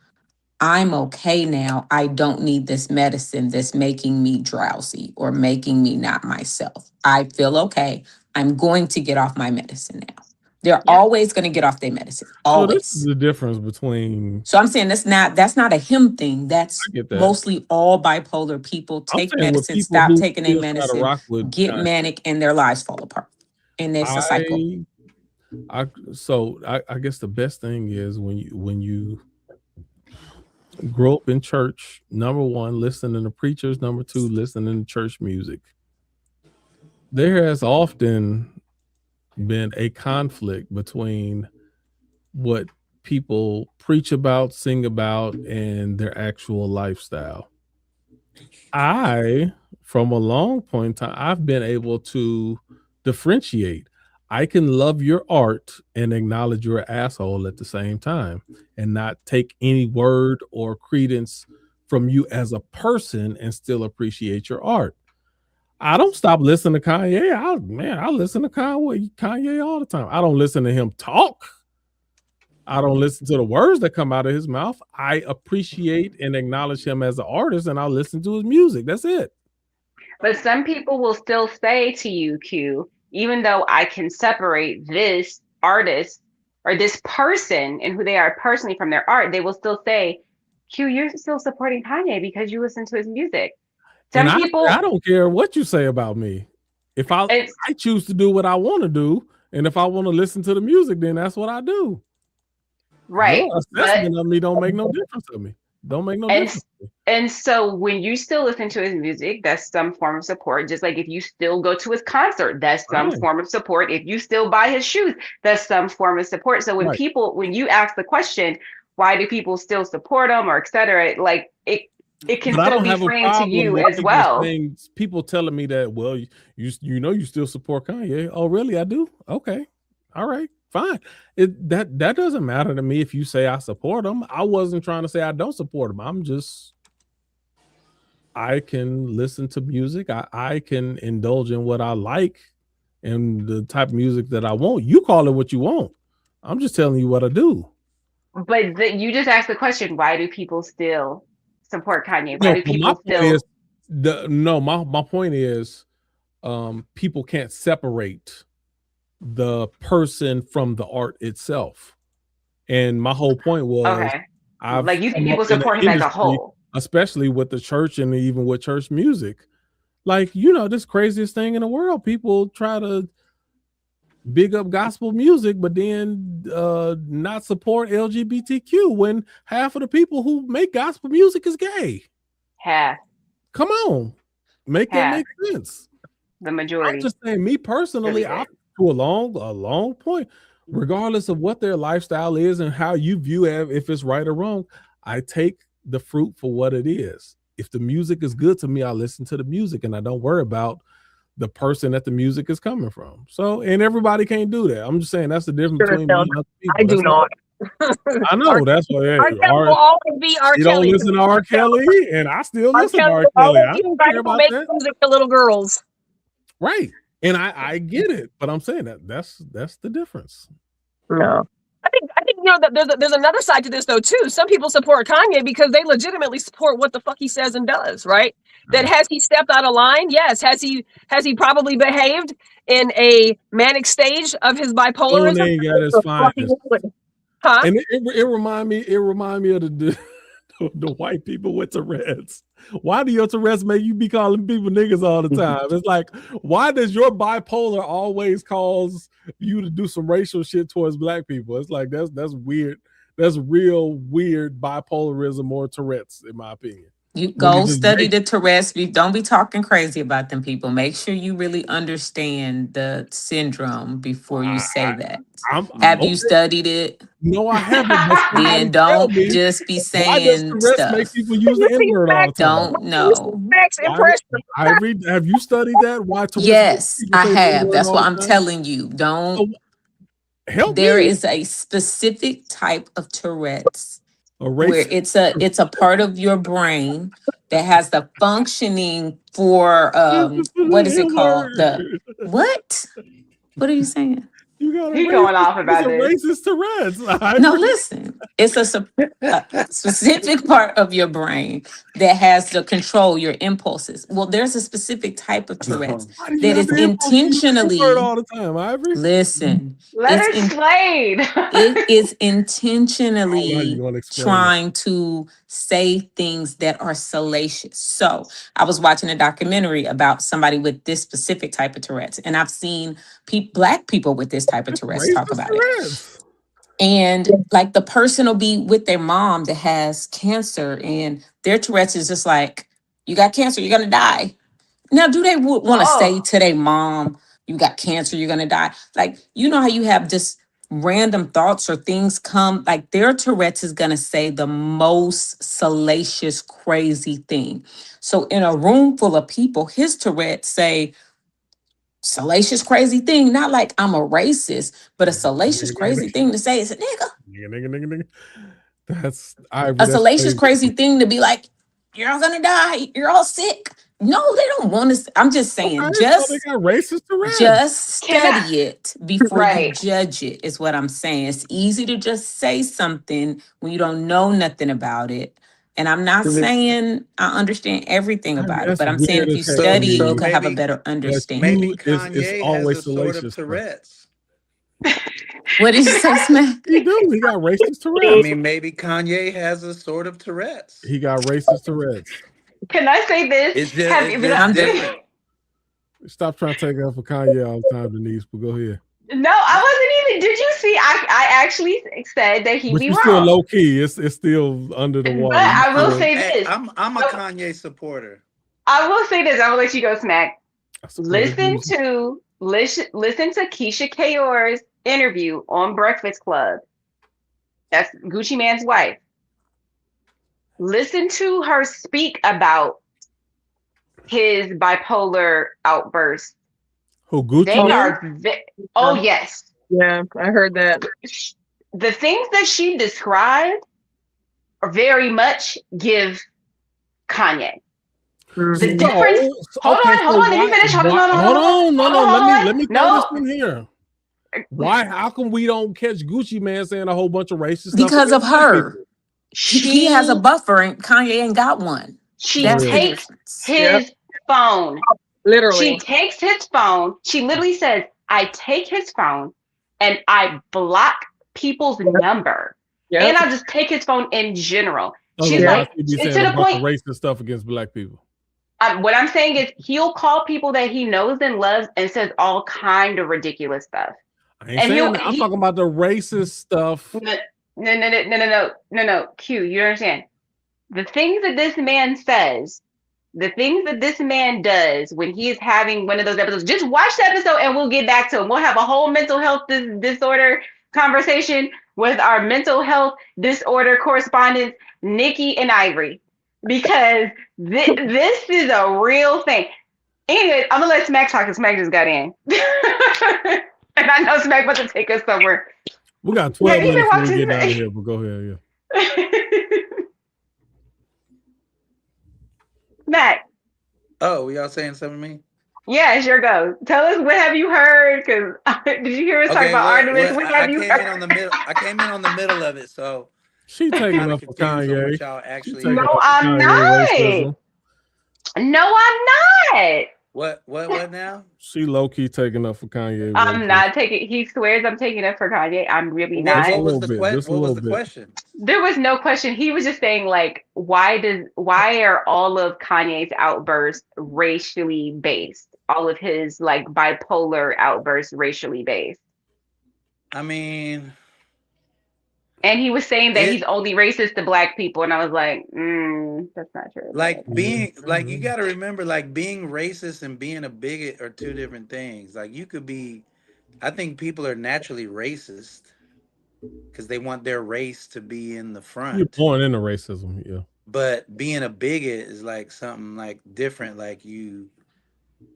I'm okay now. I don't need this medicine that's making me drowsy or making me not myself. I feel okay. I'm going to get off my medicine now. They're always going to get off their medicine. So this is Always. the difference between. So I'm saying that's not a him thing. That's I get that. mostly all bipolar people I'm take saying with medicine, people stop who taking their still try to medicine, rock with get Kanye. manic, and their lives fall apart. And it's a cycle. I guess the best thing is when you grow up in church, number one, listening to preachers, number two, listening to church music. There has often been a conflict between what people preach about, sing about, and their actual lifestyle. From a long point in time, I've been able to differentiate. I can love your art and acknowledge you're an asshole at the same time and not take any word or credence from you as a person and still appreciate your art. I don't stop listening to Kanye. I listen to Kanye all the time. I don't listen to him talk. I don't listen to the words that come out of his mouth. I appreciate and acknowledge him as an artist, and I listen to his music. That's it. But some people will still say to you, Q, even though I can separate this artist or this person and who they are personally from their art, they will still say, Q, you're still supporting Kanye because you listen to his music. Some And people, I don't care what you say about me. If I choose to do what I want to do, and if I want to listen to the music, then that's what I do. right? Your assessment of me don't make no difference to me. Don't make no difference. And so when you still listen to his music, that's some form of support. Just like if you still go to his concert, that's some form of support. If you still buy his shoes, that's some form of support. So when you ask the question, why do people still support him or et cetera, like it can still be framed to you as well. People telling me that, well, you still support Kanye. Oh, really? I do? Okay. All right. Fine. That doesn't matter to me if you say I support him. I wasn't trying to say I don't support him. I can listen to music. I can indulge in what I like and the type of music that I want. You call it what you want. I'm just telling you what I do. But you just asked the question, why do people still support Kanye? Why do people still? My point is, people can't separate the person from the art itself. And my whole point was, like you think people support him as a whole, especially with the church and even with church music. Like, this craziest thing in the world, people try to big up gospel music, but then not support LGBTQ when half of the people who make gospel music is gay. Half. Come on. Make that make sense. The majority. I'm just saying, me personally, to a long point, regardless of what their lifestyle is and how you view it, if it's right or wrong, I take the fruit for what it is. If the music is good to me, I listen to the music and I don't worry about the person that the music is coming from. So, and everybody can't do that. I'm just saying that's the difference between me and other people. I do not. I know that's what R. Kelly will always be R. You Kelly. don't listen to R. Kelly, and I still listen to R. Kelly. I don't care about that. Music for little girls, right? And I get it, but I'm saying that's the difference. No, I think that there's another side to this though too. Some people support Kanye because they legitimately support what the fuck he says and does. Right? That has he stepped out of line? Yes. Has he probably behaved in a manic stage of his bipolarism? He ain't got his finest. Huh? And it remind me of the white people with Tourette's. Why do your Tourette's make you be calling people niggas all the time? It's like, why does your bipolar always cause you to do some racial shit towards black people? It's like that's weird. That's real weird bipolarism or Tourette's, in my opinion. You go study the Tourette's. Don't be talking crazy about them people. Make sure you really understand the syndrome before you say that. Have you studied it? No, I haven't. Then don't just be saying stuff. Make people use the N-word all the time. Don't know. Have you studied that? Why Tourette's? Yes, I have. That's what I'm telling you. Don't. Help there me. is a specific type of Tourette's where it's a part of your brain that has the functioning for what is it called? What are you saying? You got a He going off it's about a this. racist Tourette's. No, listen. It's a specific part of your brain that has to control your impulses. Well, there's a specific type of Tourette's Why do you that have is the impulse to use the word intentionally, all the time, Ivory? listen, Let her explain. it is I don't know how you intentionally gonna explain it. trying to say things that are salacious. So I was watching a documentary about somebody with this specific type of Tourette's, and I've seen Black people with this type of It's Tourette's talk racist about it. Tourette's. And like the person will be with their mom that has cancer, and their Tourette's is just like, you got cancer, you're gonna die. Now, do they want to say Oh, to their mom, you got cancer, you're gonna die? Like, you know how you have just random thoughts or things come, like their Tourette's is gonna say the most salacious, crazy thing. So in a room full of people, his Tourette's say salacious, crazy thing, not like I'm a racist, but a salacious, crazy thing to say is a nigga. Nigga. That's Ivory. A That's salacious, crazy. crazy thing to be like, you're all gonna die, you're all sick. No, they don't want to. I'm just saying, Okay, so they got racist Tourette's. can I? study it before you Right. judge it, is what I'm saying. It's easy to just say something when you don't know nothing about it. And I'm not saying I understand everything Ivory, about it, that's but I'm saying weird if as you heck to study it, you me. could have a better That understanding. you maybe is Kanye has always a sort of salacious stuff. Tourette's. What did you say, Smack? He do. He got racist I Tourette's. mean, maybe Kanye has a sort of Tourette's. He got racist Tourette's. Can I say this? It's just I'm different. Stop trying to take up for Kanye all the time, Denise. But go ahead. No, I wasn't even. Did you see? I actually said that he'd But be you still wrong. low key. It's still under the But water. You I will still, say Hey, this. I'm a Kanye supporter. I will say this. I will let you go, Smack. I support his Listen music. to Keisha Kayor's interview on Breakfast Club. That's Gucci Man's wife. Listen to her speak about his bipolar outburst. Who Gucci They Man? are. Oh yes, Yeah, I heard that. the things that she described are very much give Kanye. The difference. No. Hold Okay, on, so hold on. Let me finish. Hold on, hold on. No, no. hold on. Let me throw this No, in here. Why? How come we don't catch Gucci Man saying a whole bunch of racist stuff? Because of against black her. people? He has a buffer and Kanye ain't got one. She That's the takes difference. his phone. Literally. She takes his phone. She literally says, "I take his phone and I block people's number, and I just take his phone in general." She's Otherwise, like, he'd be to saying a the bunch of point. racist stuff against black people. What I'm saying is, he'll call people that he knows and loves and says all kind of ridiculous stuff. I ain't saying that. I'm talking about the racist stuff. No. Q, you understand? The things that this man says, the things that this man does when he is having one of those episodes, just watch the episode and we'll get back to him. We'll have a whole mental health disorder conversation with our mental health disorder correspondents, Nikki and Ivory, because this is a real thing. Anyway, I'm gonna let Smack talk because Smack just got in. And I know Smack wants to take us somewhere. We got 12 minutes before we get out of here, but go ahead, yeah. Matt. Oh, y'all saying something to me? Yeah, it's your go. Tell us, what have you heard? Because did you hear us talk about Artemis? What have you heard? In on the middle. I came in on the middle of it, so she taking kind up of for confused on Kanye. what y'all actually. No, I'm not. No, I'm not. What now? She low key taking up for Kanye. I'm not taking. He swears I'm taking it for Kanye. I'm really not. What was the question? There was no question. He was just saying, like, why are all of Kanye's outbursts racially based? All of his like bipolar outbursts racially based. I mean, and he was saying that he's only racist to black people, and I was like, that's not true. Like being like, you got to remember, like being racist and being a bigot are two different things. Like you could be, I think people are naturally racist because they want their race to be in the front. You're born into racism, yeah. But being a bigot is like something like different. Like you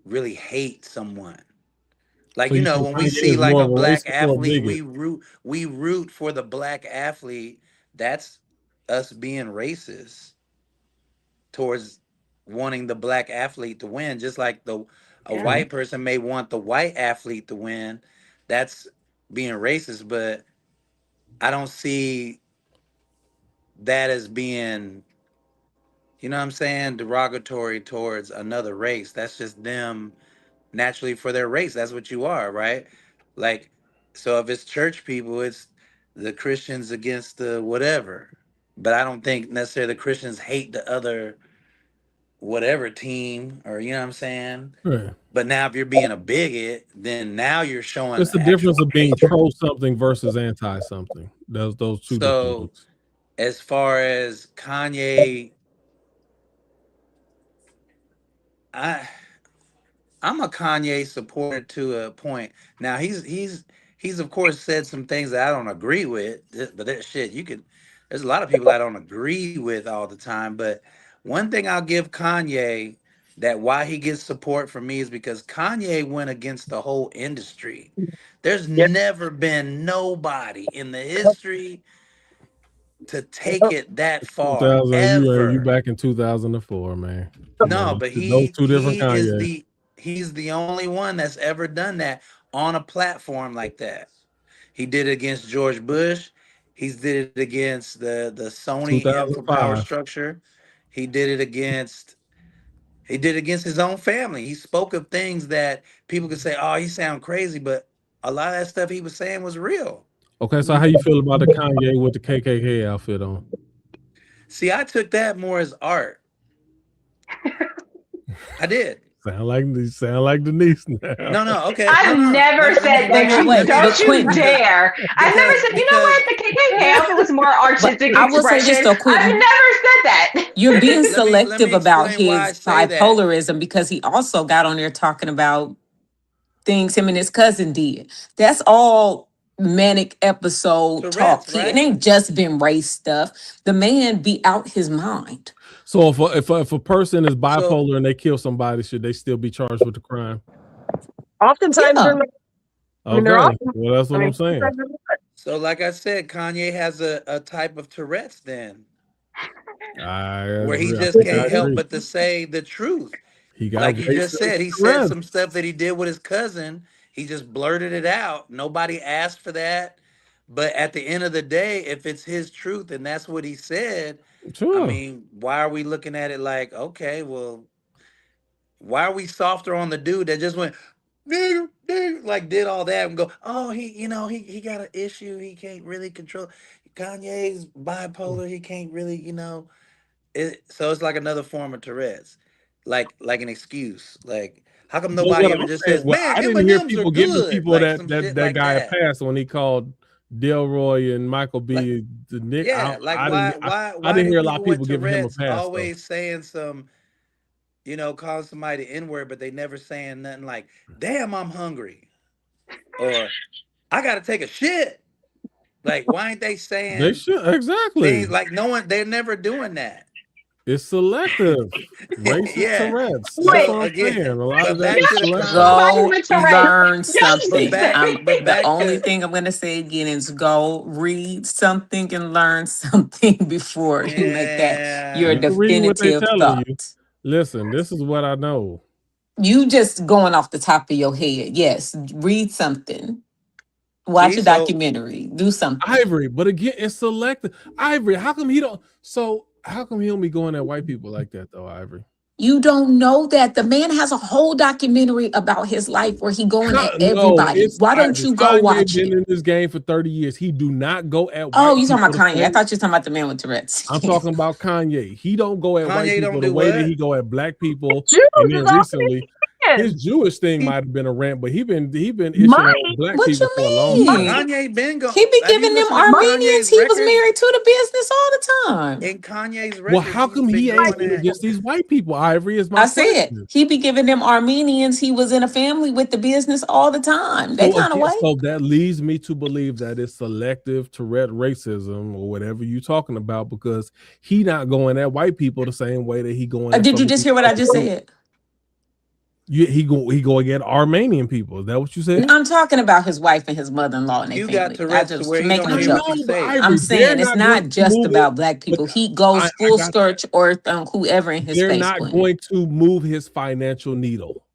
really hate someone. Like, so, you know, when we see like a black athlete, we root for the black athlete. That's us being racist towards wanting the black athlete to win. Just like a white person may want the white athlete to win. That's being racist, but I don't see that as being, you know what I'm saying, derogatory towards another race. That's just them naturally for their race. That's what you are, right? Like, so if it's church people, it's the Christians against the whatever. But I don't think necessarily the Christians hate the other whatever team, or you know what I'm saying? Right. But now if you're being a bigot, then now you're showing It's the actual difference of being hatred. pro something versus anti something. Those two different So things. as far as Kanye, I I'm a Kanye supporter to a point. Now he's of course said some things that I don't agree with, but that shit you could. There's a lot of people I don't agree with all the time, but one thing I'll give Kanye, that why he gets support from me is because Kanye went against the whole industry. There's never been nobody in the history to take it that far 2000, you ever. back in 2004, man. Come No, on, but those two different Kanyes. he's the only one that's ever done that on a platform like that. He did it against George Bush. He's did it against the Sony power 2005. structure. He did it against his own family. He spoke of things that people could say, "Oh, he sound crazy," but a lot of that stuff he was saying was real. Okay, so how you feel about the Kanye with the KKK outfit on? See, I took that more as art. I did. Sound like Denise now. No, okay. I've never said that. Don't you dare. I've never said, you know what? The KKK outfit was more artistic I will say this expression. though, Quentin. I've never said that. You're being Let me selective about explain why I his say that. bipolarism because he also got on there talking about things him and his cousin did. That's all manic episode talk. Tourette's, right? It ain't just been race stuff. The man be out his mind. So if a person is bipolar and they kill somebody, should they still be charged with the crime? Oftentimes they're not. I mean, they're Okay, often, well that's what I'm saying. So like I said, Kanye has a type of Tourette's then, where he just can't help but to say the truth. He got Like you just said, he said Tourette's. some stuff that he did with his cousin. He just blurted it out. Nobody asked for that. But at the end of the day, if it's his truth and that's what he said, Sure. I mean, why are we looking at it like, okay, well, why are we softer on the dude that just went, like did all that and go, oh, he got an issue. He can't really control. Kanye's bipolar. He can't really, so it's like another form of Tourette's, like an excuse. Like, how come But nobody what ever I'm just saying, says, well, man, I didn't hear M&Ms are people giving good, people like some shit that like guy a that. pass when he called Delroy and Michael B. Like, the Nick. yeah, like I why didn't do hear a lot of people with people giving him a Tourette's pass though. always saying some, calling somebody the N-word, but they never saying nothing like, damn, I'm hungry, or I gotta take a shit. Like, why ain't they They saying should exactly. things like they're never doing that. It's selective. Racist Yeah. Tourette's. So That's what I'm again, saying. A lot but of that back is to the selective. Go with Tourette's. learn something. but back The only to thing I'm going to say again is go read something and learn something before you make that your yeah. You can read what they definitive telling you. thought. Listen, this is what I know. You just going off the top of your head. Yes, read something. Watch See, a so documentary. Do something. Ivory, but again, it's selective. Ivory, how come he don't be going at white people like that though, Ivory? You don't know that. The man has a whole documentary about his life where he going at everybody. Why don't you go watch been it? in this game for 30 years. He do not go at Oh, white you people. talking about Kanye? I thought you were talking about the man with Tourette's. I'm talking about Kanye. He don't go at white Kanye people don't the do way what? that he go at black people. Jews And is then all recently, his Jewish thing might have been a rant, but he been issuing Mike, on black What people you for a long time. mean? Kanye been go. He be Have you giving them listened to Armenians. Kanye's He was records? married to the business all the time. In Kanye's records, Well, how come he's he been ain't going at. against these white people? Ivory is my I said question. he be giving them Armenians. He was in a family with the business all the time. They So kind of again, white. so that leads me to believe that it's selective Tourette racism or whatever you talking about, because he not going at white people the same way that he going. At Did you some of just these hear what I other just groups. said? He going at Armenian people. Is that what you said? I'm talking about his wife and his mother-in-law and their You got family. I Tourette's to just where he making don't a hear what joke. you say. I'm saying it's not just about black but people. He goes I full got scorch or whoever in his They're face. not Quentin. going to move his financial needle.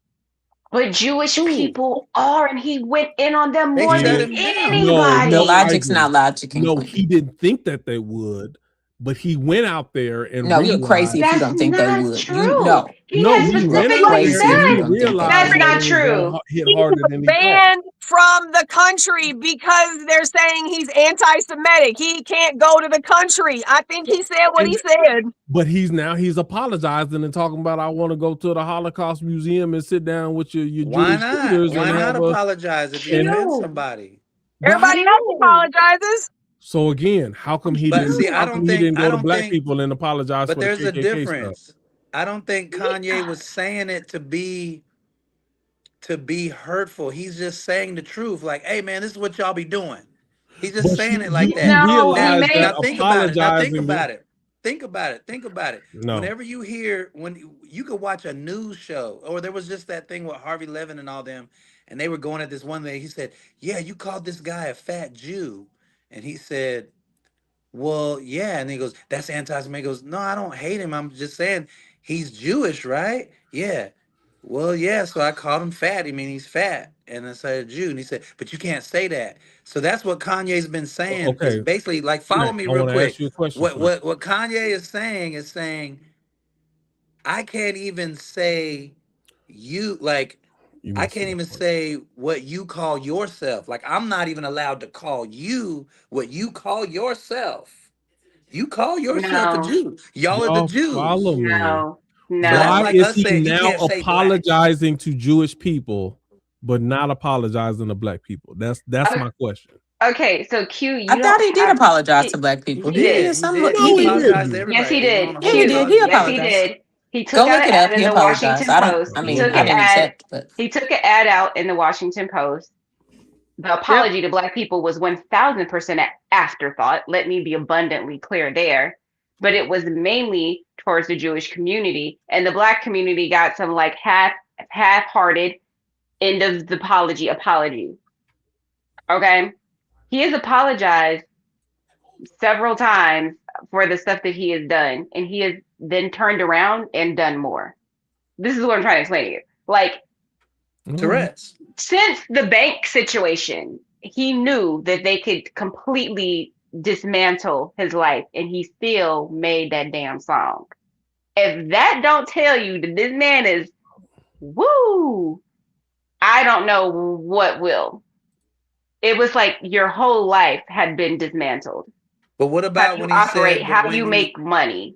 But Jewish Who? people are, and he went in on them They more shut than him down. The No, anybody. logic's not Ivan. logicking, No, Queen. he didn't think that they would, but he went out there and No, you crazy if realized. you That's don't think they not would. You true. no, He No, has he you are went out specifically there crazy and if you he said don't think they realized that's would. that not it was going true. to hit He harder was than he thought. banned from the country because they're saying he's anti-Semitic. He can't go to the country. I think he said what he said. But he's apologizing and talking about, I want to go to the Holocaust Museum and sit down with your Why Jewish not? leaders Why and not have a apologize if you and offend Q, somebody? but Everybody else Q, apologizes. so again, how come he But didn't see, Q. how come he didn't I go to don't black think, people and apologize but for the there's a KKK stuff? difference. I don't think Kanye Yeah. was saying it to be hurtful. He's just saying the truth. Like, hey man, this is what y'all be doing. He's just But saying it like you that. No, he Now, realize that made. think about it. Now think apologizing. about it. Think about it. Think about it. No. Whenever you hear when you could watch a news show, or there was just that thing with Harvey Levin and all them, and they were going at this one day. He said, "Yeah, you called this guy a fat Jew," and he said, well, yeah. And he goes, that's anti-Semitic. He goes, no, I don't hate him. I'm just saying he's Jewish, right? Yeah. Well, yeah. So I called him fat. I mean, he's fat. And I said Jew. And he said, but you can't say that. So that's what Kanye's been saying. Is Okay, basically like, follow Frank, me I real want to ask quick. you a question, What Frank. what what Kanye is saying, I can't even say you like You I missed can't my even question. say what you call yourself. Like I'm not even allowed to call you what you call yourself. You call yourself a No, Jew. Y'all are the Y'all follow Jews. me. no, So that's Why no. like is us he saying you now can't say black. apologizing to Jewish people but not apologizing to black people? That's O- my question. Okay, so Q, I you thought don't he did have. apologize to He, black He people. he He did. did did. He some. did. He He No, he did. apologized to didn't. Yes, he everybody. He went on did. a Yeah, whole he did. Q. He Yes, apology. he apologized. did. He took Go out look an it ad up. in He the apologized. Washington I don't. Post. I He mean, took I an Okay. didn't ad. accept, but He took an ad out in the Washington Post. The Yep. apology to Black people was 1,000% afterthought. Let me be abundantly clear there. But it was mainly towards the Jewish community, and the Black community got some like half-hearted end of the apology. Okay, he has apologized several times for the stuff that he has done, and he has then turned around and done more. This is what I'm trying to explain to you. Like, All right. Tourette's. since the bank situation, he knew that they could completely dismantle his life, and he still made that damn song. If that don't tell you that this man is woo, I don't know what will. It was like your whole life had been dismantled. But what How about you when he operate, said, but how when you you, make money.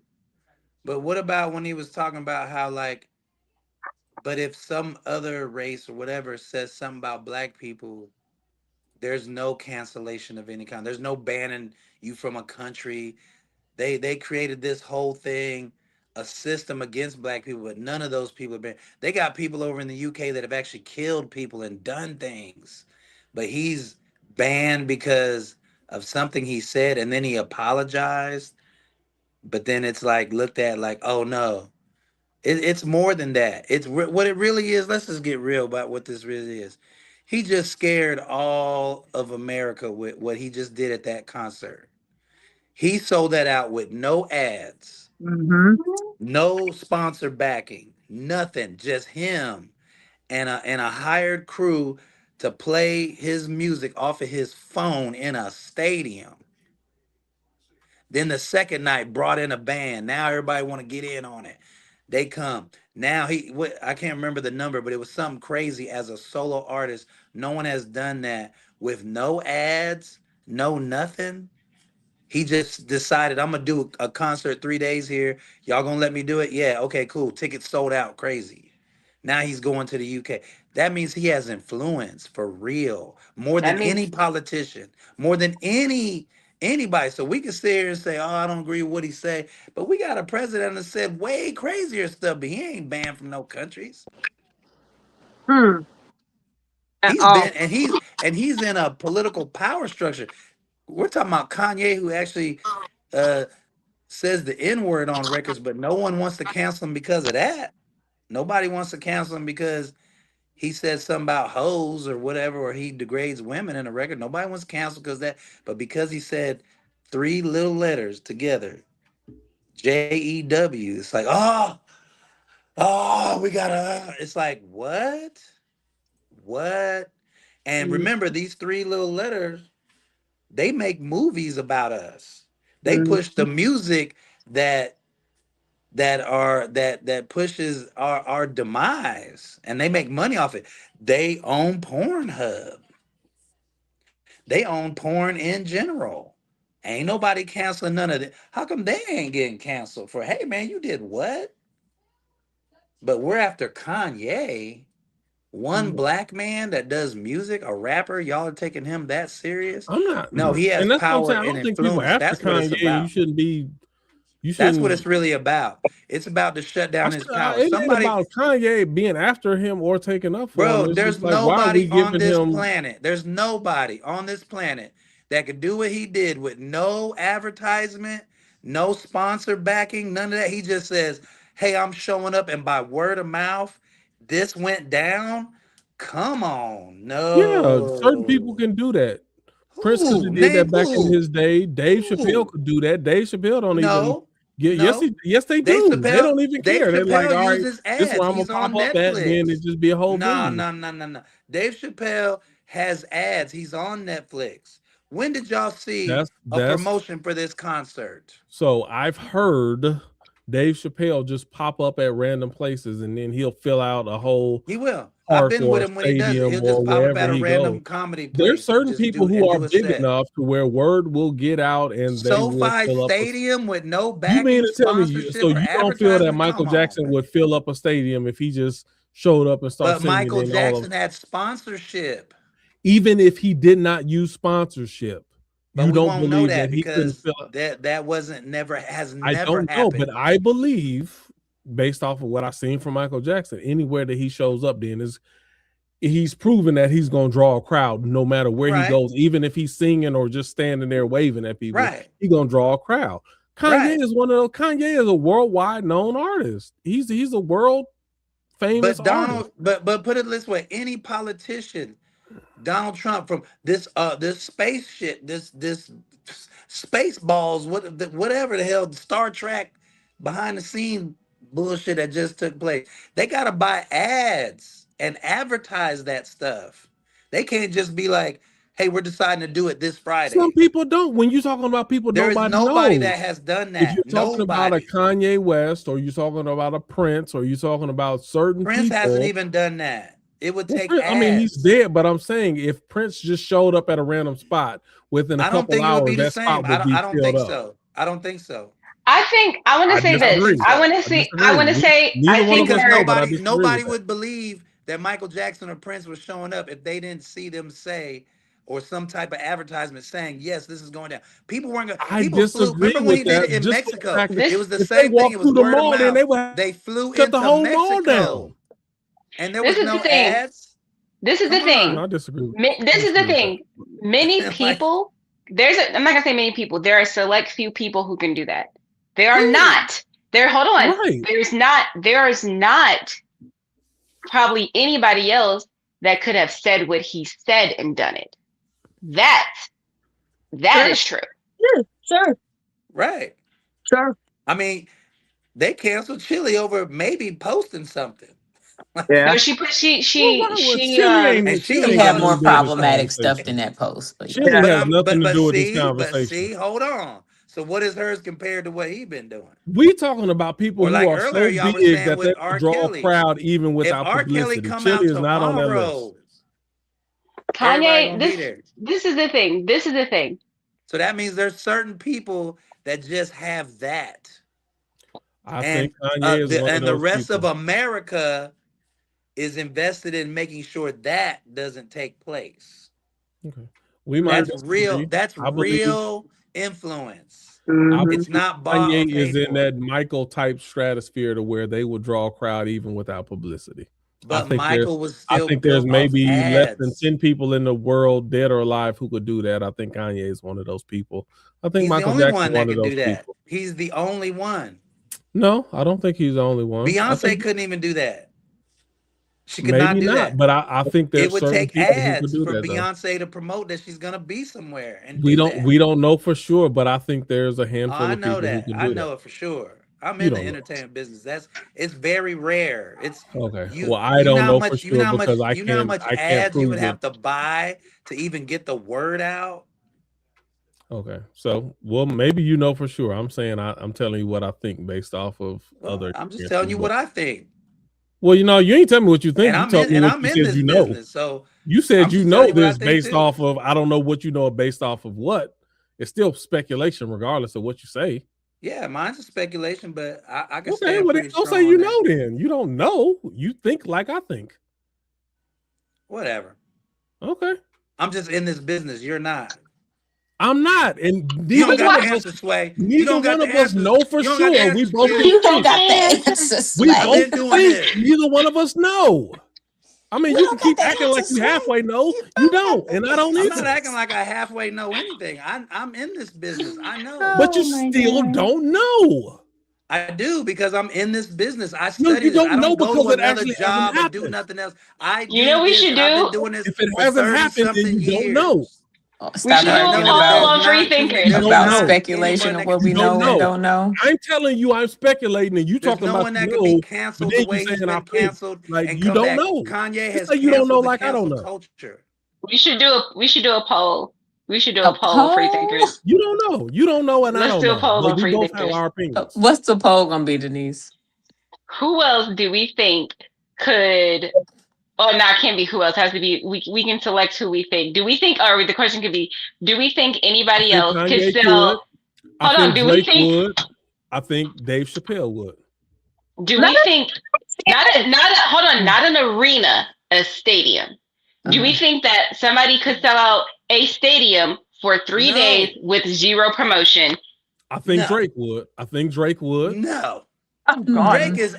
but what about when he was talking about how like, but if some other race or whatever says something about black people, there's no cancellation of any kind. There's no banning you from a country. They created this whole thing, a system against black people, but none of those people have been. They got people over in the UK that have actually killed people and done things, but he's banned because of something he said, and then he apologized. But then it's like looked at like, oh no, it's more than that. What it really is. Let's just get real about what this really is. He just scared all of America with what he just did at that concert. He sold that out with no ads, Mm-hmm. no sponsor backing, nothing, just him and a hired crew to play his music off of his phone in a stadium. Then the second night brought in a band. Now everybody want to get in on it. They come. Now I can't remember the number, but it was something crazy as a solo artist. No one has done that with no ads, no nothing. He just decided I'm gonna do a concert 3 days here. Y'all gonna let me do it? Yeah, okay, cool. Tickets sold out, crazy. Now he's going to the UK. That means he has influence for real, more than That means any politician, more than anybody. So we can sit here and say, "Oh, I don't agree with what he say," but we got a president that said way crazier stuff, but he ain't banned from no countries. Hmm. He's Oh, been and he's in a political power structure. We're talking about Kanye, who actually uh says the N word on records, but no one wants to cancel him because of that. Nobody wants to cancel him because he says something about hoes or whatever, or he degrades women in a record. Nobody wants to cancel because that, but because he said three little letters together, JEW, it's like, oh, we gotta, it's like, what? what? And remember, these 3 little letters, they make movies about us. They push the music that pushes our demise, and they make money off it. They own Pornhub. They own porn in general. Ain't nobody canceling none of it. How come they ain't getting canceled for, hey man, you did what? But we're after Kanye, one black man that does music, a rapper. Y'all are taking him that serious? I'm not. No, he has and that's power what I'm saying. I and don't think people influence. after That's what it's Kanye. about. You shouldn't be. That's what it's really about. It's about to shut down his power. It ain't about Kanye being after him or taking up for him. Bro, It's there's just like, why are we nobody on giving this him? planet. There's nobody on this planet that could do what he did with no advertisement, no sponsor backing, none of that. He just says, hey, I'm showing up, and by word of mouth, this went down. Come on. Yeah, certain people No. can do that. Prince could Who? have did Name that back in who? his day. Dave Chappelle Who? could do that. Dave Chappelle don't even No. get. No. Yes, they Dave do. They Chappelle, don't even Dave care. They're like, Chappelle all right, uses this is ads. where I'm gonna He's on pop up at, and then it Netflix. just be a whole No, video. no. Dave Chappelle has ads. He's on Netflix. When did y'all see a promotion for this concert? So I've heard Dave Chappelle just pop up at random places, and then he'll fill out a whole He will. I've park been or with a him when he does it. stadium He'll or just pop up wherever at a he random goes. comedy There's place and certain just people who are do a big set. enough to where word will get out, and they will SoFi fill up Stadium with no You mean backing, to tell me sponsorship, so or you don't feel that advertisement? Michael Come on, Jackson man. would fill up a stadium if he just showed up and started But singing Michael in all of Jackson had sponsorship. even if he did not use sponsorship, But you we don't won't know believe that that he couldn't because fill up? that wasn't has I never don't know, but happened. I believe, based off of what I've seen from Michael Jackson, anywhere that he shows up, then he's proven that he's gonna draw a crowd no matter where he goes, even if he's singing or just standing there waving at people, he's gonna draw a crowd. Kanye is one of those. Kanye is a worldwide known artist. He's a world famous artist. But put it this way: any politician, Donald Trump, from this space shit, this space balls, whatever the hell, Star Trek behind the scene bullshit that just took place, they gotta buy ads and advertise that stuff. They can't just be like, hey, we're deciding to do it this Friday. Some people don't. When you're talking about people, there is nobody knows. that has done that. If you're talking about a Kanye West, or you're talking about a Prince, or you're talking about certain Prince people, hasn't even done that. It would take ads. I mean, he's dead, but I'm saying if Prince just showed up at a random spot within a couple hours, that spot would be filled up. I don't think so. I want to say this. I want to say I think nobody would believe that Michael Jackson or Prince was showing up if they didn't see them say, or some type of advertisement saying, yes, this is going down. People weren't going to. People flew. Remember when he did it in Mexico? It was the same thing. It was word of mouth. They flew into Mexico. And there was no ads. This is the thing. I disagree. This is the thing. Many people, I'm not going to say many people. There are a select few people who can do that. There are not. Hold on. Right. There is not probably anybody else that could have said what he said and done it. That is true. Yeah, sure. Right. Sure. I mean, they canceled Chili over maybe posting something. Yeah. No, she had more problematic stuff than that post. But Chili has nothing to do with this conversation. But see, hold on. So what is hers compared to what he been doing? We talking about people who are so big that they draw a crowd even without publicity. Chili is not on that list. Kanye, this is the thing. This is the thing. So that means there's certain people that just have that. I think Kanye is one of those the rest people. of America is invested in making sure that doesn't take place. Okay. That's real influence. It's not Kanye is in that Michael type stratosphere to where they will draw a crowd even without publicity. But Michael was still. I think there's maybe less than 10 people in the world, dead or alive, who could do that. I think Kanye is one of those people. I think Michael Jackson is one of those people. He's the only one. No, I don't think he's the only one. Beyonce couldn't even do that. She could not do that. But I think there's it would certain take people ads who could do for that, Beyonce to promote that she's gonna be somewhere. And we don't know for sure, but I think there's a handful of people who can do that. I know it for sure. I'm You in the don't know. entertainment business. It's very rare. It's Okay. you. Well, I You know don't how know for much. You know sure how much. because You know how much I can't ads you prove would it. have to buy to even get the word out. Okay. So, well, maybe you know for sure. I'm saying I'm telling you what I think based off of other I'm just telling you what I think. Well, you know, you ain't telling me what you think. You told me what I'm you in said this you know. business. So You said I'm you just know telling you what I this think based too. off of I don't know what you know based off of what. It's still speculation regardless of what you say. Yeah, mine's a speculation, but I can Okay, stand well then pretty don't say strong you on that. know then. You don't know. You think like I think. Whatever. Okay. I'm just in this business. You're not. I'm not. And You neither don't got one the of us answer, Sway. You neither don't got one the of us answers. know for You don't got the sure. We answers, both Q. can You don't think. got the answers, We I've Sway. both been can doing think. this. Neither one of us know. I mean, You you don't can got keep the acting like answers, you Sway. halfway know. You You don't don't, got and the I don't I'm not either. acting like I halfway know anything. I'm in this business. I know. But you Oh my still God. don't know. I do because I'm in this business. I No, study you this. I don't know don't go because to it another actually hasn't job or do happened. nothing else. I You know do what we this should and I've been do? doing this If it for hasn't 30 happened, then something you don't know. years. We Stop should And do I a arguing know that poll there's on about not freethinkers. You don't know. speculation anyone of that what can we You do don't know and know. that. don't know. I'm telling you, I'm speculating, and you There's talking no about one you that could be know, but canceled the then you way he's saying I been think. canceled Like and you come don't back. know. Kanye Just has say you don't know canceled the like I don't cancel know. culture. We should do a poll. We should do A a poll, poll? freethinkers. You don't know. You don't know, and I Let's don't do a know. poll But on we both have freethinkers. our opinions. What's the poll gonna be, Denise? Who else do we think could? Oh, no, it can't be who else. It has to be. We can select who we think. Do we think? Or the question could be: do we think I anybody think else could Kanye could. sell? I Hold on. think Do we Drake think? would. I think Dave Chappelle would. Do Let we us think? stand it. Hold on. Not an arena, a stadium. Do we Uh-huh. think that somebody could sell out a stadium for 3 days No, with zero promotion? I think no, Drake would. I think Drake would. no. Oh God. Drake is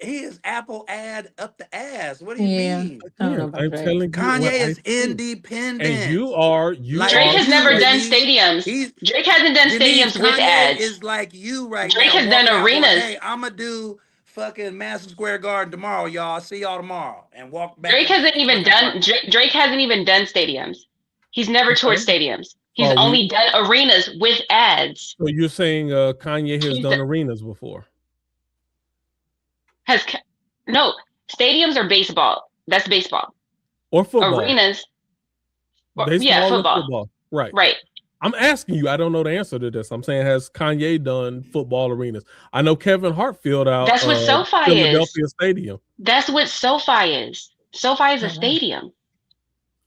he is Apple ad up the ass. What do you Yeah, mean? I don't know Again, about I'm Drake. telling you what Kanye I is think. And independent. you are Like Drake has you, never done Denise. stadiums. He's Drake hasn't done Denise. stadiums with Kanye ads. is like you right Drake now, has done walking out going, arenas. "Hey, I'ma do fucking Madison Square Garden tomorrow, y'all. See y'all tomorrow," and walk back Drake into hasn't his even fucking done apartment. Drake hasn't even done stadiums. He's never toured Okay. stadiums. So He's are we only done arenas with ads. so you're saying Kanye has He's done arenas before? has no stadiums are baseball. That's baseball. Or football? Arenas, yeah, Baseball or football. football? Right. Right. I'm asking you. I don't know the answer to this. I'm saying, has Kanye done football arenas? I know Kevin Hart filled out That's what SoFi is. Philadelphia Stadium. That's what SoFi is. SoFi is a Oh, wow. stadium.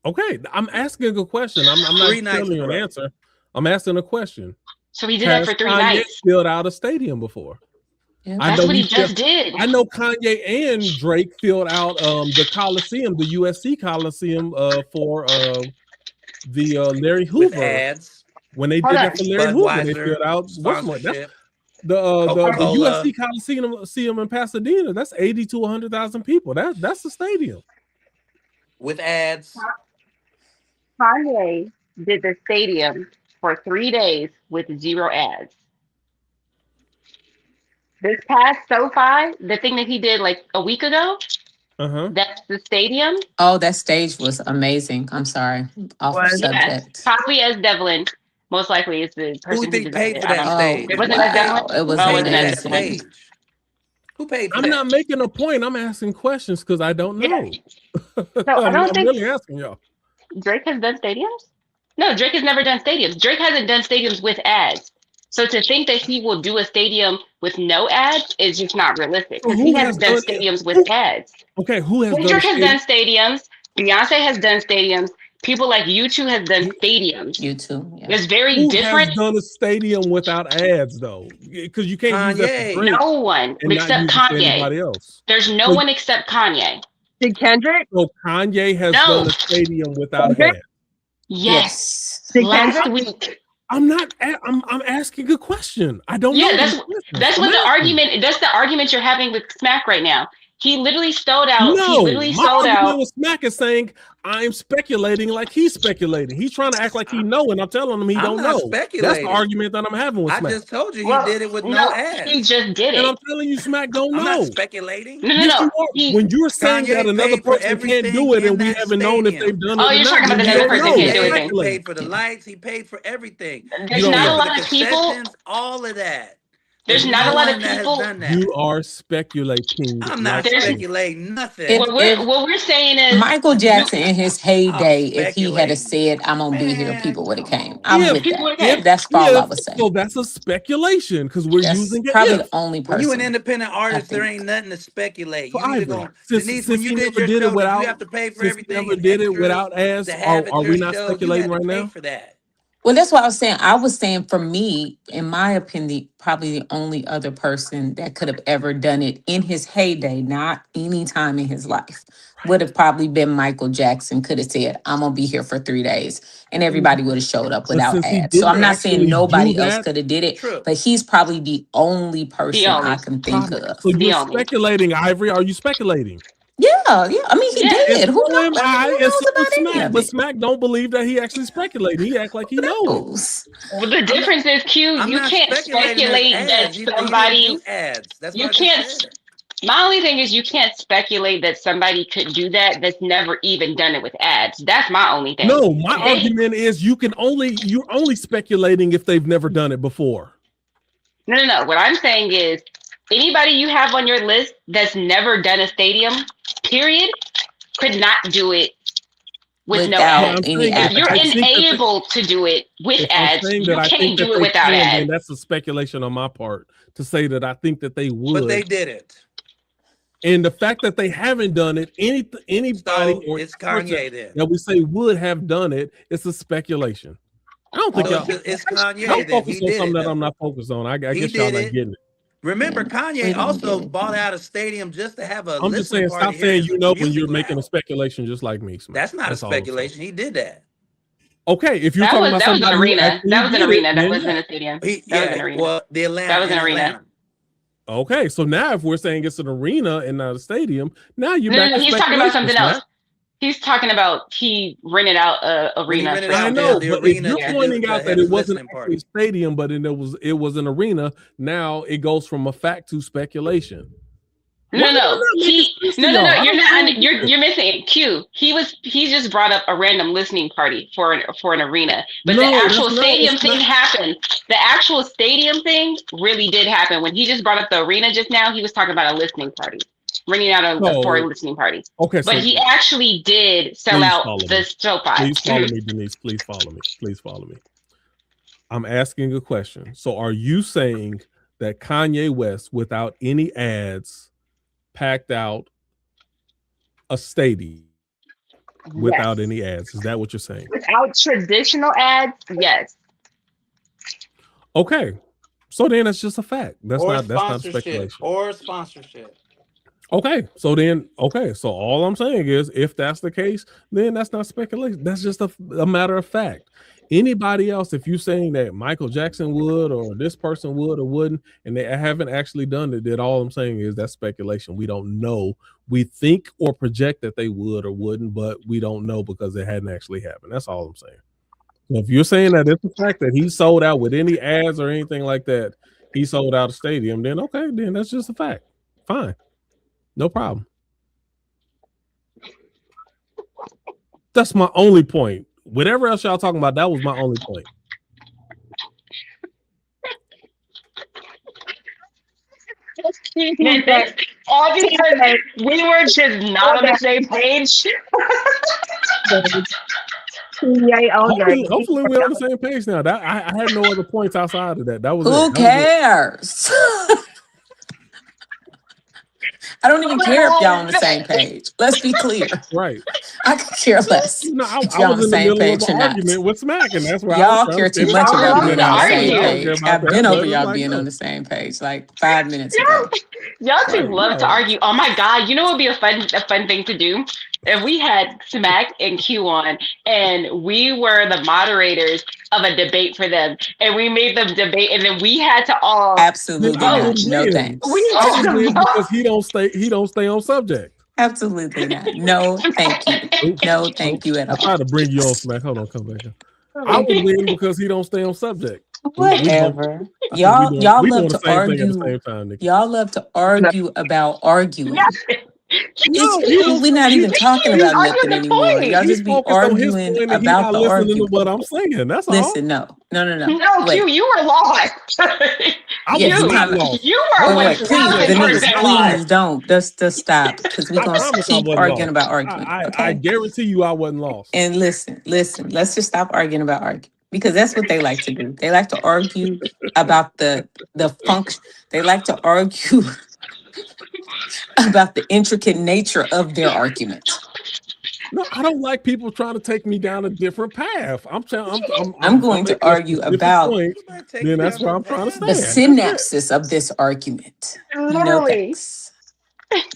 Okay, I'm asking a good question. I'm not 3 nights telling in you a an row. answer. I'm asking a question. So he did that Has for 3 Kanye nights. filled out a stadium before? Yeah. I That's know what he he filled. just did. I know Kanye and Drake filled out the Coliseum, the USC Coliseum, for the Larry With Hoover. ads, When they Hold did on. that for Larry Hoover, they filled Budweiser, out what's more. That's sponsorship, the Coca-Cola. USC Coliseum in Pasadena. That's 80 to 100,000 people. That's the stadium. With ads. Kanye did the stadium for 3 days with zero ads. This past SoFi, the thing that he did like a week ago, that's the stadium. Oh, that stage was amazing. I'm sorry, off Was Yes, subject. probably as Devlin. Most likely is the Who person who think designed paid it. for I that don't know. Oh, It stage? wasn't as Devlin. wow. It Who was Oh, it paid wasn't for as that amazing. Devlin. stage? Who paid for I'm that? not making a point. I'm asking questions because I don't Yeah. know. So I don't I'm think really asking y'all. Drake has done stadiums. No, Drake has never done stadiums. Drake hasn't done stadiums with ads. So to think that he will do a stadium with no ads is just not realistic So because he who has hasn't done done stadiums with ads. Okay, who has done a Kendrick has stadium? done stadiums. Beyonce has done stadiums. People like U2 has done stadiums. You too. Yeah. It's very Who has different. done a stadium without ads though? Because you can't use that for Kanye. Drake No one and not except use it for Kanye. anybody else. There's no So, one except Kanye. Did Kendrick? so Kanye has No. done a stadium without Kendrick? ads. Yes. Did Last Kendrick? week. I'm not. I'm asking a question. I don't know. Yeah, These questions. that's what I'm the asking. argument. That's the argument you're having with Smack right now. He literally sold out. He No, literally my sold argument out. with Smack is saying I'm speculating like he's speculating. He's trying to act like he know, and I'm telling him he I'm don't not know. That's the speculating. argument that I'm having with I Smack. just told you he Well, did it with no no, he ads. just did And it. I'm telling you, Smack don't I'm not know. speculating. No, no, Yes, no. you are. When you're saying that Kanye another paid for person can't everything do it, in and we that haven't known if they've stadium. done Oh, it or you're not, talking about then the you other don't person know. can't You're do He anything. speculating. paid for the Yeah. lights. He paid for everything. You There's don't not Paid a know. for the lot of people. concessions, all of that. There's not a lot of people. You are speculating. I'm not speculating nothing. What we're saying is Michael Jackson in his heyday, if he had said, "I'm gonna be here," people would have came. I'm with that. That's all I was saying. So that's a speculation because we're using it. Probably the only person. When you an independent artist, there ain't nothing to speculate. You either gonna, Denise, when you did your show, you have to pay for everything. Never did it without ads. Are we not speculating right now? For that. Well, that's what I was saying. I was saying, for me, in my opinion, probably the only other person that could have ever done it in his heyday, not any time in his life, would have probably been Michael Jackson. Could have said, "I'm gonna be here for 3 days," and everybody would have showed up without ads. So I'm not saying nobody else could have did it, but he's probably the only person I can think of. So you're speculating, Ivory. Are you speculating? Yeah. I mean, he did. Who knows about Smack, but Smack don't believe that he actually speculated. He act like he knows. Well, the difference is, Q, you can't speculate that somebody. You can't. My only thing is, you can't speculate that somebody could do that's never even done it with ads. That's my only thing. No, my argument is you're only speculating if they've never done it before. No. What I'm saying is, anybody you have on your list that's never done a stadium, period, could not do it with no ads. If you're unable to do it with ads, you can't do it without ads. That's a speculation on my part to say that I think that they would. But they did it. And the fact that they haven't done it, anybody or it's Kanye then that we say would have done it, it's a speculation. I don't think it's Kanye. Don't focus on something that I'm not focused on. I guess y'all not getting it. Remember, Kanye also bought out a stadium just to have a. I'm just saying, stop saying when you're making a speculation just like me. That's not a speculation. He did that. Okay, if you're talking about that was an arena. That was an arena. That wasn't a stadium. That was an arena. Well, the Atlanta. That was an arena. Okay, so now if we're saying it's an arena and not a stadium, now you're back. No, he's talking about something else. He's talking about he rented out an arena. I know, but if you're pointing out that it wasn't actually a stadium, but it was an arena, now it goes from a fact to speculation. No. You're not. You're missing it. Q. He just brought up a random listening party for an arena, but the actual stadium thing happened. The actual stadium thing really did happen. When he just brought up the arena just now, he was talking about a listening party. Renting out for a listening party. Okay, but he actually did sell out the SoFi. Please follow me, Denise. Please follow me. I'm asking a question. So are you saying that Kanye West, without any ads, packed out a stadium without any ads? Is that what you're saying? Without traditional ads, yes. Okay. So then that's just a fact. That's not speculation. Or sponsorship. Okay, so all I'm saying is, if that's the case, then that's not speculation. That's just a matter of fact. Anybody else, if you're saying that Michael Jackson would, or this person would or wouldn't, and they haven't actually done it, then all I'm saying is that's speculation. We don't know. We think or project that they would or wouldn't, but we don't know because it hadn't actually happened. That's all I'm saying. So if you're saying that it's the fact that he sold out with any ads or anything like that, he sold out a stadium, then okay, then that's just a fact. Fine. No problem. That's my only point. Whatever else y'all talking about, that was my only point. All because we were just not on the same page. Hopefully we're on the same page now. That I had no other points outside of that. That was who cares? I don't even care if y'all on the same page. Let's be clear. Right. I could care less. No, I was on the same page or not. Argument with Smack, and that's why y'all care too much about being on the same page. I've been over y'all being on the same page like 5 minutes ago. Y'all just love to argue. Oh my God! You know what would be a fun thing to do? If we had Smack and Q on, and we were the moderators of a debate for them, and we made them debate, and then we had to all absolutely not. No thanks. Because he don't stay on subject. Absolutely not. No, thank you. No, thank you at all. I tried to bring you on, Smack. Hold on, come back. I would win because he don't stay on subject. Whatever. Y'all love to argue. Y'all love to argue about arguing. We're not even talking about nothing anymore. Y'all just be arguing about the argument. What I'm saying. That's all. Listen, no. No, Q, you were lost. You were wait, please, Denise, please don't. Just stop, because we're gonna keep arguing about argument. I guarantee you, I wasn't lost. And listen. Let's just stop arguing about argument, because that's what they like to do. They like to argue about the function. They like to argue about the intricate nature of their argument. No, I don't like people trying to take me down a different path. I'm going to argue about then that's where I'm trying to stand. The synapses of this argument. Literally.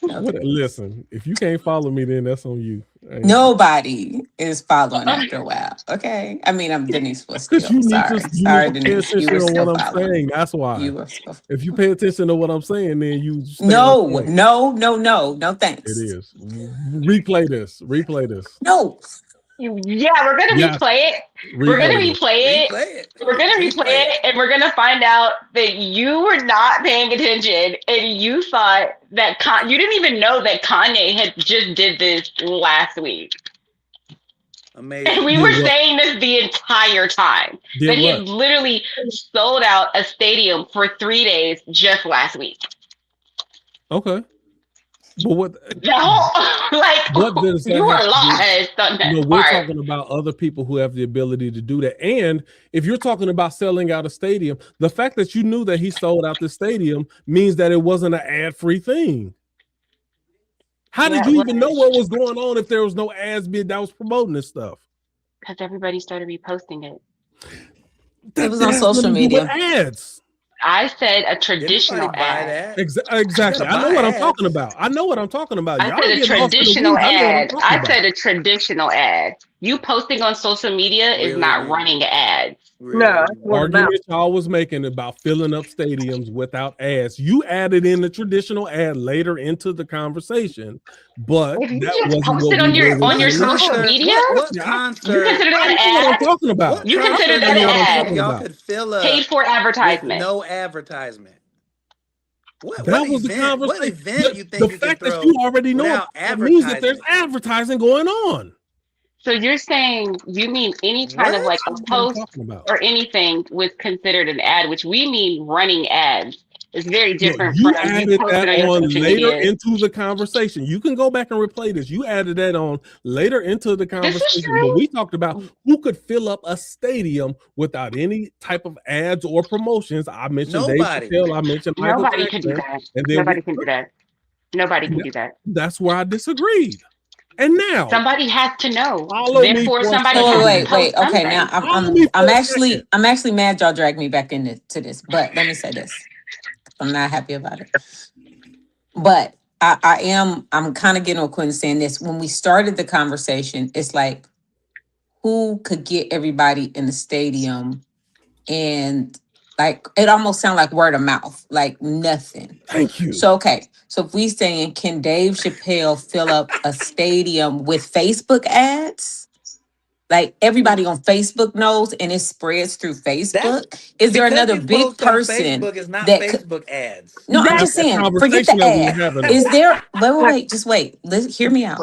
Listen, if you can't follow me, then that's on you. Nobody is following after a while. Okay, I mean, Denise was still sorry, Denise. You were still what I'm saying. That's why. If you pay attention to what I'm saying, then you. No, thanks. It is. Replay this. No. Yeah, we're gonna replay it. We're gonna replay it. We're gonna replay it, and we're gonna find out that you were not paying attention, and you thought that you didn't even know that Kanye had just did this last week. Amazing. And we were saying this the entire time. That he had literally sold out a stadium for 3 days just last week. Okay. But what? What you were lost on that we're talking about other people who have the ability to do that. And if you're talking about selling out a stadium, the fact that you knew that he sold out the stadium means that it wasn't an ad-free thing. How did you even know what was going on if there was no ads that was promoting this stuff? Because everybody started reposting it. It was on social media. Ads. I said a traditional ad. Exactly. I know what I'm talking about. I said a traditional ad. I said a traditional ad. You posting on social media is not running ads. No. Argument y'all was making about filling up stadiums without ads. You added in the traditional ad later into the conversation, but if you just posted on your social media, what concert? You consider that an ad? What I'm talking about. You consider that an ad? Y'all could fill up paid for advertisement. No advertisement. What was the conversation. What event you think the fact that you already know it means that there's advertising going on. So you're saying you mean any kind of like a post or anything was considered an ad, which we mean running ads. It's very different. You added that on later into the conversation. You can go back and replay this. You added that on later into the conversation. But we talked about who could fill up a stadium without any type of ads or promotions. I mentioned Dave Chappelle. I mentioned Michael Nobody Jackson, can do that. Nobody can do that. Nobody can do that. That's where I disagreed. And now somebody has to know. Therefore, somebody has to wait. Okay, now I'm actually mad y'all dragged me back into this. But let me say this. I'm not happy about it. But I'm kind of getting with Quinn saying this. When we started the conversation, it's like, who could get everybody in the stadium? And like, it almost sounded like word of mouth, like nothing. Thank you. So, okay. So if we saying, can Dave Chappelle fill up a stadium with Facebook ads? Like everybody on Facebook knows, and it spreads through Facebook. Is there another big person Facebook is not that Facebook ads? No, I'm just saying, forget the ad. Is there? Wait, just wait. Hear me out.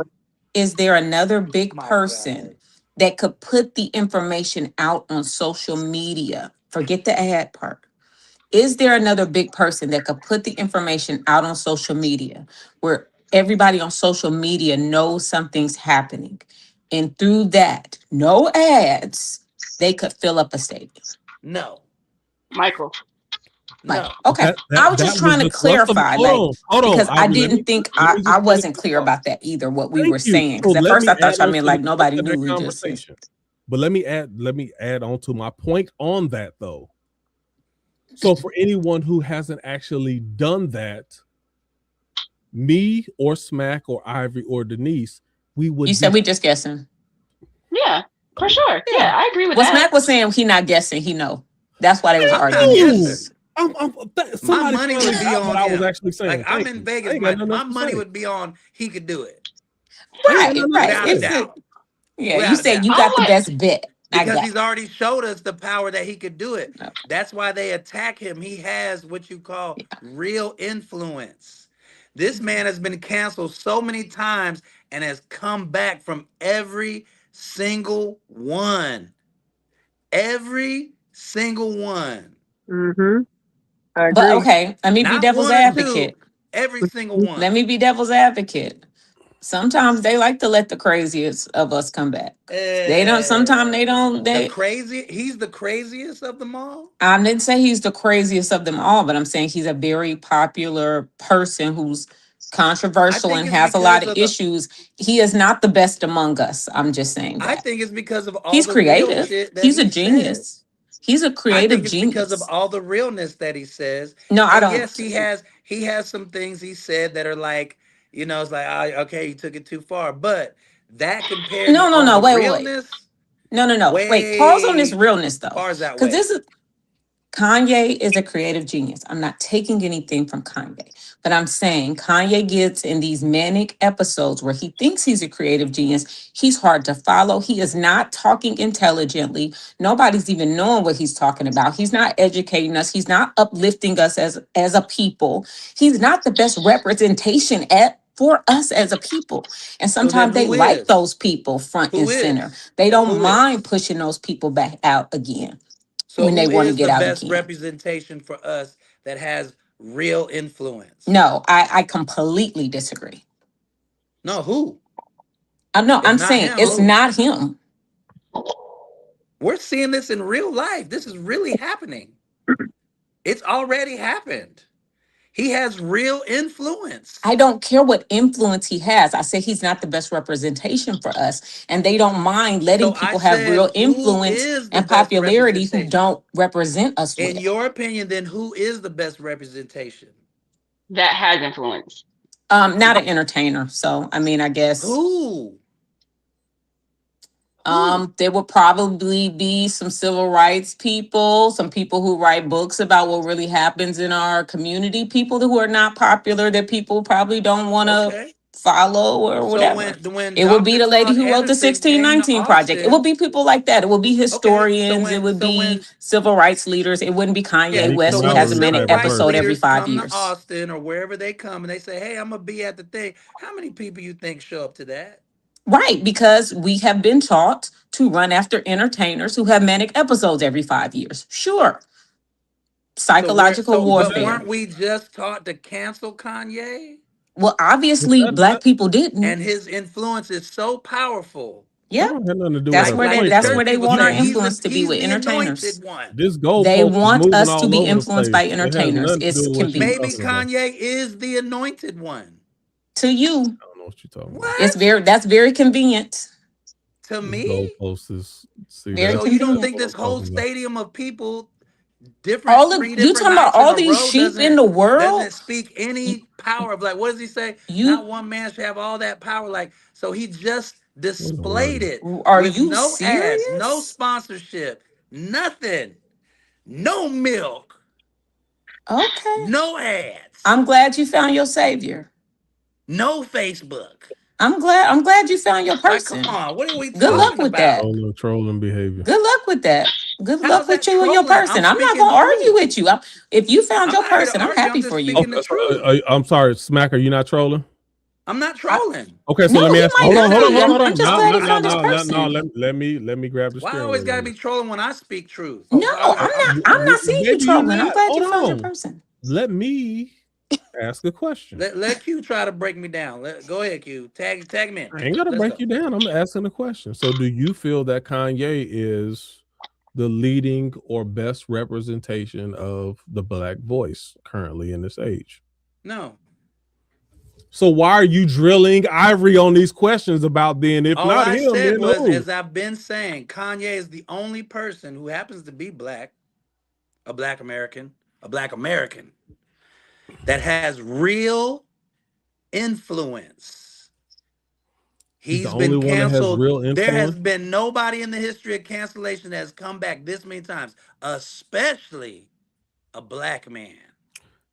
Is there another big person that could put the information out on social media? Forget the ad part. Is there another big person that could put the information out on social media where everybody on social media knows something's happening? And through that, no ads, they could fill up a stadium. No. Michael. No. Okay. I was just trying to clarify, because I didn't think I wasn't clear about that either, what we were saying. Because at first I thought y'all meant like nobody knew. We just. But let me add on to my point on that though. So for anyone who hasn't actually done that, me or Smack or Ivory or Denise, we would. You said we just guessing. Yeah, for sure. Yeah, I agree with that. Smack was saying he not guessing, he know. That's why they was arguing. My money would be on. What I was actually saying. Like, I'm in Vegas. My money would be on. He could do it. Right. Yeah, you said you got the best bet. Because he's already showed us the power that he could do it. That's why they attack him. He has what you call real influence. This man has been canceled so many times and has come back from every single one. Every single one. Mm-hmm. I But agree. okay, let me be Not devil's one or two. advocate. Every single one. Let me be devil's advocate. Sometimes they like to let the craziest of us come back. They don't. Sometimes they don't. He's the craziest of them all. I didn't say he's the craziest of them all, but I'm saying he's a very popular person who's controversial and has a lot of issues. He is not the best among us. I'm just saying that. I think it's because of all he's the real creative. shit that he's a he genius. says. He's a creative I think it's genius. because of all the realness that he says. No, I and don't. Yes, he has some things he said that are like, it's like, okay, you took it too far. But that compared to all the realness. No. Wait, pause on this realness though. Far as that Because way. this is Kanye is a creative genius. I'm not taking anything from Kanye, but I'm saying Kanye gets in these manic episodes where he thinks he's a creative genius. He's hard to follow. He is not talking intelligently. Nobody's even knowing what he's talking about. He's not educating us. He's not uplifting us as a people. He's not the best representation for us as a people. And sometimes they like those people front and center. They don't mind pushing those people back out again. So when they want to get out again. Who is the best representation for us that has real influence? No, I completely disagree. No, who? No, I'm saying it's not him. We're seeing this in real life. This is really happening. It's already happened. He has real influence. I don't care what influence he has. I say he's not the best representation for us. And they don't mind letting people have real influence and popularity who don't represent us well. In your opinion, then who is the best representation? That has influence. Not an entertainer. So, I mean, I guess. Who? There will probably be some civil rights people, some people who write books about what really happens in our community, people who are not popular that people probably don't want to follow or whatever. It would be the lady who wrote the 1619 Project. It will be people like that. It will be historians. It would be civil rights leaders. It wouldn't be Kanye West who has a minute episode every 5 years. To Austin or wherever they come and they say, hey, I'm going to be at the thing. How many people you think show up to that? Right, because we have been taught to run after entertainers who have manic episodes every 5 years. Sure. Psychological warfare. But weren't we just taught to cancel Kanye? Well, obviously, Black people didn't. And his influence is so powerful. Yeah, that's where they want our influence to be with entertainers. They want us to be influenced by entertainers. Maybe Kanye is the anointed one. To you. I don't know what you're talking about. That's very convenient. To me. So you don't think this whole stadium of people, you talking about all these sheep in the world? Doesn't speak any power of, like, what does he say? Not one man should have all that power. Like, so he just displayed it. Are you no serious? ads, no sponsorship, nothing, no milk. Okay. No ads. I'm glad you found your savior. No Facebook. I'm glad you found your person. Like, come on, what are we Good luck with that. Trolling behavior. Good luck with that. Good luck with you and your person. I'm not gonna argue with you. If you found your person, I'm happy for you. I'm sorry, Smack. Are you not trolling? I'm not trolling. Okay, so let me ask. Hold on. I'm just glad he found his person. No, let me grab the. Why I always gotta be trolling when I speak truth? No, I'm not seeing you trolling. I'm glad you found your person. Let me ask a question. Let Q try to break me down. Go ahead, Q. Tag me in. I ain't gotta break you down. I'm asking a question. So, do you feel that Kanye is the leading or best representation of the Black voice currently in this age? No. So why are you drilling Ivory on these questions about then? If all not I him, said then was, who? as I've been saying, Kanye is the only person who happens to be Black, a Black American, that has real influence. He's been canceled. There has been nobody in the history of cancellation that has come back this many times, especially a Black man.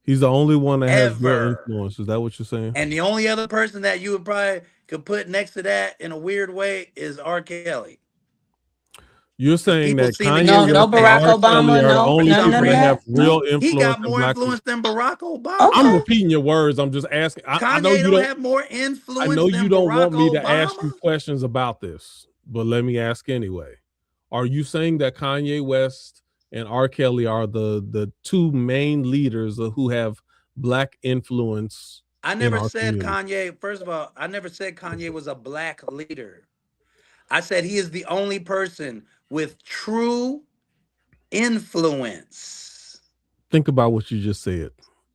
He's the only one that has real influence. Is that what you're saying? And the only other person that you would probably could put next to that in a weird way is R. Kelly. You're saying that Kanye No, West no and Barack R. Kelly Obama, are the no, only none people of that have that. real No. influence He got in more black influence than Barack Obama. I'm Okay. repeating your words. I'm just asking. I know Kanye you don't don't have more I influence know you than don't Barack want me to ask Obama. you questions about this, but let me ask anyway. Are you saying that Kanye West and R. Kelly are the two main leaders who have black influence I in never our said community? Kanye. First of all, I never said Kanye was a black leader. I said he is the only person with true influence. Think about what you just said.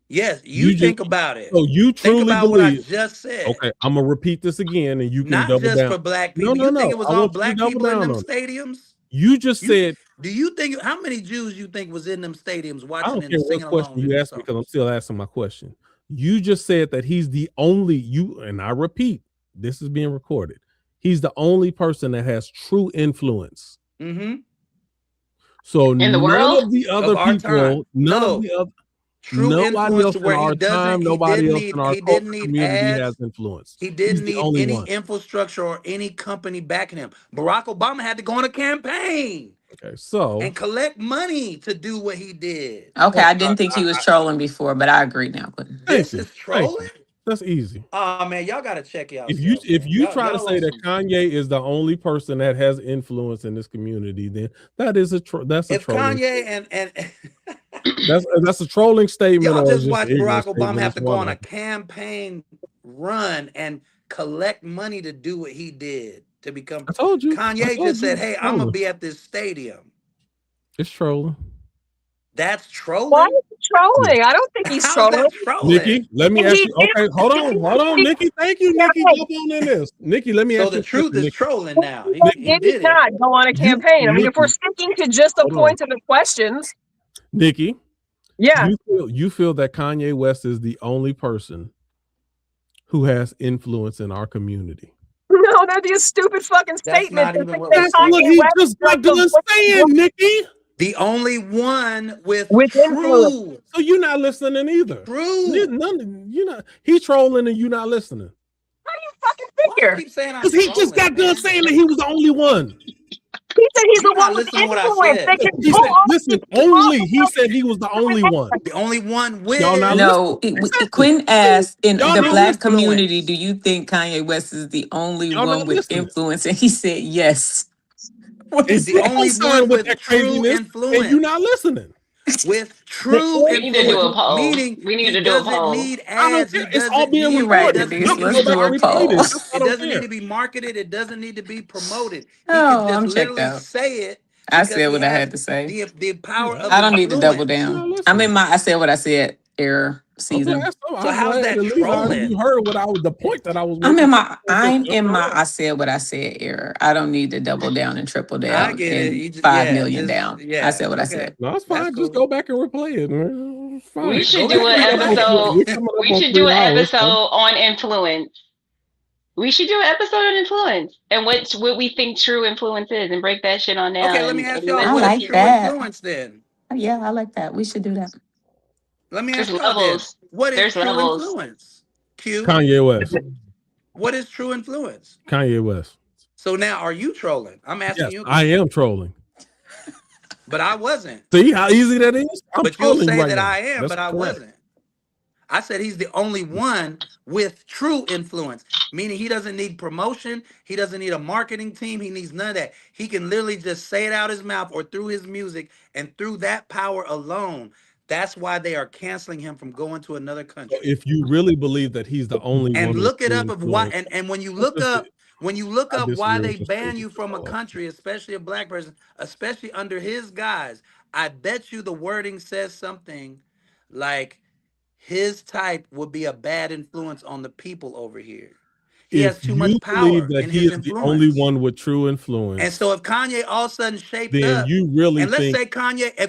Yes, you You just think about it. so you Think truly about what I believe. just said. Okay, I'm gonna repeat this again, and you can Not double just down. for black No, people. no, You think no. it was I all want you to black double people in down them on it. stadiums? You just said Do you think how many Jews you think was in them stadiums I watching don't and care what singing question along to you these asked me because I'm songs? still asking my question. You just said that he's the only and I repeat, this is being recorded. He's the only person that has true influence. Mm-hmm. So In the none world? of the Of other our time. people, none of No. the other, True nobody influence else to in where our time, nobody else in our he didn't culture need community has ads. influence. He He's didn't the need only any one. infrastructure or any company backing him. Barack Obama had to go on a campaign Okay, so and collect money to do what he did. Okay, well, I didn't think he was trolling before, but I agree now. thank This you, is thank trolling. you. That's easy. Oh man, y'all gotta check If yourself, man. you try to Y'all say on that some. Kanye is the only person that has influence in this community, then that is that's a If trolling Kanye statement. and That's a trolling statement y'all or just just an watch ignorant Barack Obama statement. have It's to go one on of a them. campaign run and collect money to do what he did to become. I told you. Kanye just said, It's "Hey, I'm gonna trolling. be at this stadium." It's trolling. That's Why trolling. is he trolling? I don't think he's How is trolling. that trolling? Nikki, let me And ask he you. did. Okay, hold on, Nikki. Thank you, Nikki. Jump on in this. Nikki, let me So ask the you a truth question, is Nikki. trolling now. He Did he did it. not go on a You, campaign? I mean, if we're Nikki, sticking to just the hold on. points of the questions, Nikki, yeah. you feel that Kanye West is the only person who has influence in our community? No, that'd be a stupid fucking That's statement not to even think what that we're That's what Kanye saying. he West is just like got done saying, Nikki. The only one with with influence. So you're not listening either. true. You're not. He trolling and you not listening. How do you fucking Why you figure? keep saying I'm Because he just trolling, got done man? saying that he was the only one. He said he's You're the one not with listening to what I influence. They said. can He go said, off listen, the off only. the He said he was the only one. The only one Y'all not with listening. No, Exactly. Quinn asked in Y'all the not black listening. community, do influence. you think Kanye West is the only Y'all one not with listening. influence? And he said yes. What And is The you that? don't only sign one with with that true craziness and you influence. not listening. With true We need to do influence, a poll. meaning We need he to do a doesn't poll. need I don't ads. care. He It's all doesn't being You're need. right, It recorded. doesn't Denise. Y'all need to can be Let's go back do a and replay marketed. poll. this. That's why I It don't doesn't need care. to be marketed. It doesn't need to be promoted. He could Oh, just I'm checked literally out. say it I because said he what I has had to say. the power Yeah, of I don't need to double influence. you're not down. I'm listening. in my I said what I said error I'm season. glad. So I'm how's glad that at least you trolling? heard what the point that I was making. I'm Jump in my around. I said what I said error. I don't need to double down and triple I down get it. and You just, 5 million just down. I said what I okay. said. No, it's That's fine. Just cool. go back and replay it. Man. It's We fine. should Go do back an and episode. We're replay it. coming up We on should do 3 an hours. episode So. on influence. We should do an episode on influence and what we think true influence is, and break that shit on down Okay, let me ask and y'all, I what listen is like to true it. that. influence then? Yeah, I like that. We should do that. Let me There's ask y'all then, levels. what is There's true levels. influence? Q, Kanye West. what is true influence? Kanye West. So now, are you trolling? I'm asking Yes, you a I question, am trolling. but I wasn't. See how easy that is? I'm But you'll trolling you say right that now. I am, That's but I correct. wasn't. I said he's the only one with true influence, meaning he doesn't need promotion. He doesn't need a marketing team. He needs none of that. He can literally just say it out his mouth or through his music, and through that power alone, that's why they are canceling him from going to another So country. if you really believe that he's the only And one with look it true up of why, influence, and that's just when you look I up why disagree they with your ban statement. you That's from a all. country, especially a black person, especially under his guise, I bet you the wording says something like his type would be a bad influence on the people over here. He has If too you much believe power that in he his is the only influence. one with true And so influence, if Kanye all of a sudden shaped then up, you really and let's think say if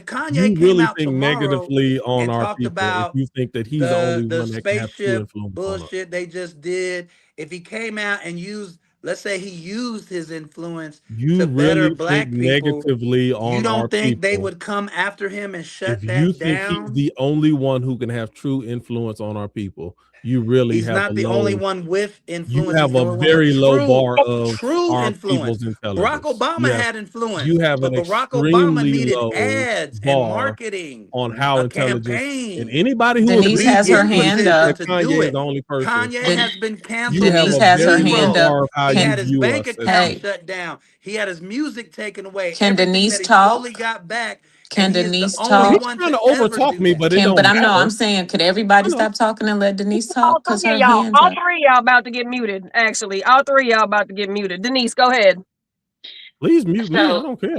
Kanye came out tomorrow negatively on and our talked people if about you think that he's the only the one that can have true spaceship influence on us. bullshit they just did, if he came out and used, let's say he used his influence You to better really think black people, negatively you on our don't think they people would come after him and if shut you that think he's down? the only one who can have true influence on our people. You really He's have not a the only low. one with You influence. have He's the a only one with very low bar of true our influence. people's Barack intelligence. Obama had influence, You have but an Barack Obama extremely needed low ads and bar marketing, on how a intelligence, and campaign anybody who to Denise be agrees has with her in you hand position that up. to Kanye do is it. the only person. Kanye Den- has been You canceled have Denise a since has her very low hand zero. up. bar of how He you had his view bank us as account Hey, people. shut down. He had his music taken away. can Everything Denise that he slowly talk? got back, and Can he is the Denise only He's talk? one trying to to ever overtalk do me, that. but it Can, but don't I'm matter. saying, could I everybody know. stop talking and let Denise All talk? Cause three of her y'all, hands all up. three of y'all about to get muted. Actually, all three of y'all about to get muted. Denise, go ahead. Please mute me. I So don't care.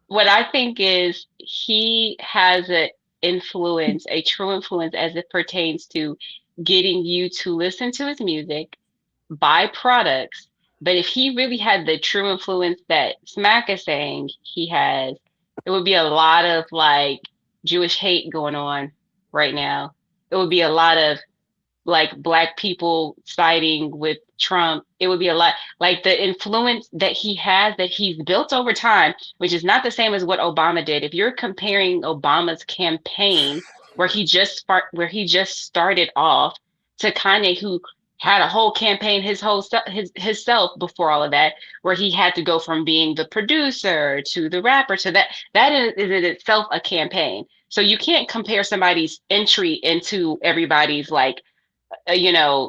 what I think is he has a influence, a true influence as it pertains to getting you to listen to his music, buy products. But if he really had the true influence that Smack is saying he has, it would be a lot of like Jewish hate going on right now. It would be a lot of like black people siding with Trump. It would be a lot like the influence that he has that he's built over time, which is not the same as what Obama did. If you're comparing Obama's campaign where he just started off to Kanye who had a whole campaign his self before all of that where he had to go from being the producer to the rapper to that is in itself a campaign. So you can't compare somebody's entry into everybody's like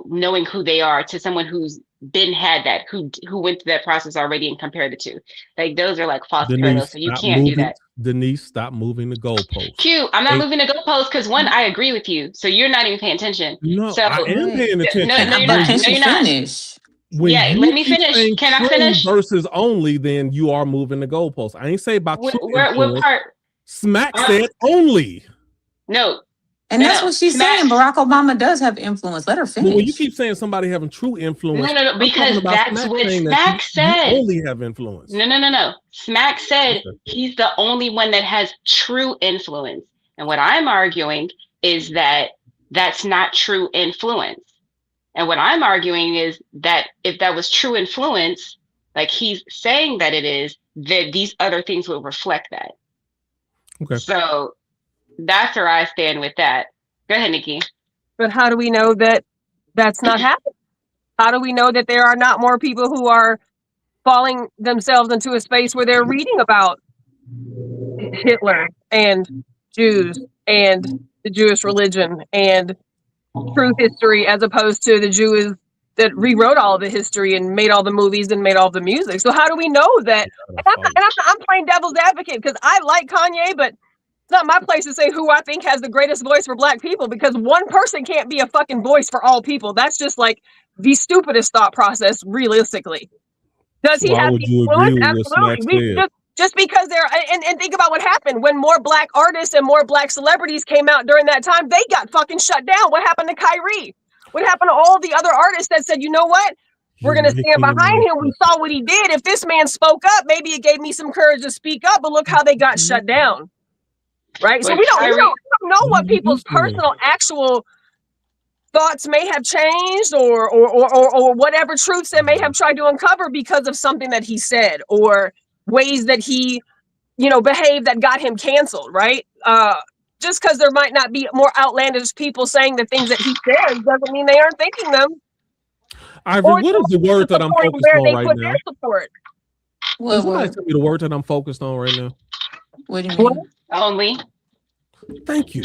knowing who they are to someone who's had that, who went through that process already and compare the two. Like those are like false parallels. Denise, So you stop can't do moving. that. Denise, stop moving the goalposts. Q, I'm not Hey, moving the goalpost because one, I agree with you. So you're not even paying attention. no, So I am Wait, paying no, attention. no, you're but not. can No, she you're not. finish? When Yeah, you let me keep finish. saying Can I true finish? versus only, then you are moving the goalposts. I ain't say about true What influence. part? Smack said only. No, And no, that's no. what she's Smack. saying. Barack Obama does have influence. Let her But when you finish. keep saying somebody having true influence, No, no, no. I'm talking Because about that's Smack what saying that Smack you said. only have influence. No, no, no, no. Smack said Okay. he's the only one that has true influence. And what I'm arguing is that that's not true influence. And what I'm arguing is that if that was true influence, like he's saying that it is, that these other things will reflect that. Okay. So that's where I stand with that. Go ahead, Nikki. But how do we know that that's not happening? How do we know that there are not more people who are falling themselves into a space where they're reading about Hitler and Jews and the Jewish religion and true history as opposed to the Jews that rewrote all the history and made all the movies and made all the music? So how do we know that? I'm playing devil's advocate because I like Kanye, but it's not my place to say who I think has the greatest voice for black people because one person can't be a fucking voice for all people. That's just like the stupidest thought process, realistically. Does So he why have would the you influence? agree with what Smack Absolutely. said? Just because and think about what happened when more black artists and more black celebrities came out during that time, they got fucking shut down. What happened to Kyrie? What happened to all the other artists that said, you know what? We're You're going to stand making behind no him. We sense. saw what he did. If this man spoke up, maybe it gave me some courage to speak up, but look how they got shut down. Right? So But we don't Kyrie, know what You people's listening? personal actual thoughts may have changed or whatever truths they may have tried to uncover because of something that he said or ways that he behaved that got him canceled, right? Just because there might not be more outlandish people saying the things that he says doesn't mean they aren't thinking them Ivory, or what is the word that I'm supporting focused where on they right put now? their support. Can somebody What tell me the word that I'm focused on right now? do you What? mean? only. Thank you.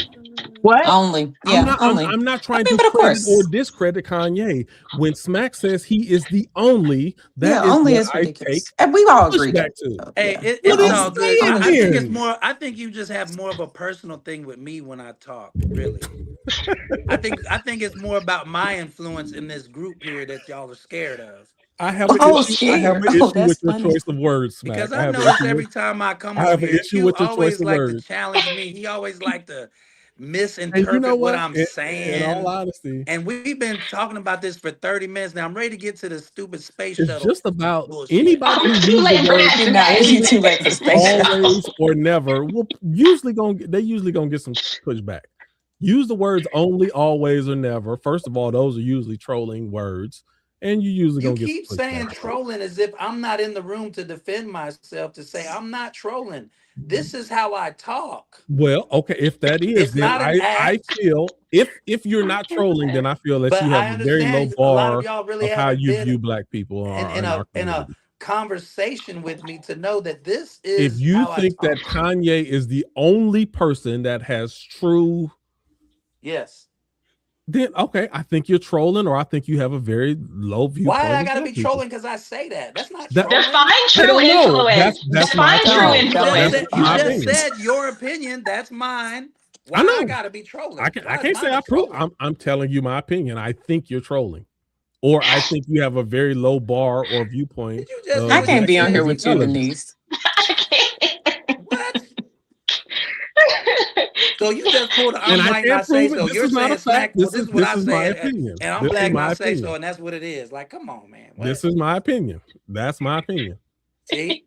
What? Only. Yeah, only. I'm not I trying mean, to but of credit or course. discredit Kanye. When Smack says he is the only, that Yeah, is only what is I take ridiculous. And we all agree. pushback to. Hey, Yeah. Well, Yeah, it's then all only. good. say it I Only. think it's then. more. I think you just have more of a personal thing with me when I talk. Really, I think it's more about my influence in this group here that y'all are scared of. I have an Oh, issue. I have scared. an Oh, issue that's with your funny. choice of words, Because Smack. I notice every time I come I on have an here, issue Q with your choice always of like to words. challenge me. He always like to And you know misinterpret what what? I'm In all saying. honesty, And we've been talking about this for 30 minutes. Now I'm ready to get to the stupid space it's shuttle just about bullshit. anybody Oh, who it's too uses the late for word that, You know, Smack. is you too late for the space shuttle? always or never will usually gonna get some pushback. Use the words only, always, or never. First of all, those are usually trolling words. and you usually You gonna get keep some saying pushback. trolling as if I'm not in the room to defend myself, to say I'm not trolling. This is how I talk. Well, okay, if that is, It's then not an I act. feel if you're not trolling, then I feel that But you have I a very low understand a lot of bar y'all really of how haven't you been view black people in, are in in a our in a community. conversation with me to know that this If is you how I think that talk. Kanye is the only person that has true, Yes. then okay, I think you're trolling, or I think you have a very low Why viewpoint I of gotta black be people. trolling because I say that? That's not That trolling. Define I true don't know. influence. That's my Define true opinion. You just influence. said That's my opinion. your opinion. That's mine. I Why I know. gotta be trolling? I Why is can't say mine a I approve. trolling? I'm telling you my opinion. I think you're trolling, or I think you have a very low bar or viewpoint Did you just I hear of what she can't be on here said? with you, intelligence. Denise. What? So you just pulled And I'm I white, can't not say prove it. so. This You're is not a saying fact. smack. Well, this is what This I is my say, opinion. and I'm This is black, my not say so, opinion. and that's what it is. Like, come on, man. What? This is my opinion. That's my opinion. See?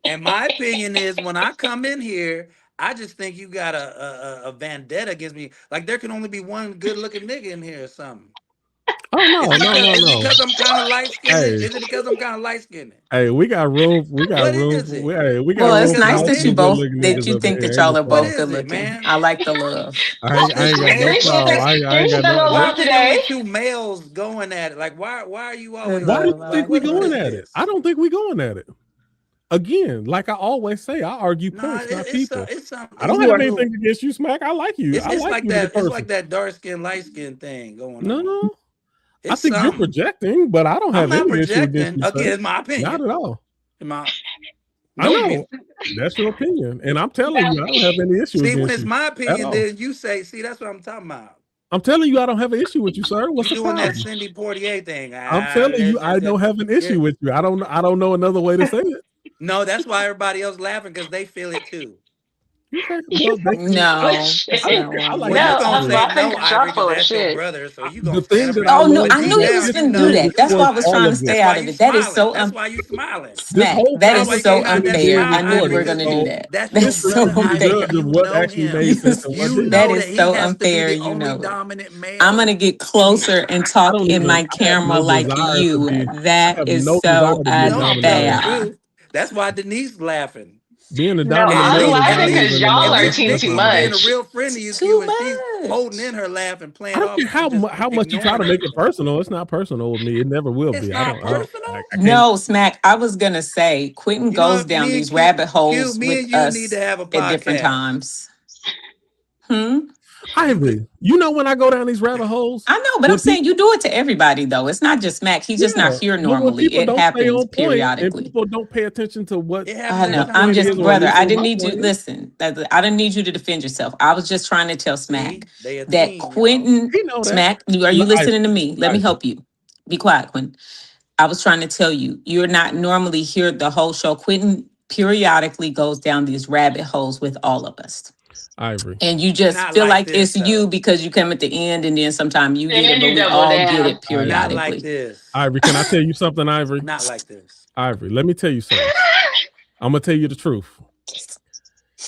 And my opinion is when I come in here, I just think you got a vendetta against me. Like there can only be one good looking nigga in here or something. Oh no, Is it no. because I'm kind of light skinned? Hey, Is it because I'm kind of light skinned? hey, we got room. What is it? We got Well, Is it room it's because for nice I'm that you multiple thick? good both looking that niggas you up think here. that Ain't no y'all are What both problem. good is it, looking. man? I like the love. I ain't got no Hey, problem. I ain't got no. why are love we the only today. two males going at it? Like, why are you Good always Why do love. you I think like like we the what going is love. at it? this? I don't think we going at it. Again, like I always say, I argue No, points, not people. it's I something don't You have are anything against you, Smack. I like you. I it's like like you as a that it's person. like that dark skin, light skin thing going on. No. I It's think you're something. projecting, but I don't I'm have not any issue against projecting. you, Again, sir. it's my Not opinion. at all. My I don't know. be That's your opinion. And I'm telling you, I don't have any issue see when against it's you my at opinion, all. then you say, see, that's what I'm talking about. I'm telling you, I don't have an issue with you, sir. What's You the doing that problem? Cindy Portier thing. I'm telling you, I don't have an issue Yeah. with you. I don't know another way to say it. No, that's why everybody else laughing because they feel it too. Okay. You Well, are full of No, shit. that's not what I I'm like Well, to you No, gonna I'm disagree. say laughing no, because y'all Ivory, because full of that's your shit. brother. So you The gonna thing stand up that and I Oh no, wanted but I to knew deep you get was down, into you gonna do know, with that. That's why I was all trying to of stay this, that's why out of you it. That is smiling. so That's why you smiling. this smack. whole That That's is why you so can't conversation hide that unfair. begins smile, I with knew you Ivory, were me. because gonna do So that. that's your That's just so let brother, me Ivory, judge and of unfair. you what know actually him. made sense and what You didn't. That know is that he so has to be unfair. the You only know it. dominant I'm male. gonna get closer and talk in my I have camera no like desire to you. be. I That have is no desire so to be a No, I'm dominant telling the male. unfair. truth. That's why Denise laughing. Being a No, And dominant at I'm male least, is at laughing not least, because even y'all at are least too Nick, that's too she not was my being a much. real friend to you, Too Q, and she's holding much. in her laugh and I playing don't off care like you just how much you try ignoring to make it her. personal. It's not personal with me. It never will It's be. not personal. I can't. No, Smack. I was gonna say Quentin You know goes what? down Me and these rabbit Q, holes me with and you need to us have a at different podcast. times. Hmm. Ivory, you know when I go down these rabbit holes, I know, but I'm when saying people, you do it to everybody though. It's not just Smack. He's just not yeah, here but when normally. people It don't stay happens on point and periodically. people don't pay attention to what It I happens every the know. time I'm I point get just, is, on or at brother, least I what stage. didn't my need you. point is. Listen, I didn't need you to defend yourself. I was just trying to tell See, Smack they a that team, y'all. Quentin, He know that. Smack, are you Ivory, listening to me? Let me Ivory. help you. Be quiet, Quentin. I was trying to tell you, you're not normally here the whole show. Quentin periodically goes down these rabbit holes with all of us. Ivory. And you just Not feel like like this it's you though. because you come at the end and then sometimes you get it, And but you we double all get down. it Not like periodically. this. Ivory, can I tell you something, Ivory? Not like this. Ivory, let me tell you something. I'm gonna tell you the truth.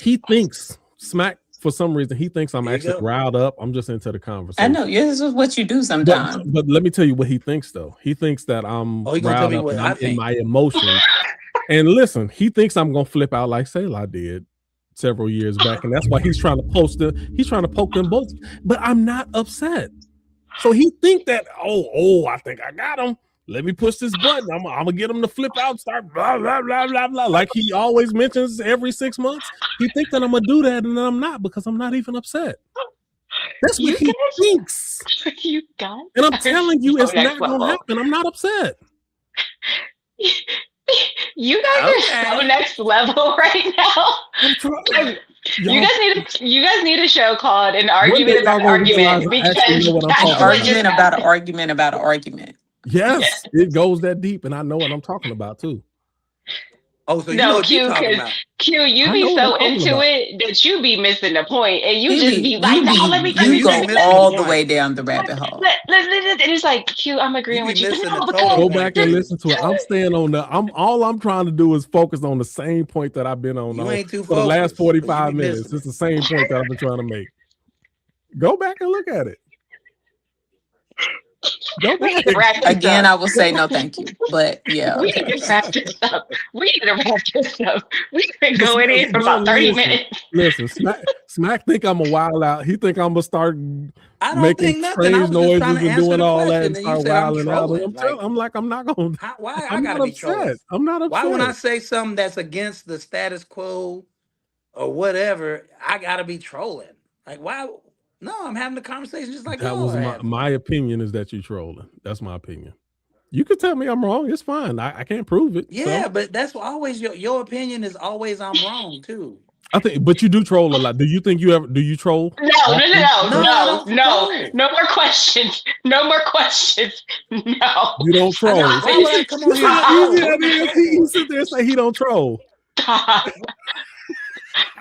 He thinks Smack, for some reason, he thinks I'm Here you actually go. riled up. I'm just into the I conversation. know this is what you do sometimes. But let me tell you what he thinks though. He thinks that I'm Oh, you gonna tell riled me up what and I I'm in think? my emotions. And listen, he thinks I'm gonna flip out like Selah did several years back, and that's why he's trying to he's trying to poke them both. But I'm not upset. So he think that, I think I got him. Let me push this button. I'm gonna get him to flip out, start blah blah blah blah blah. Like he always mentions every 6 months. He thinks that I'm gonna do that, and I'm not, because I'm not even upset. That's what You he thinks. you guys And I'm are telling you, so it's next not gonna level. happen. I'm not upset. You guys are so Okay. next level right now. I'm trying. You guys need a show called An One day Argument About y'all an gonna realize Argument, I actually know because what I'm An that's talking what about. just argument about an happened. argument about an argument. Yes, it goes that deep, and I know what I'm talking about too. Oh, so you know No, what you Q, talking because about. Q, you I be know what I'm so talking into about. it that you be missing the point, and you You just be be like, "No, let me, Yeah, let you me, you let be go me, let missing me." the all the point. way down the rabbit hole. And it's like, Q, I'm You agreeing be with you, but missing the no, total because Go point, back and Q. listen to it. I'm staying on all I'm trying to do is focus on the same point that I've been on You ain't too for the last focused because you 45 be minutes. missing It's it. the same point that I've been trying to make. Go back and look at it. Don't We need to wrap this Again, I up. will say no, thank you. But yeah, We okay. need to wrap this up. We need to wrap this up. We've been going in for about 30 minutes. Listen, Smack think I'm a wild out. He think I'm gonna start I don't making think nothing. I strange was just trying noises to and answer doing the all that question, and and you start said I'm wilding out. And trolling. Like, I'm like, I'm not gonna. why I I'm gotta not be trolling? upset. I'm not Why when I upset. say something that's against the status quo or whatever, I gotta be trolling? Like, why? No, I'm having the conversation just like That y'all was are having. my opinion is that you're trolling. That's my opinion. You can tell me I'm wrong. It's fine. I can't prove it. Yeah, So but that's always your opinion is always I'm wrong too. I think, but you do troll a lot. Do you think do you troll? No, no, no, no, No, I no, don't no. troll. No more questions. No more questions. No. You don't troll. Why would I come on You see here and how easy troll? that What the is? hell? He sit there and say he don't troll. Stop.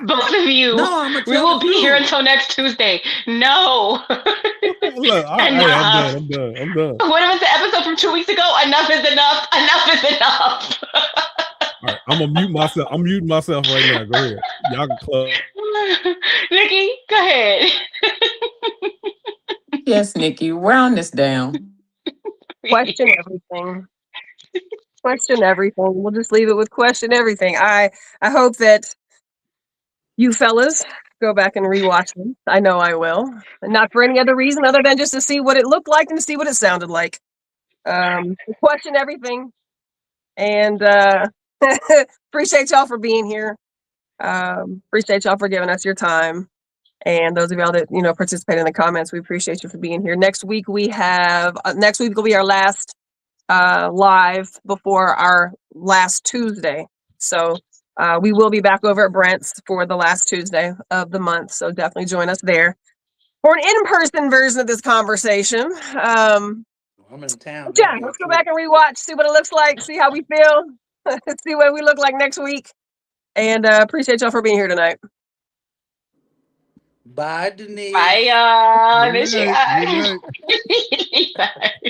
Both of you. No, I'm gonna We tell will the be here truth. until next Tuesday. No. Look, all right, hey, I'm done. What was the episode from 2 weeks ago? Enough is enough. Enough is enough. All right, I'm gonna mute myself. I'm muting myself right now. Go ahead. Y'all can close. Nikki, go ahead. Yes, Nikki, round this down. Question everything. Question everything. We'll just leave it with question everything. I hope that you fellas go back and rewatch them. I know I will. And not for any other reason other than just to see what it looked like and to see what it sounded like. Question everything. And appreciate y'all for being here. Appreciate y'all for giving us your time. And those of y'all that participate in the comments, we appreciate you for being here. Next week we have next week will be our last live before our last Tuesday. So we will be back over at Brent's for the last Tuesday of the month. So definitely join us there for an in-person version of this conversation. I'm in town. Yeah, let's go back and rewatch, see what it looks like, see how we feel, see what we look like next week. And appreciate y'all for being here tonight. Bye, Denise. Bye, y'all. Good night. Good night. Bye.